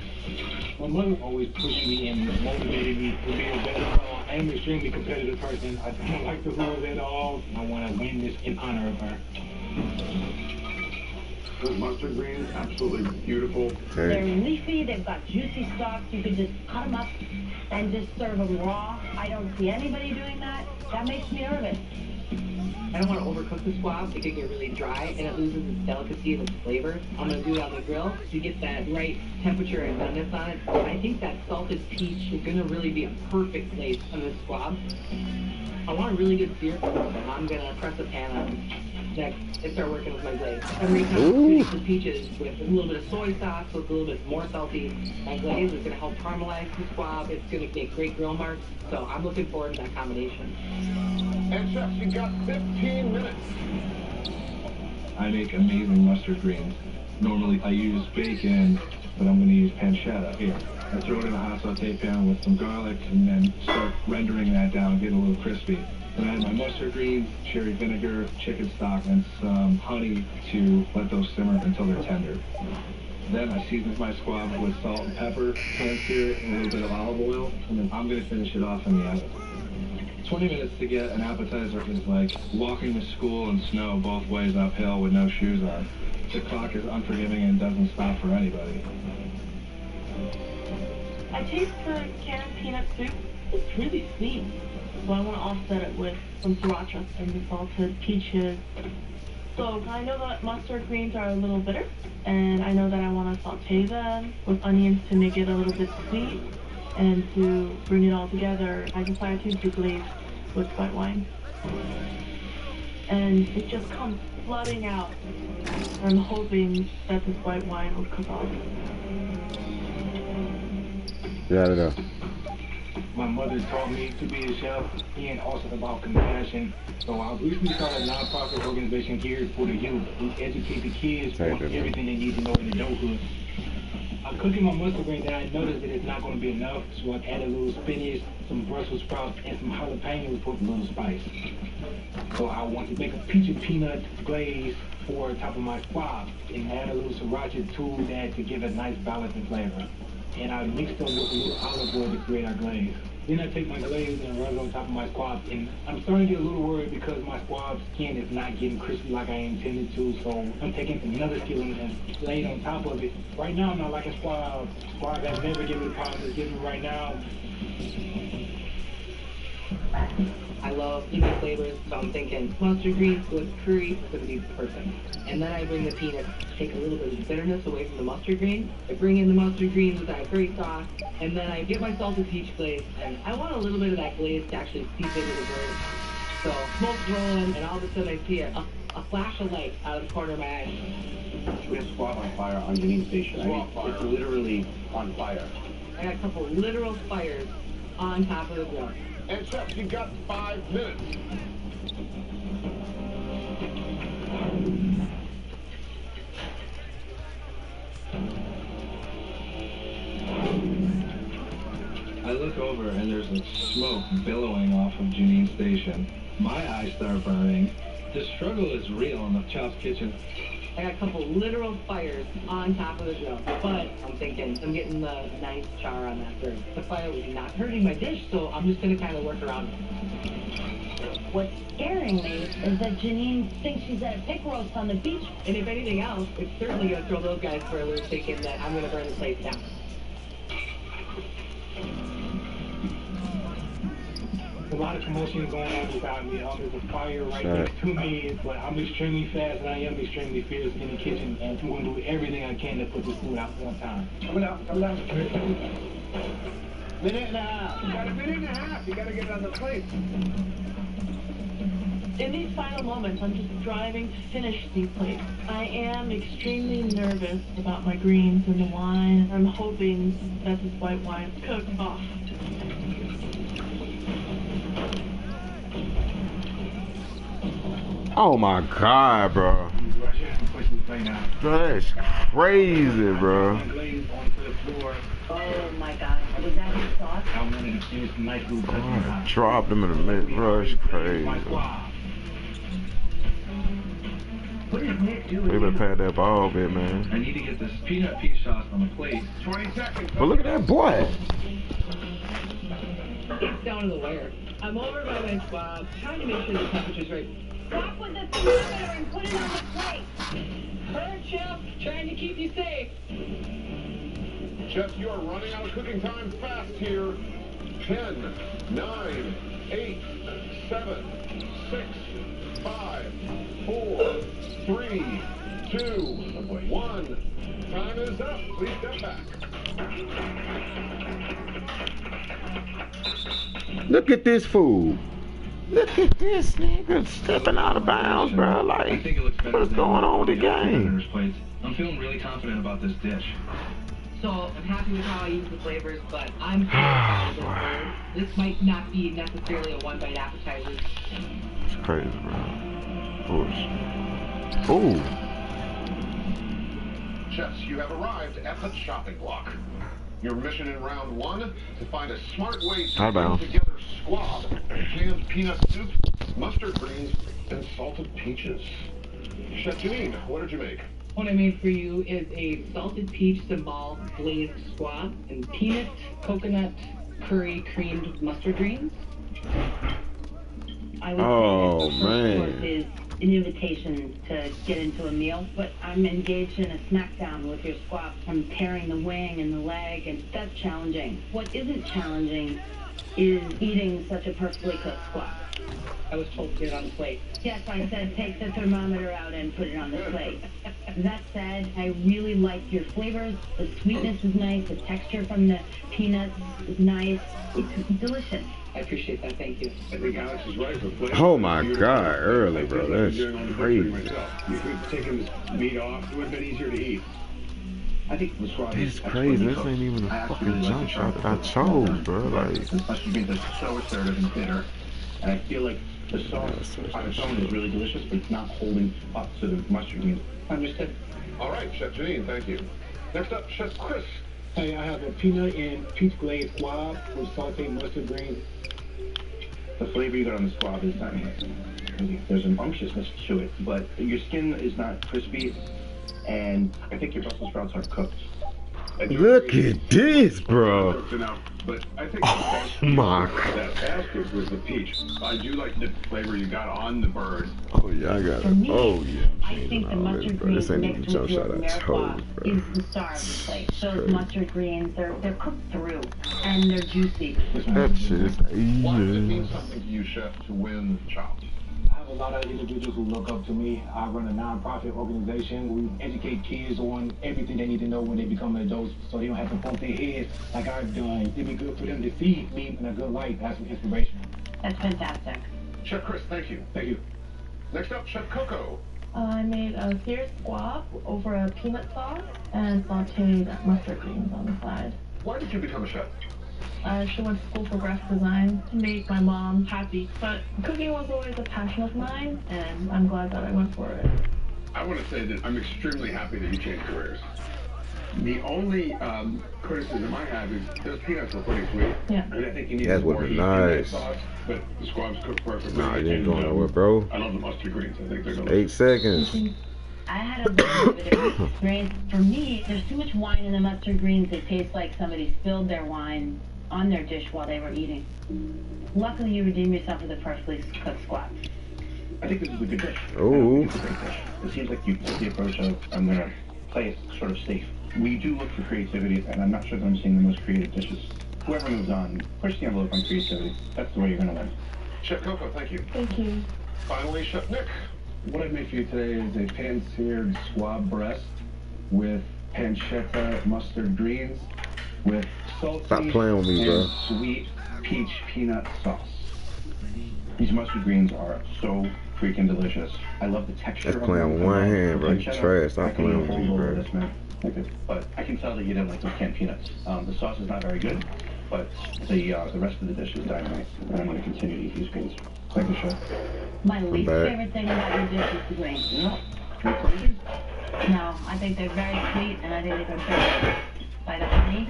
My mother always pushed me and motivated me to be a better. I am an extremely competitive person. I don't like to lose at all. I want to win this in honor of her. Those mustard greens, absolutely beautiful. They're leafy, they've got juicy stalks. You can just cut them up and just serve them raw. I don't see anybody doing that. That makes me nervous. I don't want to overcook the squab. It could get really dry and it loses its delicacy and its flavor. I'm going to do it on the grill to get that right temperature and doneness on it. I think that salted peach is going to really be a perfect place on this squab. I want a really good sear, and I'm going to press a pan on next and start working with my glaze. I'm reconstituting the peaches with a little bit of soy sauce, so it's a little bit more salty. My glaze is going to help caramelize the squab. It's going to make great grill marks. So I'm looking forward to that combination. And chefs, you got 15 minutes. I make amazing mustard greens. Normally I use bacon, but I'm going to use pancetta here. I throw it in a hot saute pan with some garlic and then start rendering that down, get a little crispy. Then I add my mustard greens, cherry vinegar, chicken stock, and some honey to let those simmer until they're tender. Then I season my squab with salt and pepper, pan-sear it, and a little bit of olive oil, and then I'm going to finish it off in the oven. 20 minutes to get an appetizer is like walking to school in snow both ways uphill with no shoes on. The clock is unforgiving and doesn't stop for anybody. I taste the canned peanut soup. It's really sweet. So I want to offset it with some sriracha and the salted peaches. So I know that mustard greens are a little bitter, and I know that I want to saute them with onions to make it a little bit sweet. And to bring it all together, I decided to deglaze with white wine. And it just comes flooding out. I'm hoping that this white wine will cook off. Yeah, I don't know. My mother taught me to be a chef and also about compassion. So I recently started a nonprofit organization here for the youth. We educate the kids on everything they need to know in adulthood. I'm cooking my mustard greens and I noticed that it's not going to be enough, so I added a little spinach, some Brussels sprouts, and some jalapenos for a little spice. So I want to make a peach and peanut glaze for top of my squab and add a little sriracha to that to give it a nice balance and flavor. And I mix them with a little olive oil to create our glaze. Then I take my glaze and rub it on top of my squab, and I'm starting to get a little worried because my squab skin is not getting crispy like I intended to, so I'm taking another skillet and lay it on top of it. Right now, I'm not liking squab. Squab has never given me the problem it's giving me right now. I love peanut flavors, so I'm thinking mustard greens with curry is going to be perfect. And then I bring the peanuts, take a little bit of the bitterness away from the mustard green. I bring in the mustard greens with that curry sauce, and then I get my salted peach glaze. And I want a little bit of that glaze to actually seep into the bird. So smoke's rolling, and all of a sudden I see a flash of light out of the corner of my eye. We have squab on fire on Janine Station. It's literally on fire. I got a couple literal fires on top of the grill. And chef, you've got 5 minutes. I look over and there's like smoke billowing off of Janine's station. My eyes start burning. The struggle is real in the Chop's kitchen. I got a couple literal fires on top of the grill, but I'm thinking I'm getting the nice char on that bird. The fire was not hurting my dish, so I'm just gonna kind of work around it. What's scaring me is that Janine thinks she's at a pig roast on the beach. And if anything else, it's certainly gonna throw those guys for a loop, thinking that I'm gonna burn the place down. A lot of commotion going on without me. There's a fire right next to me, but I'm extremely fast and I am extremely fierce in the kitchen, and I'm going to do everything I can to put this food out on time. Coming out. Minute and a half. You got a minute and a half. You got to get it on the plate. In these final moments, I'm just striving to finish these plates. I am extremely nervous about my greens and the wine. I'm hoping that this white wine cooks off. Oh my God, bro. That's crazy, bro. Oh my God. Was that your sauce? I dropped him in the mid, bro. It's crazy. We been paying that ball bit, man. I need to get this peanut peach sauce on the plate. 20 seconds. But look at that boy. It's down to the wire. I'm over by my squab, trying to make sure the temperature's right. Stop with the thermometer and put it on the plate. Bird chef, trying to keep you safe. Chef, you are running out of cooking time fast here. 10, 9, 8, 7, 6, 5, 4, 3, 2, 1. Time is up. Please step back. Look at this fool. Look at this nigga stepping out of bounds, bro. Like, what's going on with the game? I'm feeling really confident about this dish. So I'm happy with how I use the flavors, but I'm terrified of this bird. This might not be necessarily a one-bite appetizer. It's crazy, bro. Ooh. Chefs, you have arrived at the chopping block. Your mission in round 1, to find a smart way to put together squab, canned peanut soup, mustard greens, and salted peaches. Chef Janine, what did you make? What I made for you is a salted peach cymbal glazed squab and peanut, coconut, curry creamed mustard greens. I would say the first course is an invitation to get into a meal, but I'm engaged in a snack down with your squab. I'm tearing the wing and the leg, and that's challenging. What isn't challenging is eating such a perfectly cooked squab. I was told to get it on the plate. Yes, I said take the thermometer out and put it on the plate. That said, I really like your flavors. The sweetness is nice. The texture from the peanuts is nice. It's delicious. I appreciate that. Thank you. I think Alex is right. For flavor, Oh my God, early, bro. That's crazy. You could have taken this meat off. It would have been easier to eat. I think the squab It's is crazy. This excellently ain't even cooked. a I fucking absolutely jump like shot the that I chose, bro. Like, the mustard beans are so assertive and bitter, and I feel like the sauce on its own is really delicious, but it's not holding up to the mustard beans. Understood. All right, Chef Janine, thank you. Next up, Chef Chris. Hey, I have a peanut and peach glazed squab with sauteed mustard greens. The flavor you got on the squab is not there's an unctuousness to it, but your skin is not crispy, and I think your Brussels sprouts are cooked. look at this, bro. Cooked enough, but I think Oh my God. that basket was the peach. I do like the flavor you got on the bird. Oh yeah, I got it. Oh yeah. I think the mustard Bro, this greens ain't even mixed jump with your shot I mirepoix chose, bro. is the star of the plate. Those mustard greens, they're cooked through, and they're juicy. That shit is Why does it mean easy. something to you, Chef, to win Chopped? I have a lot of individuals who look up to me. I run a nonprofit organization. We educate kids on everything they need to know when they become adults, so they don't have to bump their heads like I've done. It'd be good for them to see me in a good light. That's some inspiration. That's fantastic. Chef Chris, thank you. Thank you. Next up, Chef Coco. I made a seared squab over a peanut sauce and sauteed mustard greens on the side. Why did you become a chef? I actually went to school for graphic design to make my mom happy, but cooking was always a passion of mine, and I'm glad that I went for it. I want to say that I'm extremely happy that you changed careers. The only criticism I have is those peanuts were pretty sweet. Yeah. And I think you need That more would've heat been in that nice. sauce, but the squab's cooked perfectly. Nah, you ain't and, going nowhere, bro. I love the mustard greens. I think they're delicious. 8 seconds. I had a little bit of different experience. For me, there's too much wine in the mustard greens. It tastes like somebody spilled their wine on their dish while they were eating. Luckily, you redeemed yourself with a perfectly cooked squab. I think this is a good dish. Ooh. It's a great dish. It seems like you took the approach of, I'm going to play it sort of safe. We do look for creativity, and I'm not sure that I'm seeing the most creative dishes. Whoever moves on, push the envelope on creativity. That's the way you're going to win. Chef Coco, thank you. Thank you. Finally, Chef Nick. What I made for you today is a pan-seared squab breast with pancetta mustard greens with salty Stop playing with me, bro. and sweet peach peanut sauce. These mustard greens are so freaking delicious. I love the texture. That's playing with one hand, bro. You trash. Stop playing with me, bro. This, man. But I can tell that you didn't like those canned peanuts. The sauce is not very good, but the rest of the dish is dynamite, and I'm going to continue to eat these greens. Thank you, Chef. My least back. favorite thing about your dish is the greens. You're crazy? No, I think they're very sweet, and I think they've been served by the honey,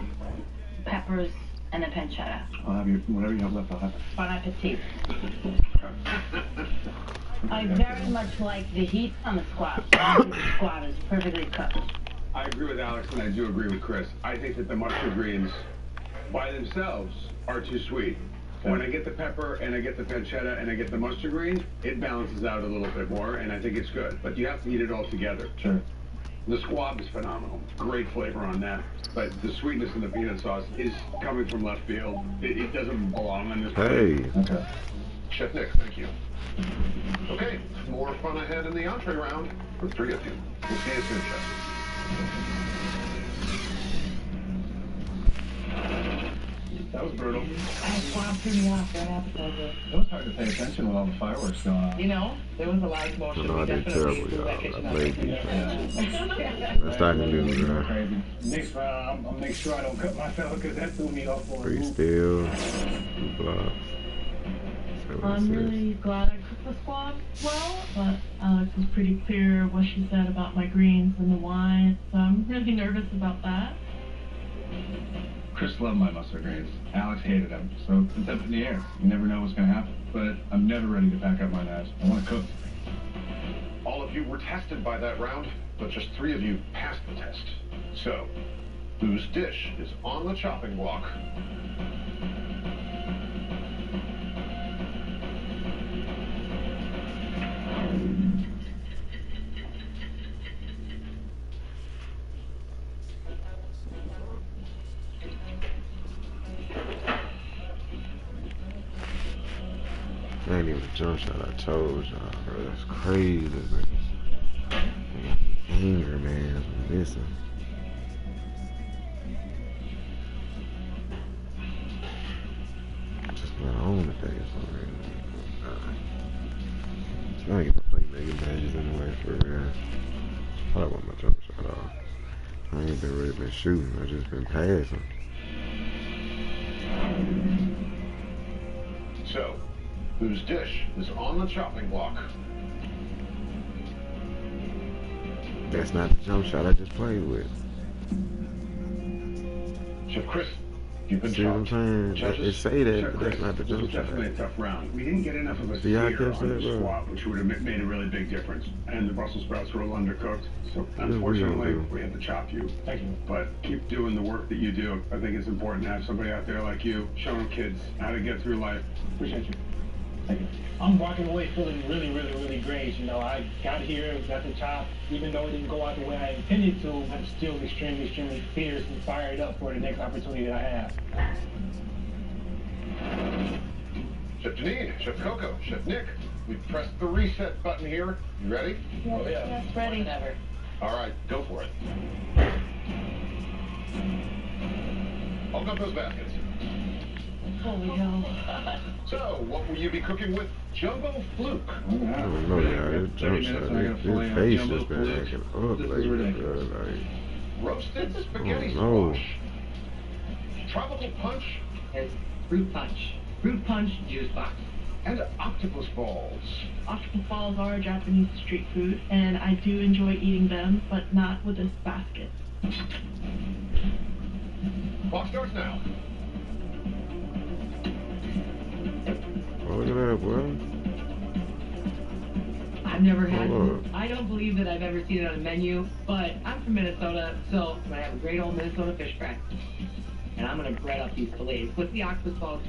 peppers, and the pancetta. I'll have your, whatever you have left, I'll have. Bon appetit. I very much like the heat on the squab. The squab is perfectly cooked. I agree with Alex, and I do agree with Chris. I think that the mustard greens, by themselves, are too sweet. When I get the pepper, and I get the pancetta, and I get the mustard greens, it balances out a little bit more, and I think it's good. But you have to eat it all together. Sure. The squab is phenomenal. Great flavor on that. But the sweetness in the peanut sauce is coming from left field. It doesn't belong on this plate. Hey. Okay. Chef Nick, thank you. Okay, more fun ahead in the entree round for 3 of you. We'll see you soon, Chef. That was brutal. I squab threw me off right appetizer. It was hard to pay attention with all the fireworks going on. You know, there was a lot of motion. No, I We did definitely terrible, threw that y'all. kitchen I up. played defense. That's not gonna do it, bro. Crazy. Next round, I'm gonna make sure I don't cut myself because that threw me off for a 3 loop. steals, 2 blocks. I'm really glad I cooked the squab well, but Alex was pretty clear what she said about my greens and the wine, so I'm really nervous about that. Chris loved my mustard greens. Alex hated them. So it's up in the air. You never know what's going to happen. But I'm never ready to pack up my knives. I want to cook. All of you were tested by that round, but just 3 of you passed the test. So, whose dish is on the chopping block? with a jump shot. I told y'all, bro. That's crazy, bro. Anger, man. I'm missing. Just not on today or something. I ain't gonna play mega badges anyway, for real. I want my jump shot off. I ain't really been shooting. I just been passing. So, whose dish is on the chopping block? That's not the jump shot I just played with. Chef Chris, you've been See what I'm saying? It say that, but that's not the jump shot. Definitely a tough round. We didn't get enough of a See, I sear catch on that, the bro? swap, which would have made a really big difference. And the Brussels sprouts were a little undercooked, so unfortunately we had to chop you. Thank you. But keep doing the work that you do. I think it's important to have somebody out there like you showing kids how to get through life. Appreciate you. Thank you. I'm walking away feeling really, really, really great. You know, I got here, got the chop. Even though it didn't go out the way I intended to, I'm still extremely, extremely fierce and fired up for the next opportunity that I have. Chef Janine, Chef Coco, Chef Nick, we've pressed the reset button here. You ready? Yes, yes, ready. All right, go for it. Hold up those baskets. Holy hell. So, what will you be cooking with? Jumbo Fluke. I don't know, y'all. This jump shot, his face just been acting up lately, bro. Like, Roasted spaghetti no. squash. Tropical punch. It's fruit punch. Fruit punch juice box. And octopus balls. Octopus balls are a Japanese street food, and I do enjoy eating them, but not with this basket. Clock starts now. Oh, look at that, boy. I've never had I don't believe that I've ever seen it on a menu, but I'm from Minnesota, so I'm gonna have a great old Minnesota fish fry. And I'm gonna bread up these fillets with the octopus balls.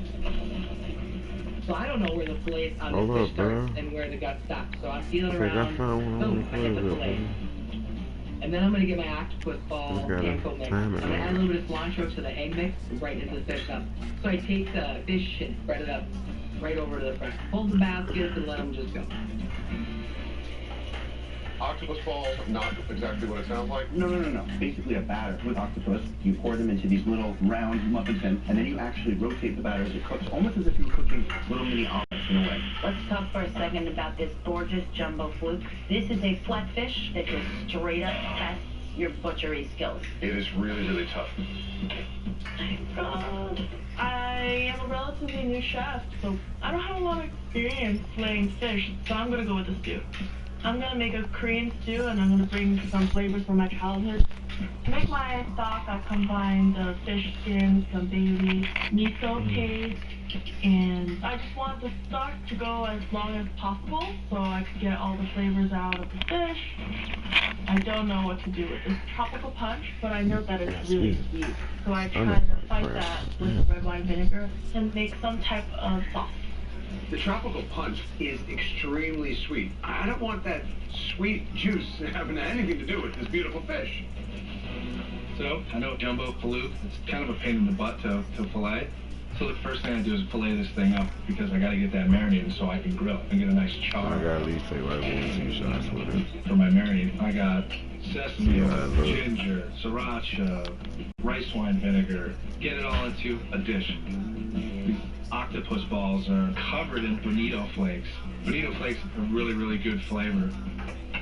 So I don't know where the fillets on the fish starts and where the gut stops. So I'm feeling around. Boom, I get the fillet. And then I'm gonna get my octopus ball panko mix. I'm gonna add a little bit of cilantro to the egg mix and right into the fish up. So I take the fish and spread it up right over to the front. Hold the baskets and let them just go. Octopus balls, not exactly what it sounds like? No. Basically a batter with octopus. You pour them into these little round muffin tins, and then you actually rotate the batter as it cooks, almost as if you were cooking little mini omelets in a way. Let's talk for a second about this gorgeous Jumbo Fluke. This is a flatfish that just straight up tests your butchery skills. It is really, really tough. I am a relatively new chef, so I don't have a lot of experience filleting fish, so I'm gonna go with the stew. I'm gonna make a Korean stew, and I'm gonna bring some flavors from my childhood. To make my stock, I combine the fish skins, some bay leaves, miso paste, and I just want the stock to go as long as possible so I can get all the flavors out of the fish. I don't know what to do with this tropical punch, but I know that it's really sweet. So I try to fight that with red wine vinegar and make some type of sauce. The tropical punch is extremely sweet. I don't want that sweet juice having anything to do with this beautiful fish. So, I know Jumbo Fluke, it's kind of a pain in the butt to fillet. So the first thing I do is fillet this thing up because I gotta get that marinated so I can grill it and get a nice char. I gotta at least take like 1 or 2 shots with it. For my marinade, I got sesame oil, ginger, sriracha, rice wine vinegar. Get it all into a dish. The octopus balls are covered in bonito flakes. Bonito flakes are really, really good flavor.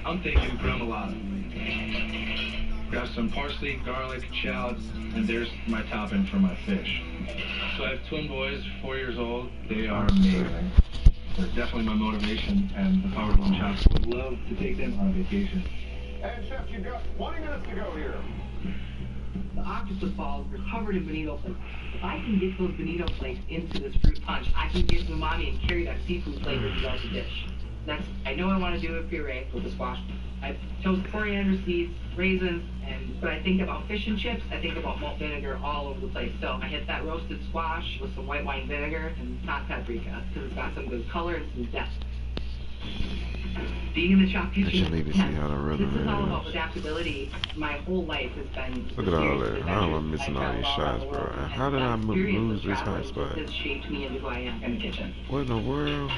I'm thinking gremolata. Got some parsley, garlic, shallots, and there's my topping for my fish. So I have twin boys, 4 years old. They are amazing. They're definitely my motivation, and the Power One Chops would love to take them on vacation. And Chef, you've got 20 minutes to go here. The octopus balls are covered in bonito flakes. If I can get those bonito flakes into this fruit punch, I can get umami and carry that seafood flavor throughout the dish. Next, I know I want to do a puree with the squash. I chose coriander seeds, raisins, and when I think about fish and chips, I think about malt vinegar all over the place. So I hit that roasted squash with some white wine vinegar and hot paprika because it's got some good color and some depth. Being in the shop kitchen, I need to see how the rhythm this is all is. about adaptability. My whole life has been. Look at all that. How am I missing all these shots, bro? And how did I lose this hot spot? Has shaped me into who I am in the kitchen. What in the world?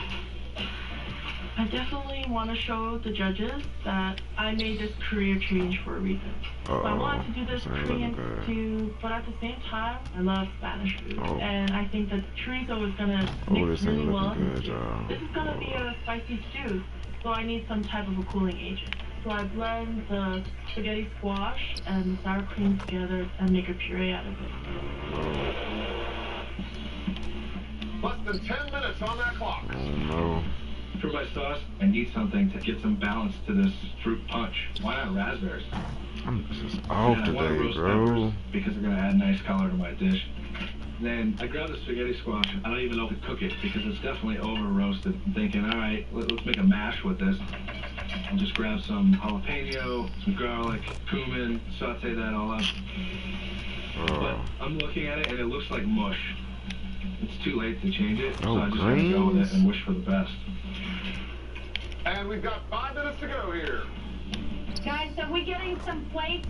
I definitely want to show the judges that I made this career change for a reason. So I wanted to do this Korean stew, but at the same time, I love Spanish food. And I think that chorizo is going to mix really well. This is going to be a spicy stew, so I need some type of a cooling agent. So I blend the spaghetti squash and the sour cream together and make a puree out of it. Less than 10 minutes on that clock. Oh no. For my sauce, I need something to get some balance to this fruit punch. Why not raspberries? I'm just off I want today, roast bro. peppers because they're gonna add nice color to my dish. Then I grab the spaghetti squash. I don't even know if to cook it because it's definitely over roasted. I'm thinking, all right, let's make a mash with this. I'll just grab some jalapeno, some garlic, cumin, saute that all up. But I'm looking at it and it looks like mush. It's too late to change it, so I just have to go with it and wish for the best. And we've got 5 minutes to go here. Guys, are we getting some plates?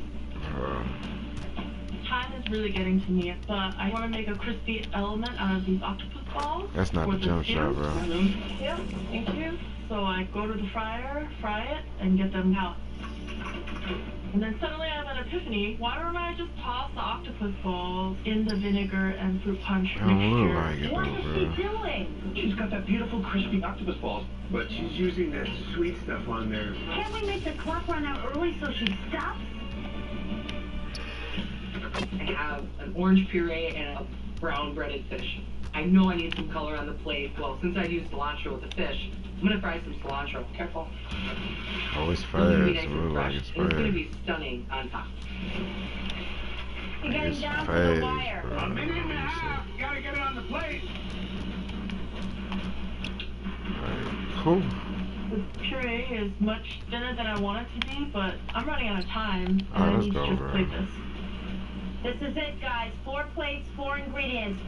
Time is really getting to me, but I want to make a crispy element out of these octopus balls. That's not the jump shot, bro. Yeah, thank you. So I go to the fryer, fry it, and get them out. And then suddenly I have an epiphany. Why don't I just toss the octopus balls in the vinegar and fruit punch mixture? What is she doing? She's got that beautiful crispy octopus balls, but she's using that sweet stuff on there. Can't we make the clock run out early so she stops? I have an orange puree and a brown breaded fish. I know I need some color on the plate. Well, since I used cilantro with the fish, I'm gonna fry some cilantro. Careful. Oh, it's It's gonna be fast. nice It and look like fresh, it's and it's gonna fast. be stunning on top. You're getting It's down to the fast, wire. bro. A minute and a half. Gotta get it on the plate. Cool. The puree is much thinner than I want it to be, but I'm running out of time, and Alright, I let's need go, to just bro. plate this. This is it, guys. 4 plates, 4 ingredients.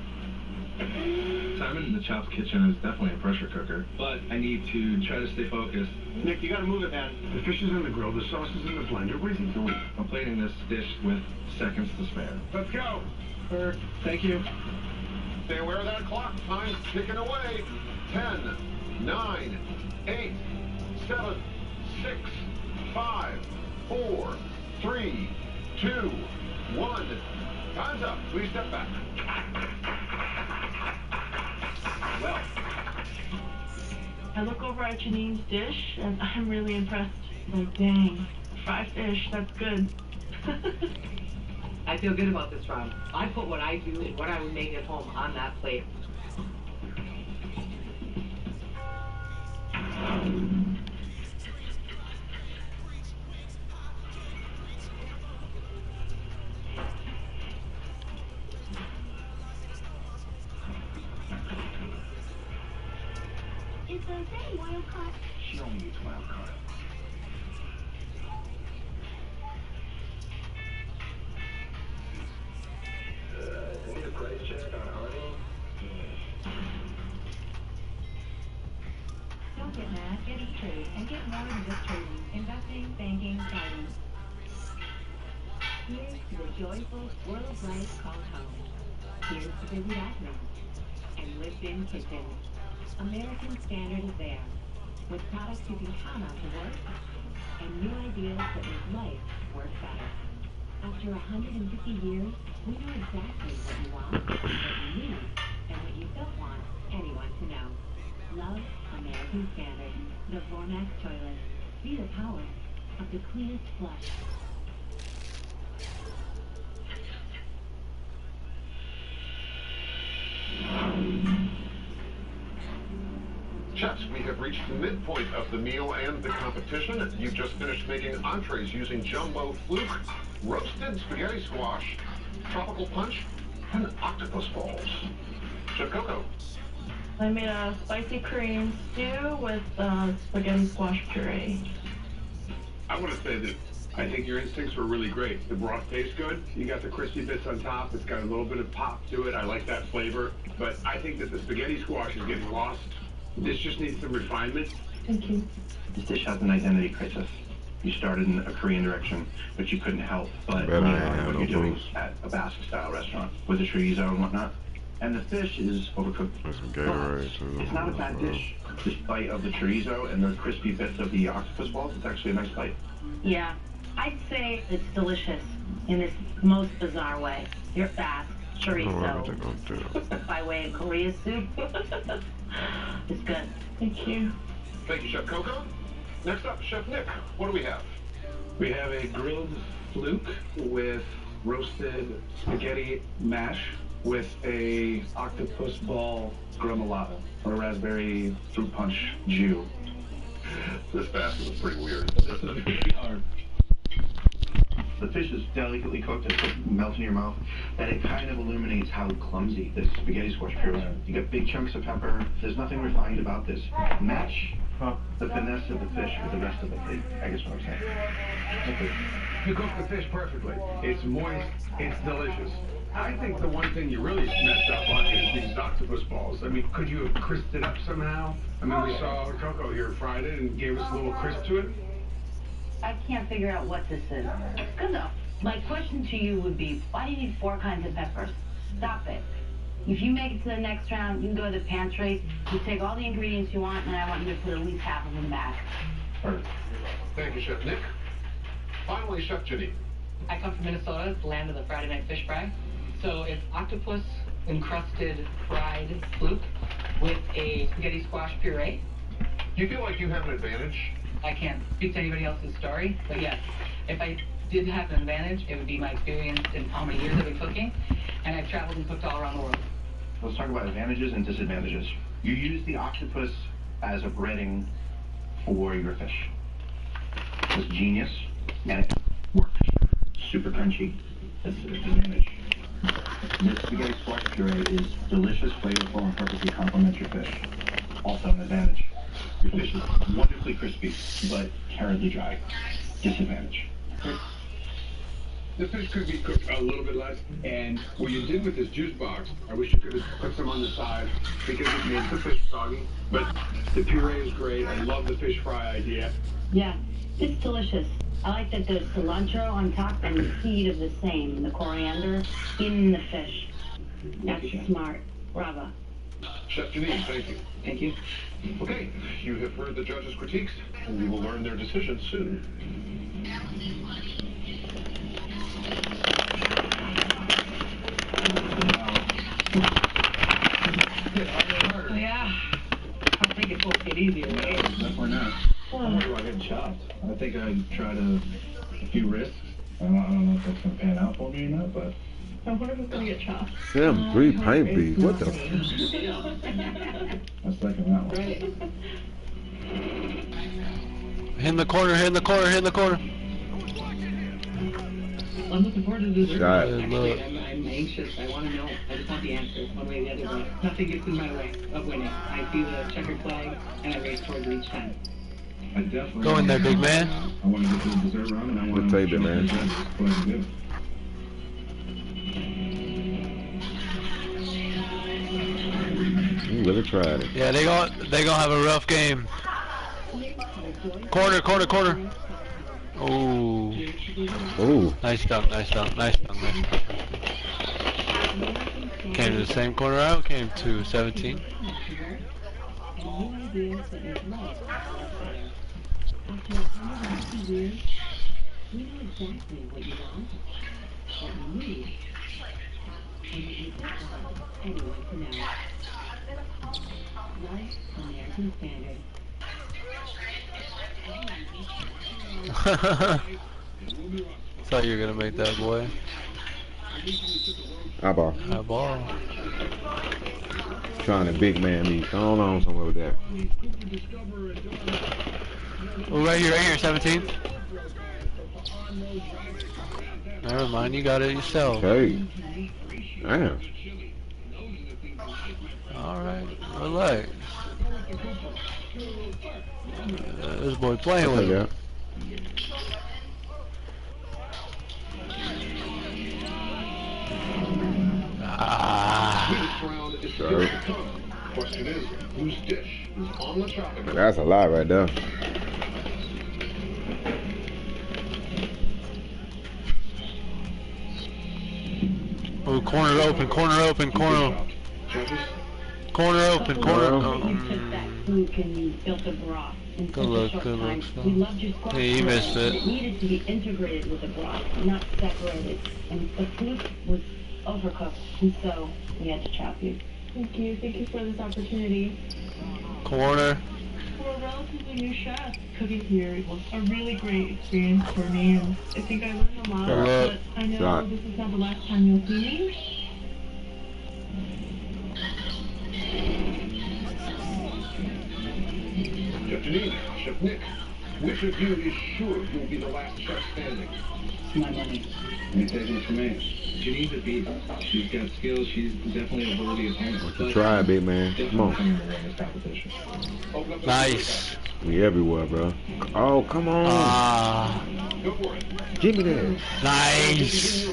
Simon in the Chops kitchen is definitely a pressure cooker, but I need to try to stay focused. Nick, you gotta move it, man. The fish is in the grill, the sauce is in the blender. What is he doing? I'm plating this dish with seconds to spare. Let's go. Thank you. Stay aware of that clock. Time's ticking away. 10, 9, 8, 7, 6, 5, 4, 3, 2, 1. Time's up. Please step back. Well, I look over at Janine's dish, and I'm really impressed. Like, dang, fried fish, that's good. I feel good about this round. I put what I do and what I would make at home on that plate. Is Jose wild caught? she only eats wild caught. Need a price check on Arnie? Don't get mad, get E-Trade, and get more than just trading, investing, banking, guidance. Here's to the joyful World of Life called home. Here's to busy bathrooms and lived-in kitchens. American Standard is there, with products you can count on to work, and new ideas that make life work better. After 150 years, we know exactly what you want, what you need, and what you don't want anyone to know. Love American Standard, the Vormax toilet. Be the power of the cleanest flush. Chefs, we have reached the midpoint of the meal and the competition. You've just finished making entrees using jumbo fluke, roasted spaghetti squash, tropical punch, and octopus balls. Chef Coco. I made a spicy Korean stew with spaghetti squash puree. I want to say that I think your instincts were really great. The broth tastes good. You got the crispy bits on top. It's got a little bit of pop to it. I like that flavor. But I think that the spaghetti squash is getting lost. This just needs some refinement. Thank you. This dish has an identity crisis. You started in a Korean direction, but you couldn't help but Bet I ain't what have you're no doing booze. at a Basque-style restaurant with the chorizo and whatnot. And the fish is overcooked. There's some Gatorade too. It's not a bad dish. This bite of the chorizo and the crispy bits of the octopus balls, it's actually a nice bite. Yeah, I'd say it's delicious in this most bizarre way. You're fast, chorizo, by way of Korea soup. It's good. Thank you. Thank you, Chef Coco. Next up, Chef Nick. What do we have? We have a grilled fluke with roasted spaghetti mash with a octopus ball gremolata or raspberry fruit punch jus. This basket was pretty weird. The fish is delicately cooked, it melts in your mouth, and it kind of illuminates how clumsy this spaghetti squash puree is. You get big chunks of pepper. There's nothing refined about this. Match the finesse of the fish with the rest of the plate. I guess what I'm saying. Okay. You cook the fish perfectly. It's moist. It's delicious. I think the one thing you really messed up on is these octopus balls. I mean, could you have crisped it up somehow? I mean, we saw Coco here fried it and gave us a little crisp to it. I can't figure out what this is. It's good though. My question to you would be, why do you need 4 kinds of peppers? Stop it. If you make it to the next round, you can go to the pantry, you take all the ingredients you want, and I want you to put at least half of them back. Perfect. Thank you, Chef Nick. Finally, Chef Janine. I come from Minnesota, the land of the Friday night fish fry. So it's octopus encrusted fried fluke with a spaghetti squash puree. Do you feel like you have an advantage? I can't speak to anybody else's story, but yes, if I did have an advantage, it would be my experience in how many years I've been cooking, and I've traveled and cooked all around the world. Let's talk about advantages and disadvantages. You use the octopus as a breading for your fish. It's genius, and it works. Super crunchy. That's an advantage. This spaghetti squash puree is delicious, flavorful, and perfectly complements your fish. Also an advantage. Your fish is wonderfully crispy, but terribly dry. Disadvantage. The fish could be cooked a little bit less, and what you did with this juice box, I wish you could have put some on the side because it made the fish soggy, but the puree is great. I love the fish fry idea. Yeah, it's delicious. I like that there's cilantro on top and the seed of the same, the coriander, in the fish. That's smart. Bravo. Chef Janine, thank you. Thank you. Okay, you have heard the judges' critiques, and we will learn their decision soon. Yeah. I think it will get easier, right? Definitely not. I'm worried about getting chopped. I think I'd try a few risks. I don't know if that's going to pan out for me or not, but... I wonder if it's going to get chopped. Them 3 pint beef. What the? I second that one. Hit in the corner, hit in the corner, hit in the corner. I'm looking forward to the dessert. Shot. Actually, I'm anxious. I want to know. I just want the answer, one way or the other. But nothing gets in my way of winning. I see the checkered flag, and I race towards it each time. I definitely Go in there, big man. I want to get to the dessert round, and I want to take it, man. What I do. You really tried it. Yeah, they gonna have a rough game. Corner, corner, corner. Oh. Oh. Nice dunk, nice dunk, nice dunk, nice dunk. Came to the same corner out, came to 17. Thought you were gonna make that, boy. Eyeball. Eyeball. Trying to big man me. Going on somewhere with that. Oh, right here, 17. Never mind, you got it yourself. Okay. Damn. Alright, relax. This boy playing with it. Sorry. Question is, whose dish is on the chopping board? That's a lot right there. Oh, corner open, corner open, corner. Corner open, corner. You took that fluke and you built a broth in such a short time. Good We look. loved your squash. Yeah, you missed it. It needed to be integrated with the broth, not separated. And the fluke was overcooked, and so we had to chop you. Thank you. Thank you for this opportunity. Corner. For a relatively new chef, cooking here was a really great experience for me, and I think I learned a lot. But I know this is not the last time you'll see me. Chef Janine, Chef Nick, which of you is sure you'll be the last chef standing? My money. You're taking it from me. Janine's a beast. She's got skills. She's definitely a worthy opponent. What you try, big man? Come on. Nice. We everywhere, bro. Oh, come on. Give me that. Nice.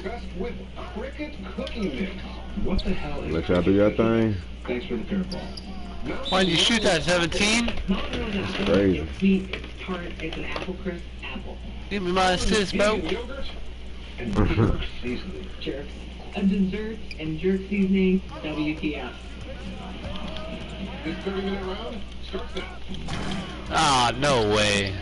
What the hell is Let y'all do your thing. Thanks for the curveball. Why did you shoot that 17? That's crazy. It's sweet, it's tart, it's an apple crisp apple. Give me my assist, bro. Jerks. A dessert and jerk seasoning, WTF. This 30-minute round starts now. Ah, no way.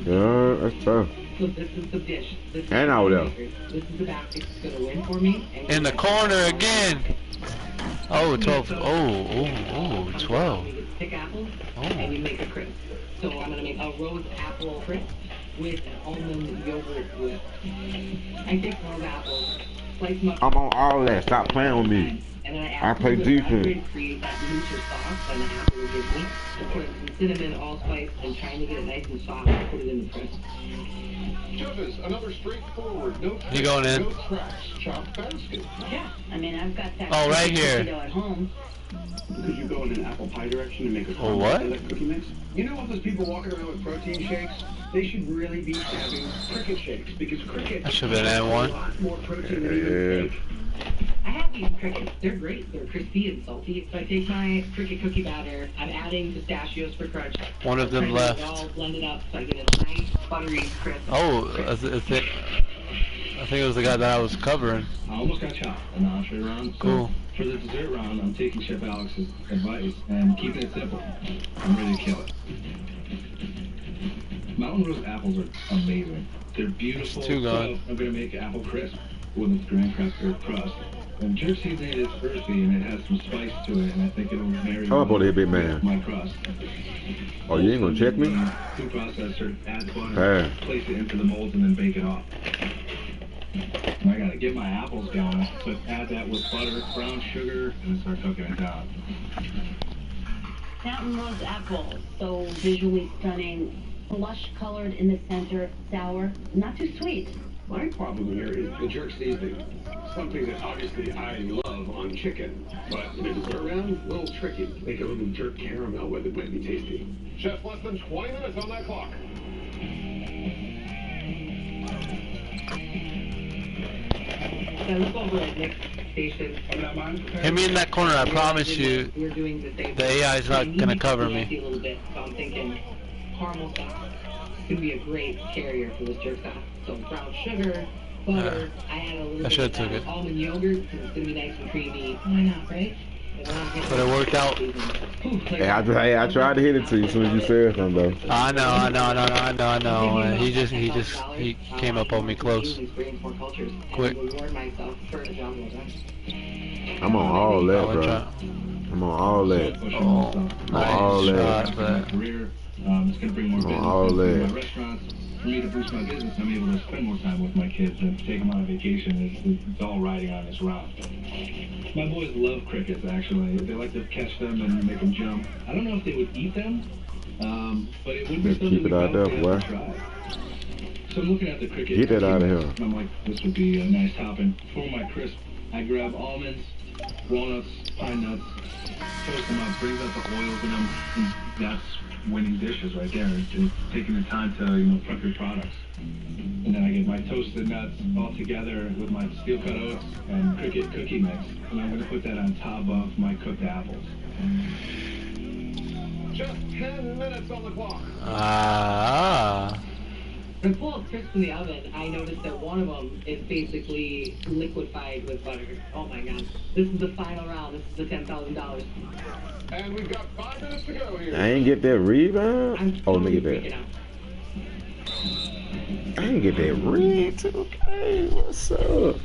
Yeah, that's tough. So this is the dish. This is And out there. This is the basket that's gonna win for me. In the corner again. Oh, 12. Oh, 12. You pick apples Oh. and you make a crisp. So I'm gonna make a rose apple crisp with an almond yogurt whip. I take rose apples, slice them up. I'm on all that. Stop playing with me. And then I play defense. to create that looser sauce that an apple would give me. Put some cinnamon, allspice, and trying to get it nice and soft and put it in the crisp. Judges, another straightforward, no You going in? no tracks, chopped basket. Yeah, I mean, I've got that Oh, right here. potato at home. Could you go in an apple pie direction and make a Oh, what? cookie mix? You know all those people walking around with protein shakes? They should really be having cricket shakes because cricket That should have been has a N1. lot more protein than even steak. I have these crickets. They're great. They're crispy and salty. So I take my cricket cookie batter. I'm adding pistachios for crunch. One of them Trying to left. get it all blended up so I get a nice buttery crisp. Oh, I think it was the guy that I was covering. I almost got chopped in the entree round. So Cool. for the dessert round, I'm taking Chef Alex's advice and keeping it simple. I'm ready to kill it. Mountain Rose apples are amazing. They're beautiful. Too gone. So I'm going to make apple crisp with its graham cracker crust. And jerk seasoning is earthy and it has some spice to it, and I think it'll marry Come up on here, big with man. my crust. Oh, you ain't gonna check me? Food processor, add butter, Hey. place it into the molds, and then bake it off. And I gotta get my apples going, so add that with butter, brown sugar, and then start cooking it down. Mountain Rose apple, so visually stunning, blush colored in the center, sour, not too sweet. My problem here is the jerk seasoning. Something that obviously I love on chicken, but in a dessert round, a little tricky. Make a little jerk caramel with it might be tasty. Chef, less than 20 minutes on that clock. So look over at Nick's station. Hit me in that corner, I promise you. We're doing the same. The AI is not gonna cover me. A little bit, so I'm thinking caramel sauce could be a great carrier for this jerk sauce. So brown sugar, butter. I add a little bit should've of took it. almond yogurt, so it's gonna be nice and creamy. Why not, right? But it worked out. Hey, I tried to hit it to you as soon as you said something, though. I know. He came up on me close. Quick. I'm on all that, bro. I'm on all that. Oh, I'm on all that. shot, but It's going to bring more I'm on business all to that. my restaurants. For me to boost my business, I'm able to spend more time with my kids and take them on vacation. It's all riding on this route. My boys love crickets, actually. They like to catch them and make them jump. I don't know if they would eat them, but it would be Better something keep it out there, they have boy. to try. So I'm looking at the cricket. Get that out of here. And I'm like, this would be a nice topping. For my crisp, I grab almonds, walnuts, pine nuts, toast them up, brings out the oils in them. And that's winning dishes right there. It's taking the time to, prep your products. And then I get my toasted nuts all together with my steel cut oats and cricket cookie mix. And I'm going to put that on top of my cooked apples. Just 10 minutes on the clock. When I pull out crisps from the oven, I noticed that one of them is basically liquefied with butter. Oh my god. This is the final round. This is the $10,000. And we've got 5 minutes to go here. I ain't get that rebound. Oh, let me get that. I ain't get that red too. Hey, what's up?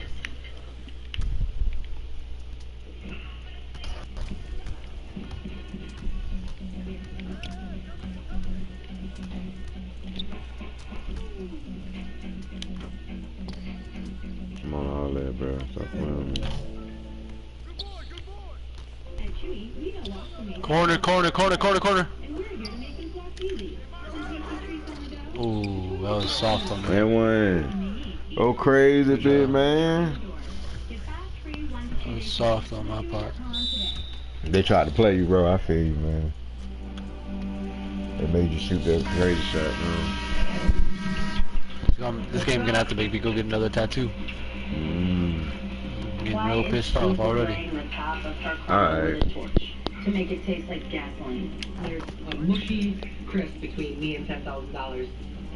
I'm on all that, bro. Stop playing with me. Corner, corner, corner, corner, corner. Ooh, that was soft on me. That one. Go crazy, big man. That was soft on my part. They tried to play you, bro. I feel you, man. They made you shoot that crazy shot, man. This game gonna have to make me go get another tattoo. Getting real pissed off already. Alright. To make it taste like gasoline. There's a mushy crisp between me and $10,000.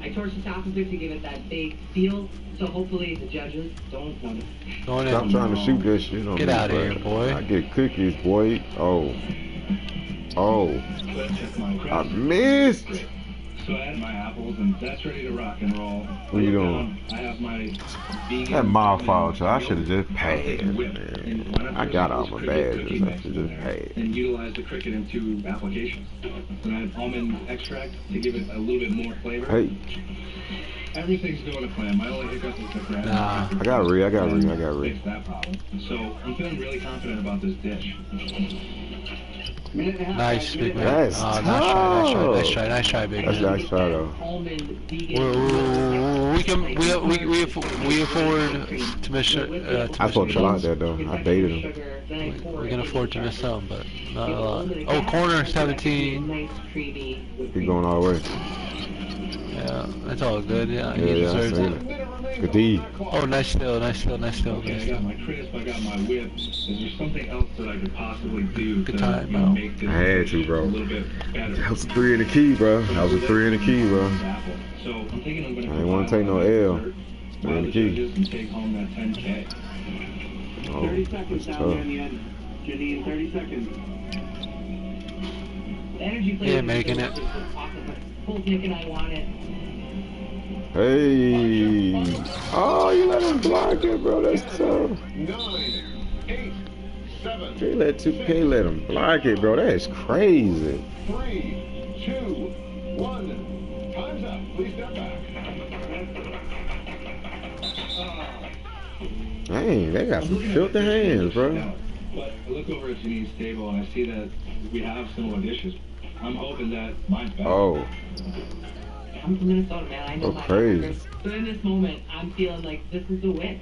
I torched the top of it to give it that big feel, so hopefully the judges don't notice. Stop trying to shoot that shit on me. Get out of here, boy. I get cookies, boy. Oh. Oh. I missed. So I had my apples, and that's ready to rock and roll. What you doing? I have my vegan. That my fault, so I should have just passed, man. I got all my badges. I should just pass. And utilize the cricket in 2 applications. And I had almond extract to give it a little bit more flavor. Hey. Everything's going to plan. My only hiccup is the crab. Nah. I got Ree. Fix that problem. So I'm feeling really confident about this dish. Nice, big man. That's Nice try, big man. That's nice try, though. We afford to miss. I fought you out there, though. I baited him. We can afford to miss some, but not a lot. Oh, corner 17. He's going all the way. Yeah, that's all good. Yeah, yeah, he deserves it. Good D. Oh, nice steal. Okay, I got my crisp, I got my whip. Is there something else that I could possibly do Good to time, bro. make this I had to, bro. a little bit better? That was a 3 in the key, bro. That was a 3 in the key, bro. So I'm thinking I'm gonna I didn't want to take no L. 3 in the key. and take home that 10K. Oh, 30 seconds that's down tough. there in the end. Janine, 30 seconds. The energy flavor Yeah, making it. awesome. Full Nick and I want it. Hey. Oh, you let him block it, bro. That's tough. 9, 8, 7. Can't let him block it, bro. That is crazy. 3, 2, 1. Time's up. Please step back. Dang, they got some filthy hands, bro. But I look over at Janine's table and I see that we have similar dishes. I'm hoping that mine's better. Oh. I'm from Minnesota, man. I know Oh, my crazy. hamburgers. So in this moment, I'm feeling like this is the win.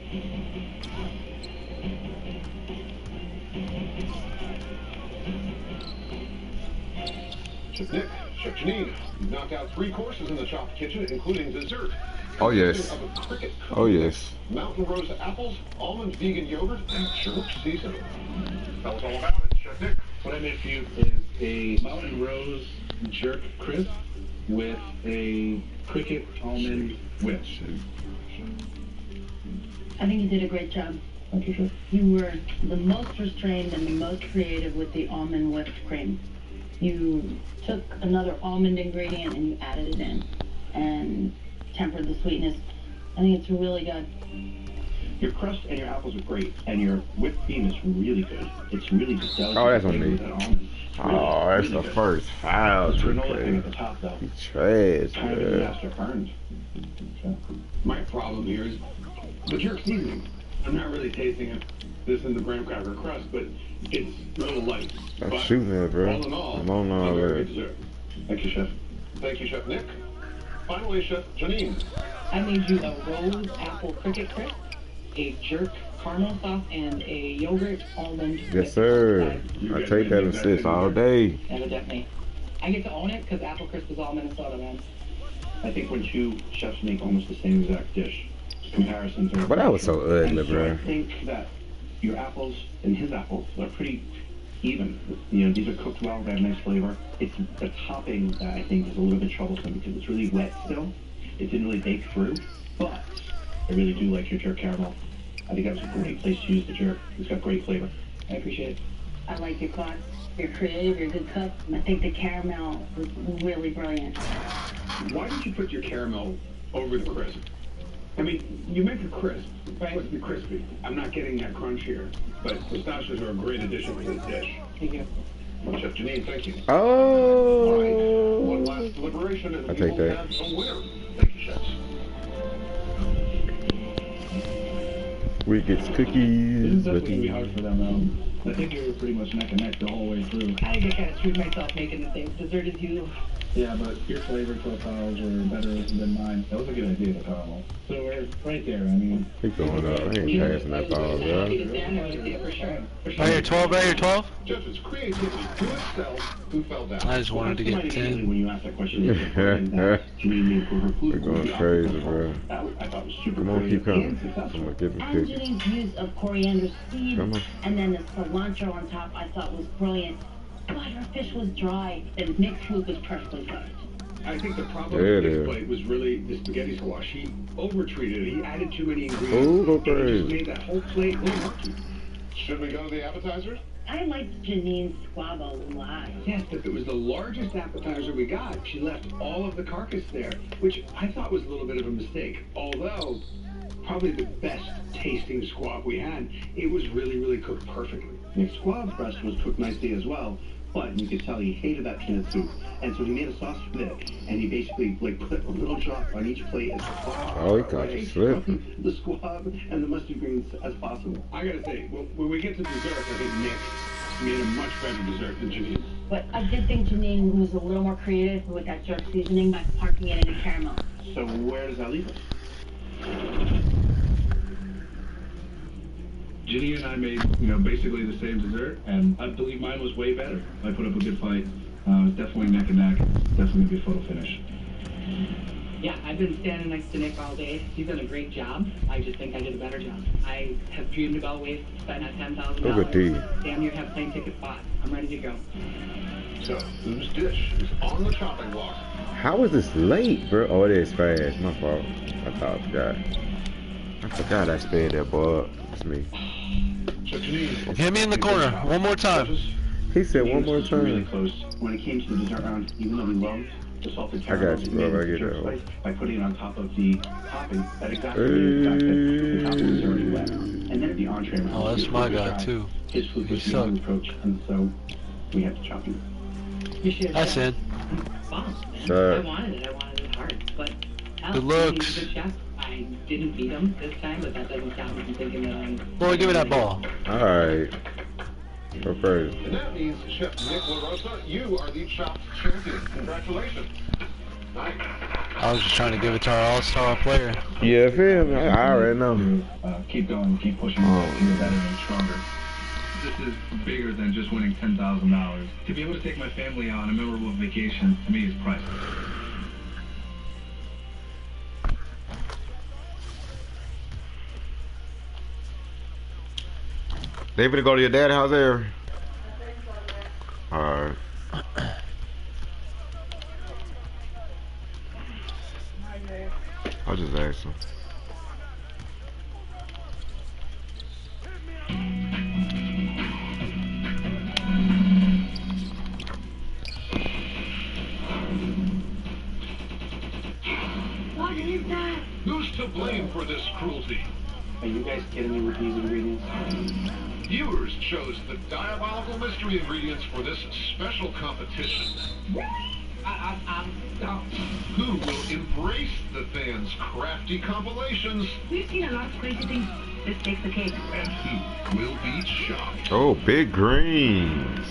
Chef Nick, Chef Janine, you've knocked out 3 courses in the Chopped Kitchen, including dessert. Oh, yes. Oh, yes. Mountain Rose apples, almond vegan yogurt, and jerk seasoning. Tell us all about it, Chef Nick. What I made for you is a Mountain Rose jerk crisp with a cricket almond whip. I think you did a great job. Thank you, Chef. You were the most restrained and the most creative with the almond whipped cream. You took another almond ingredient and you added it in and tempered the sweetness. I think it's really good. Your crust and your apples are great, and your whipped cream is really good. It's really just delicate. Oh, that's on me. Oh, that's really the good. first foul. The granola thing at the top, though. He trash, Kind of a man. master burned. My problem here is the jerk seasoning. I'm not really tasting this in the graham cracker crust, but it's a little light. I'm But shooting that, bro. all in all, I'm on all a very that. good dessert. Thank you, Chef. Thank you, Chef Nick. Finally, Chef Janine. I made you a rose apple cricket crisp, a jerk caramel sauce, and a yogurt almond. Yes, sir. I take that and sis all day. Evidently. I get to own it because apple crisp is all Minnesota, man. I think when 2 chefs make almost the same exact dish, comparisons are... But that was so ugly, And so bro. I think that your apples and his apples are pretty even. You know, these are cooked well, they have nice flavor. It's the topping that I think is a little bit troublesome because it's really wet still. It didn't really bake through, but I really do like your jerk caramel. I think that was a great place to use the jerk. It's got great flavor. I appreciate it. I like your thoughts. You're creative, you're a good cook. I think the caramel was really brilliant. Why did you put your caramel over the crisp? I mean, you make a crisp. It's supposed to be crispy. I'm not getting that crunch here, but pistachios are a great addition to the dish. Thank you. Well, Chef Janine, thank you. Oh. All right. One last deliberation, and I we take will that. have a winner. Thank you, chefs. We get cookies. This is definitely gonna be hard for them, though. I think you were pretty much neck and neck the whole way through. I just kind of screwed myself making the same dessert as you. Yeah, but your flavor profiles were better than mine. That was a good idea, the caramel. So we're right there. I mean, Keep going up. I ain't passing that ball, bro. Right here, 12, right here, 12. Judges, creativity to itself. Who fell down? I just wanted to get 10. when you asked that question, We're going crazy, bro. I thought it was super Come on, keep coming. creative and I'm gonna give him And cookies. Janine's use of coriander seeds Come on. and then the cilantro on top I thought was brilliant. But her fish was dry. The mixed food was perfectly cooked. I think the problem There with it this is. plate was really the spaghetti squash. He over-treated it. He added too many ingredients. Oh, go and it crazy. just made that whole plate look empty. Should we go to the appetizers? I liked Janine's squab a lot. Yes, but it was the largest appetizer we got. She left all of the carcass there, which I thought was a little bit of a mistake. Although, probably the best tasting squab we had. It was really, really cooked perfectly. The squab breast was cooked nicely as well, but you could tell he hated that tin of soup. And so he made a sauce with it, and he basically like put a little drop on each plate as Oh, he caught you slipping. the squab and the mustard greens as possible. I gotta say, when we get to dessert, I think Nick made a much better dessert than Janine. But I did think Janine was a little more creative with that jerk seasoning by parking it in a caramel. So where does that leave us? Ginny and I made, basically the same dessert, and I believe mine was way better. I put up a good fight. It was definitely neck and neck. Definitely gonna be a photo finish. Yeah, I've been standing next to Nick all day. He's done a great job. I just think I did a better job. I have dreamed about ways to spend that $10,000. Look at these. Damn near have plane ticket bought. I'm ready to go. So, whose dish is on the chopping block? How is this late, bro? Oh, it is fast. My fault. I thought I forgot. I forgot I sped that boy up. It's me. Hit me in the corner one more time. He said one more Really time. close. When it came to the dessert round, even though we loved the salted I caramel, got you, we made bro. I the get jerk that. spice by putting it on top of the topping. That exacerbated the fact that the topping was already wet. And then at the entree round, Oh, that's his my food was guy dry. too. His food He was beyond sucked. reproach, and so we had to chop him. You should That's it. Wow, man. Sure. I wanted it hard. But Good looks. he's a good chef. I didn't beat him this time, but that doesn't count if I'm thinking that I'm... Boy, give me that ball. Alright. Go crazy. And that means, Chef Nick LaRosa, you are the chopped champion. Congratulations. I was just trying to give it to our all-star player. Yeah, feel me? I already know. Keep going, keep pushing, you're better and stronger. This is bigger than just winning $10,000. To be able to take my family on a memorable vacation, to me, is priceless. They finna go to your dad's house there? Alright. I'll just ask him. What is that? Who's to blame for this cruelty? Are you guys kidding me with these ingredients? Viewers chose the diabolical mystery ingredients for this special competition. Who will embrace the fans' crafty compilations? We've seen a lot of crazy things. This takes the cake. And who will be shocked? Oh, big greens.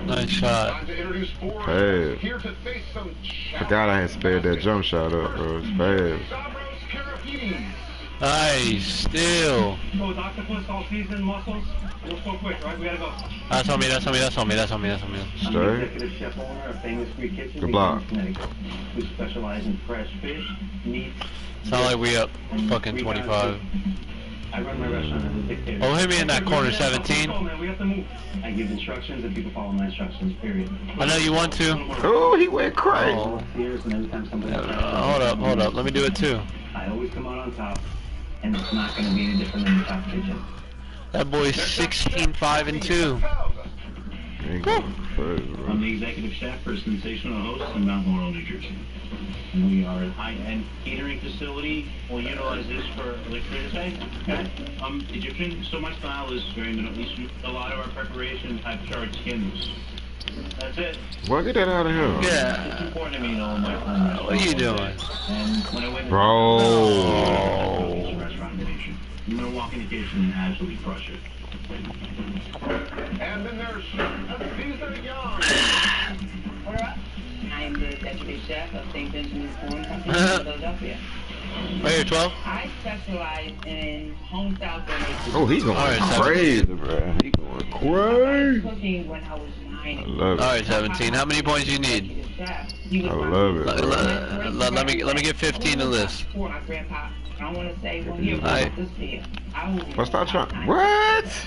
Nice shot. Time to introduce four Bad. here to face some Forgot I had sped that jump shot up, bro. It's bad. Nice. Still. Oh, the octopus, all seasoned mussels. Let's go quick, right? We gotta go. That's on me. That's on me. That's on me. That's on me. That's on me. I'm the Straight. executive chef owner of Famous Greek Kitchen Good block. in Connecticut. We specialize in fresh fish, meat, Sound like we up and fucking Greek 25. island food. I run my restaurant as a dictator. Oh, hit me in that corner, 17. We have to move. I give instructions and people follow my instructions, period. I know you want to. Oh, he went crazy. Oh. Hold up. Let me do it too. I always come out on top, and it's not going to be any different than the top kitchen. That boy's 16, 5, and 2. I'm the executive chef for Sensational Hosts in Mount Laurel, New Jersey. We are a high-end catering facility. We'll utilize this for, like Trader say, okay? I'm Egyptian, so my style is very Middle Eastern. A lot of our preparations have charred skins. That's it. Well, get that out of here. Yeah. It's important to me to own my own What are you doing? And when I went Bro. restaurant nation, I'm gonna walk in the kitchen and absolutely crush it. And then there's Caesar Young. I'm the deputy chef of St. Benjamin's Brewing Company in Philadelphia. Right here, 12. I specialize in home style donations. Oh, he's going crazy, bro. He going crazy. Cooking when I was 9. I love it. Alright, 17. How many points do you need? I love it, bro. Let me get 15 of this. My grandpa. I don't want to say, well, here, Alright. this here. I will. Let's start trying. What?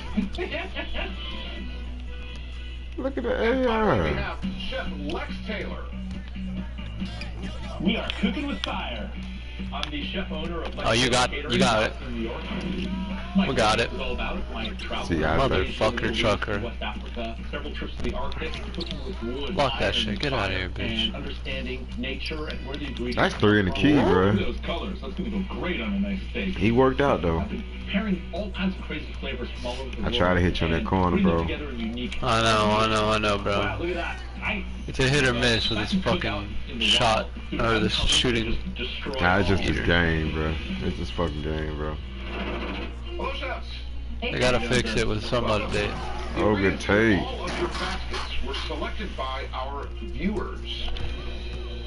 Look at the We AI. have Chef Lex Taylor. We are cooking with fire. I'm the chef owner of Oh, you got it. New York. We got it. Is all about my travel. See, I Motherfucker trucker. West Africa, several trips to the Arctic, cooking with wood. Lock that iron, shit. Get out of here, fire, bitch. And understanding nature and where the ingredients. That's 3 in the key, bro. Look at those colors. That's gonna go great on a nice steak. He worked out, though. I've been pairing all kinds of crazy flavors from all over the world. I try to hit you in that corner, putting them bro. together in unique. I know, bro. Wow, look at that. It's a hit or miss with this fucking shot, or this shooting. Nah, it's just this game, bro. It's this fucking game, bro. Hello, chefs. They gotta fix it with some update. Oh, good take. All of your baskets were selected by our viewers.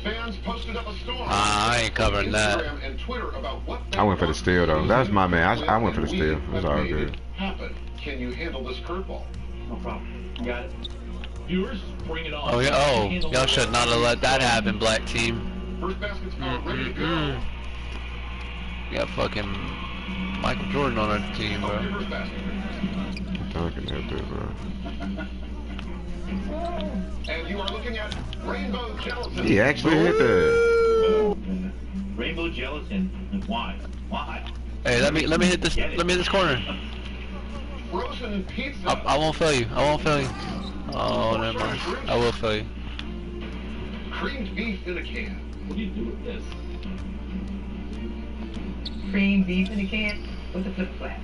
Fans posted up a storm. I ain't covering that. Instagram and Twitter about what I went for the steal, though. That's my man. I went for the steal. It's all good. Happen. Can you handle this curveball? No problem. You got it. Viewers, bring it on. Oh, yeah. Oh, y'all should not have let that happen, black team. First baskets are ready to go. We got fucking Michael Jordan on our team, bro. Your first basket. Duncan hit this, bro. And you are looking at rainbow gelatin. He actually hit that. Rainbow gelatin. Why? Why? Hey, let me hit this. Let me hit this corner. Frozen pizza. I won't fail you. I won't fail you. Oh, never mind. I will fail you. Creamed beef in a can. What do you do with this? Cream beef in a can with the flip flap.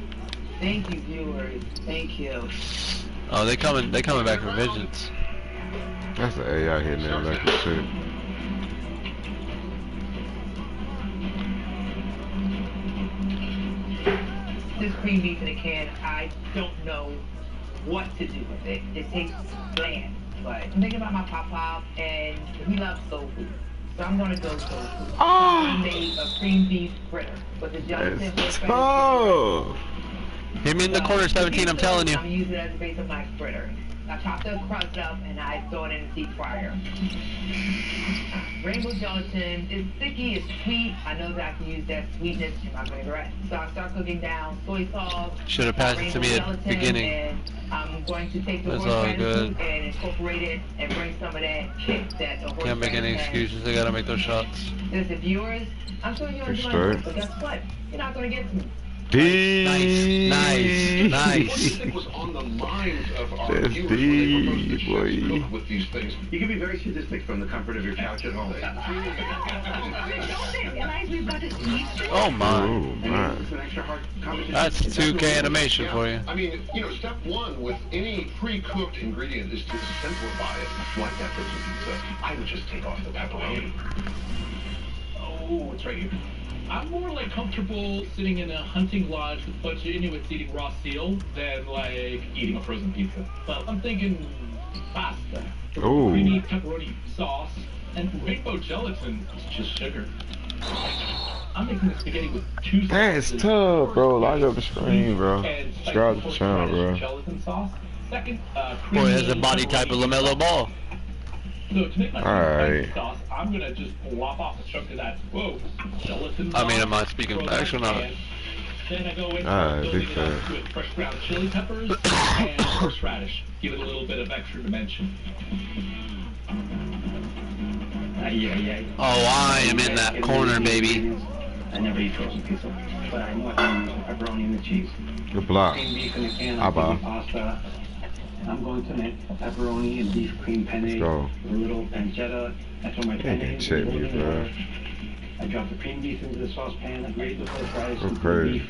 Thank you, viewers. Thank you. Oh, they coming back for vengeance. That's the AI hitting that like shit. This cream beef in a can, I don't know what to do with it. It tastes bland, but I'm thinking about my pop and he loves soul food. So I'm gonna go soul food. I made a cream beef fritter with the gelatin. It's tough. Hit me in the corner, 17. I'm telling you. I'm using it as the base of my fritter. I chop the crust up and I throw it in the deep fryer. Rainbow gelatin is sticky, it's sweet. I know that I can use that sweetness in my vinaigrette. So I start cooking down soy sauce. Should have passed it to me at the beginning. And I'm going to take the That's horseradish all good. root and incorporate it and bring some of that kick that the horseradish Can't make any has. excuses. They gotta make those shots. Listen, viewers, I'm sure you enjoy straight. it, but guess what? You're not going to get some. Nice. What do you think was on the minds of our That's viewers when they proposed to boy. chefs cook with these things? You can be very sadistic from the comfort of your couch at home. Oh my. Oh my. It's an extra hard competition. That's 2K animation for you. I mean, step one with any pre-cooked ingredient is to simplify it. Like that frozen pizza, I would just take off the pepperoni. Oh, it's right here. I'm more like comfortable sitting in a hunting lodge with a bunch of Inuits eating raw seal than like eating a frozen pizza. But I'm thinking pasta, Ooh. creamy pepperoni sauce, and rainbow gelatin is just sugar. I'm making the spaghetti with 2 That's sauces. tough, bro. Light up the screen, bro. And Subscribe to the channel, bro. Gelatin sauce. Second, Boy, has a body type of LaMelo Ball. So to make my Alright. sauce, I'm gonna just lop off a chunk of that. Whoa, gelatin. I mean, sauce, am I speaking throw facts or that not? in, Then I go in Alright, big building it fan. up with fresh ground chili peppers and horseradish. Give it a little bit of extra dimension. Oh, I am in that corner, baby. I never eat frozen pizza, but I know I can use the pepperoni and the cheese. Good block. Cream beef in the can, I'm thinking pasta. I'm going to make a pepperoni and beef cream penne Let's go. with a little pancetta. That's what my penne is. Check me, bro. I drop the cream beef into the saucepan. I grate the horseradish into the Okay. beef.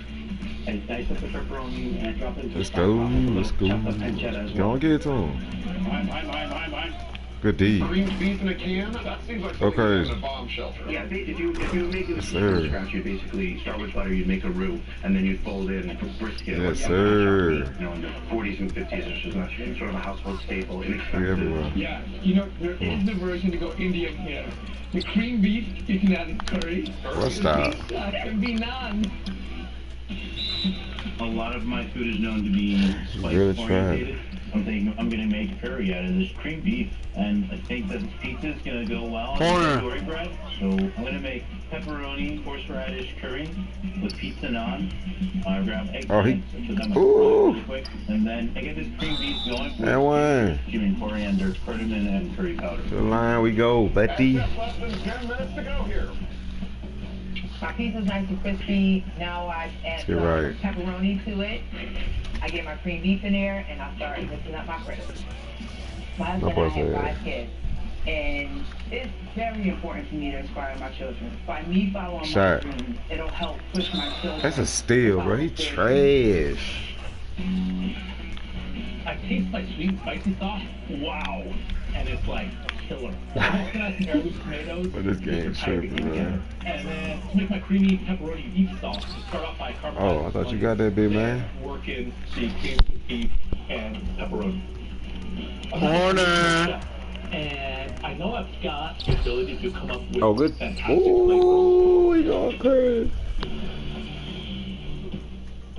I dice up the pepperoni and I drop it into Let's the go. stock pot with a Let's go. little chopped up pancetta as Go well. on, get it to him. Mine. Good deed. Creamed beef in a can? That seems like something Okay. in a bomb shelter. Yeah, if you make it Yes, from sir. scratch, you basically start with butter, you make a roux, and then you fold in brisket. Yes, or sir. You know, in the 40s and 50s, this was sort of a household staple, Free inexpensive. everywhere. Yeah, you know, there is a version to go Indian here. The cream beef is not in curry. What's that? Pizza can be naan. A lot of my food is known to be spice Really oriented. I'm thinking I'm gonna make curry out of this cream beef, and I think that pizza is gonna go well Corner. with dory bread. So I'm gonna make pepperoni, horseradish curry with pizza naan. I grab Oh, he- eggplants, put them in Ooh. really quick, and then I get this cream beef going with And one. cumin, coriander, cardamom, and curry powder. To the line we go, Betty. Just less than 10 minutes to go here. My pizza's nice and crispy. Now I add Get some right. pepperoni to it. I get my cream beef in there, and I start mixing up my crisps. My husband and I have 5 kids, and it's very important to me to inspire my children. By me following Shot. my dreams, it'll help push my children. That's a steal, bro. He trash. I taste like sweet and spicy sauce. Wow. And it's like killer. I see heirloom tomatoes. But this game's tripping, man. And then to make my creamy pepperoni beef sauce, start off by caramelizing. Oh, I thought you got that big man. Work in the cream beef and pepperoni. Corner. And I know I've got the ability to come up with Oh, good. fantastic Ooh, he going crazy.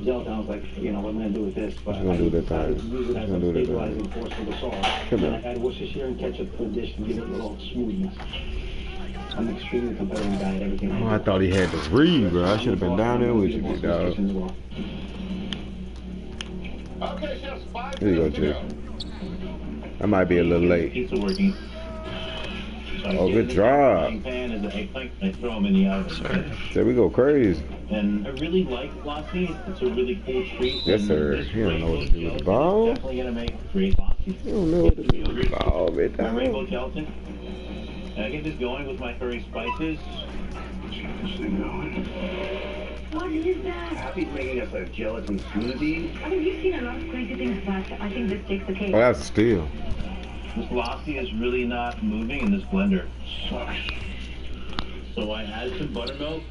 Gel down, like, you know, what I'm gonna do with this, but He's gonna do that I thing. use it He's as gonna a do that stabilizing thing. force for the sauce. Come And on. I add Worcestershire and ketchup to the dish to give it a little smoothness. I'm an extremely competitive guy at everything Oh, I thought he had the read, bro. I should have been down there with you, big dog. Okay, chefs, 5 Here you go, minutes to Chick. go. I might be a little late. Pizza working. So I Oh, get good this job. frying pan as an eggplant, I throw them in the oven. There we go, crazy. And I really like lassi. It's a really cool treat. Yes, And sir. this He don't know what to do with the rainbow ball. gelatin is definitely gonna make great lassi. You don't know what to do with the ball, big My rainbow dog. gelatin. And I get this going with my curry spices. What is that? Happy's making us a gelatin smoothie. I mean, you've seen a lot of crazy things, but I think this takes the cake. Oh, that's a steal. This lassi is really not moving, and this blender sucks. So I add some buttermilk.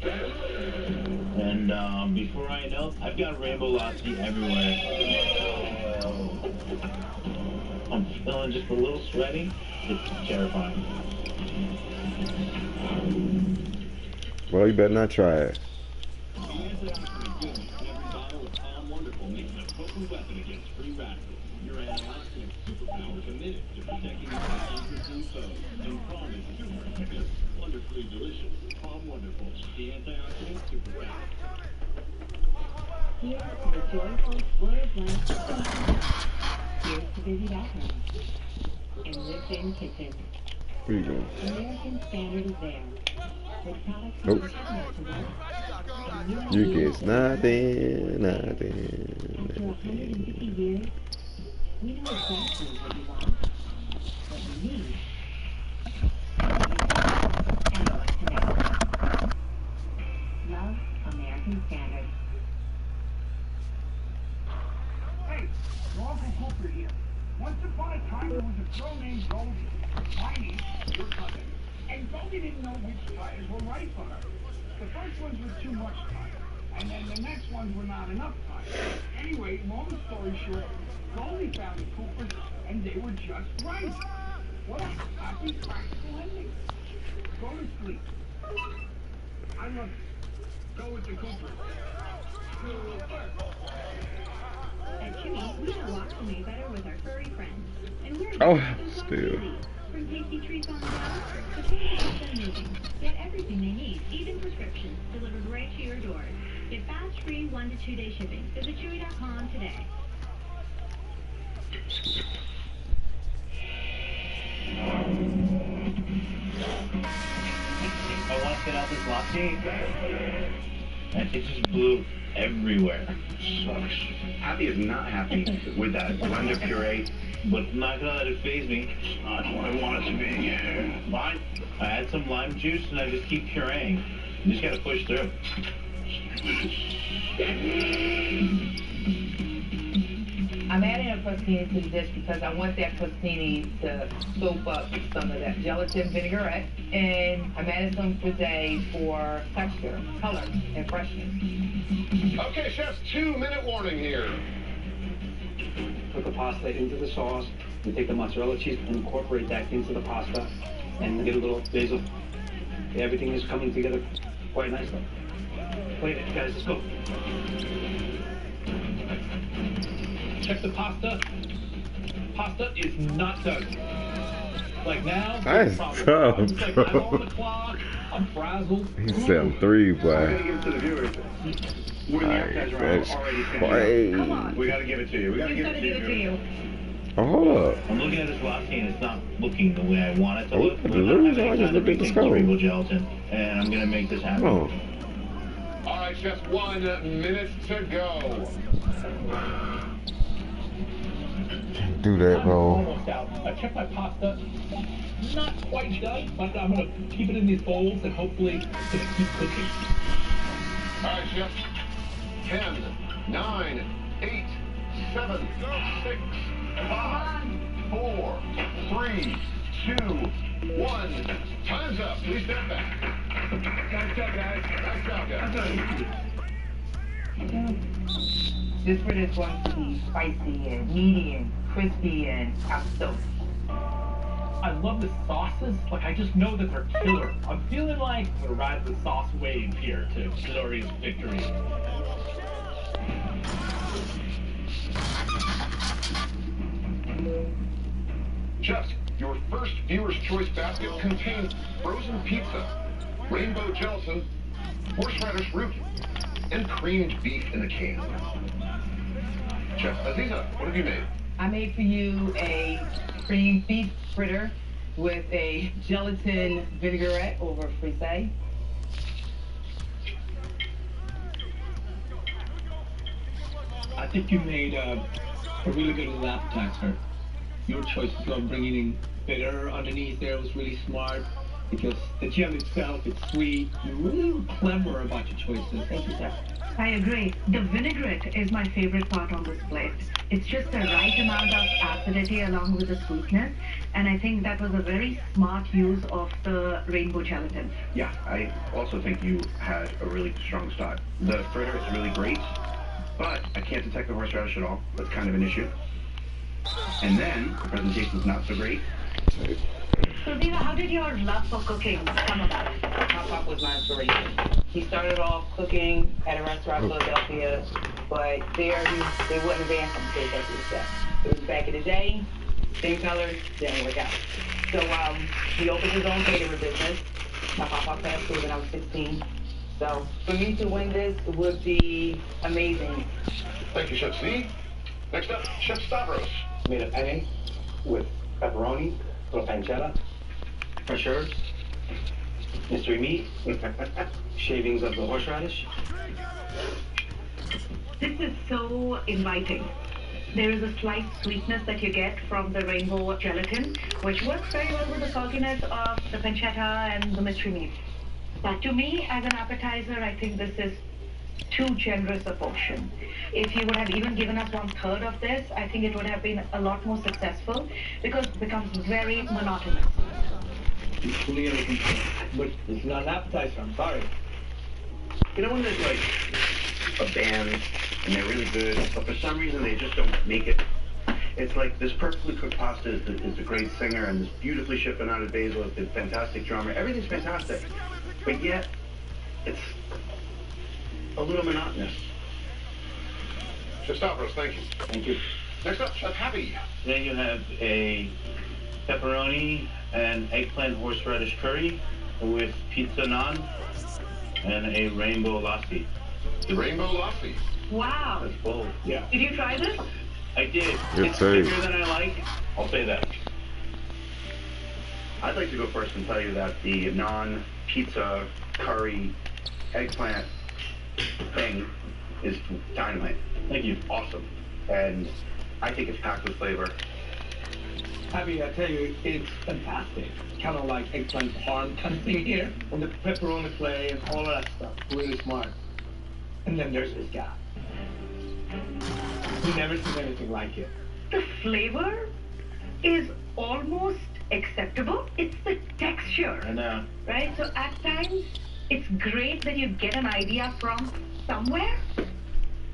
And before I know, I've got rainbow lassi everywhere. I'm feeling just a little sweaty. It's terrifying. Well, you better not try it. Here's the joyful Word Life. Here's the busy bathroom. And lived-in kitchen. Where you going? American Standard is there. With products Nope. that are to work. You get nothing. After 150 years, we know exactly what you want, what you need, and what to make. Love American Standard. Hey, your Uncle Cooper here. Once upon a time, there was a girl named Goldie. Tiny, your cousin. And Goldie didn't know which tires were right for her. The first ones were too much tire, and then the next ones were not enough tire. Anyway, long story short, Goldie found the Coopers, and they were just right. What a happy, practical ending. Go to sleep. I love you. Go with the Coopers. At Chewy, we know lots are made better with our furry friends. And we're Oh, still. From tasty treats on the go to things that keep them moving. Get everything they need, even prescriptions, delivered right to your door. Get fast Tax-free 1 to 2 day shipping. Visit Chewy.com today. I want to get out this latte, and it just blew everywhere. Sucks. Happy is not happy with that blender puree, but I'm not gonna let it faze me. It's not what I want it to be. Fine. I add some lime juice and I just keep pureeing. You just gotta push through. I'm adding a crostini to the dish because I want that crostini to soak up some of that gelatin vinaigrette, and I'm adding some frisee for texture, color, and freshness. Okay, chefs, 2-minute warning here. Put the pasta into the sauce. You take the mozzarella cheese and incorporate that into the pasta, and get a little basil. Everything is coming together quite nicely. Wait, guys, let's go. Check the pasta. Pasta is not done. Like now, That's problem. tough, I'm just like, bro. I'm on the clock. I'm frazzled. He's 7-3, I'm boy. gonna give it to the viewers. We're the appetizer That's already crazy. Come on. We gotta give it to you. We gotta give it to you. Oh, hold up. I'm looking at this latte and it's not looking the way I want it to Oh, look. the But I'm lose, having I just kind of looked at the big scope. rainbow gelatin, and I'm gonna make this happen. Come on. All right, chefs, 1 minute to go. Do that, bro. Almost out. I checked my pasta. Not quite done, but I'm gonna keep it in these bowls and hopefully it's gonna keep cooking. All right, chefs. 10, 9, 8, 7, 6, 5, 4, 3, 2, 1. Time's up. Please step back. Nice job, guys. Nice job, guys. This fritter is going to be spicy and meaty and crispy, and I'm stoked. I love the sauces. Like, I just know that they're killer. I'm feeling like I'm gonna ride the sauce wave here to glorious victory. Chefs, your first viewer's choice basket contains frozen pizza, rainbow gelatin, horseradish root, and creamed beef in a can. Chef Aziza, what have you made? I made for you a cream beef fritter with a gelatin vinaigrette over frisee. I think you made a really good little appetizer. Your choice of bringing in bitter underneath there was really smart because the gel itself is sweet. You're really clever about your choices. Thank you, Chef. I agree. The vinaigrette is my favorite part on this plate. It's just the right amount of acidity along with the sweetness, and I think that was a very smart use of the rainbow gelatin. Yeah, I also think you had a really strong start. The fritter is really great, but I can't detect the horseradish at all. That's kind of an issue. And then the presentation is not so great. So, Ziva, how did your love for cooking come about? My pop was my inspiration. He started off cooking at a restaurant in Philadelphia, but there they wouldn't advance him to executive chef. It was back in the day, same colors, didn't work out. So he opened his own catering business. My papa passed away when I was 16. So for me to win this would be amazing. Thank you, Chef Z. Next up, Chef Stavros. Made a penne with pepperoni, little pancetta, fresh herbs, mystery meat, shavings of the horseradish. This is so inviting. There is a slight sweetness that you get from the rainbow gelatin, which works very well with the saltiness of the pancetta and the mystery meat. But to me, as an appetizer, I think this is too generous a portion. If you would have even given us 1/3 of this, I think it would have been a lot more successful because it becomes very monotonous. It's fully everything, but it's not an appetizer, I'm sorry. You know when there's like a band and they're really good, but for some reason they just don't make it. It's like this perfectly cooked pasta is a great singer, and this beautifully shipped out of basil is a fantastic drummer. Everything's fantastic, but yet it's a little monotonous. Chef Stavros, thank you. Thank you. Next up, Chef Happy. Then you have a pepperoni and eggplant horseradish curry with pizza naan and a rainbow lassi. The Rainbow Lassi. Wow. That's bold. Yeah. Did you try this? I did. Good It's taste. bigger than I like. I'll say that. I'd like to go first and tell you that the non-pizza, curry, eggplant thing is dynamite. Thank you. Awesome. And I think it's packed with flavor. Abby, I tell you, it's fantastic. Kind of like eggplant parm kind of thing here. And the pepperoni play and all of that stuff. Really smart. And then there's this guy. We've never seen anything like it. The flavor is almost acceptable. It's the texture. I know. Right? So at times, it's great that you get an idea from somewhere,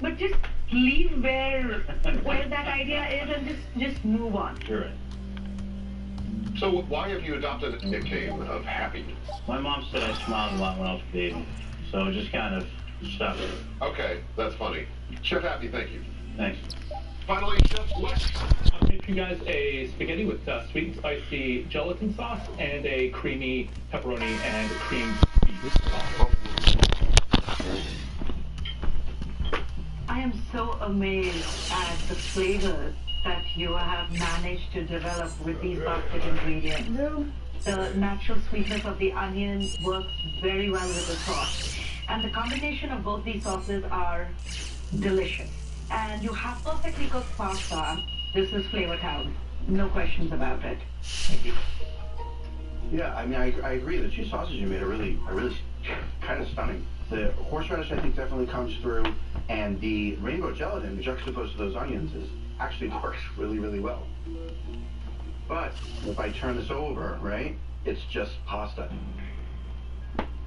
but just leave where that idea is and just move on. Sure. So why have you adopted a nickname of Happy? My mom said I smiled a lot when I was a baby, so it just kind of stuck. Okay, that's funny. Chef Happy, thank you. Thanks. Finally, Chef Lex. I'll make you guys a spaghetti with sweet and spicy gelatin sauce and a creamy pepperoni and cream beef sauce. I am so amazed at the flavors that you have managed to develop with these basket ingredients. The natural sweetness of the onion works very well with the sauce. And the combination of both these sauces are delicious. And you have perfectly cooked pasta. This is Flavor Town. No questions about it. Thank you. Yeah, I mean, I agree. The two sauces you made are really kind of stunning. The horseradish, I think, definitely comes through, and the rainbow gelatin juxtaposed to those onions is actually works really, really well. But if I turn this over, right, it's just pasta.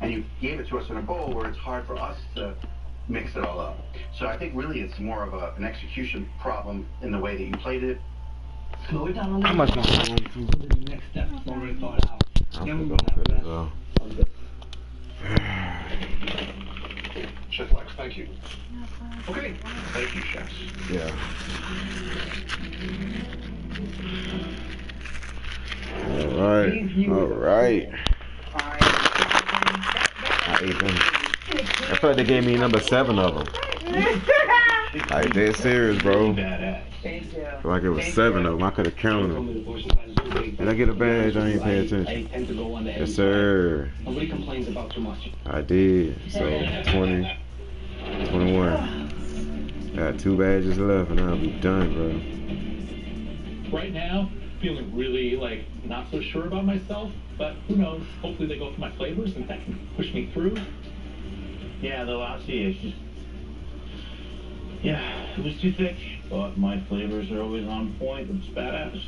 And you gave it to us in a bowl where it's hard for us to mix it all up. So I think really it's more of an execution problem in the way that you played it. Slow it down a little. How much more? The next step is already thought out. Then we're going to have that. Chef Lex, thank you. Okay. Thank you, chefs. Yeah. All right. I ate them. I feel like they gave me number 7 of them. Like, dead serious, bro. I feel like it was 7 of them. I could have counted them. Did I get a badge? I ain't pay attention. Yes, sir. Nobody complains about too much. I did. So, 20, 21. Got 2 badges left and I'll be done, bro. Right now, feeling really, not so sure about myself, but who knows? Hopefully they go for my flavors and that can push me through. Yeah, the lassi is just... Yeah, it was too thick, but my flavors are always on point. It's badass.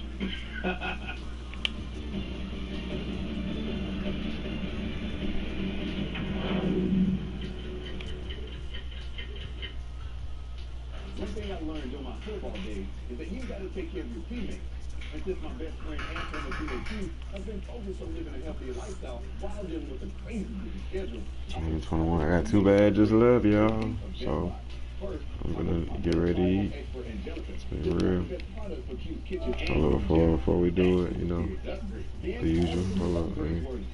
One thing I learned during my football days is that you got to take care of your teammates. And since my best friend and former teammate, I've been focused on living a healthier lifestyle while dealing with a crazy busy schedule. 2021. I got 2 badges left, y'all. So I'm gonna get ready to eat. It's been real. Hold up before we do it, you know, the usual. Hold up, man.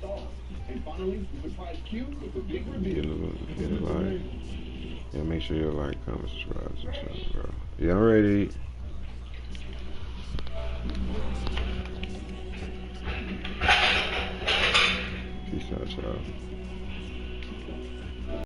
Get a like. Yeah, make sure you like, comment, subscribe, and stuff, bro. Yeah, I'm ready to eat. Peace out, y'all.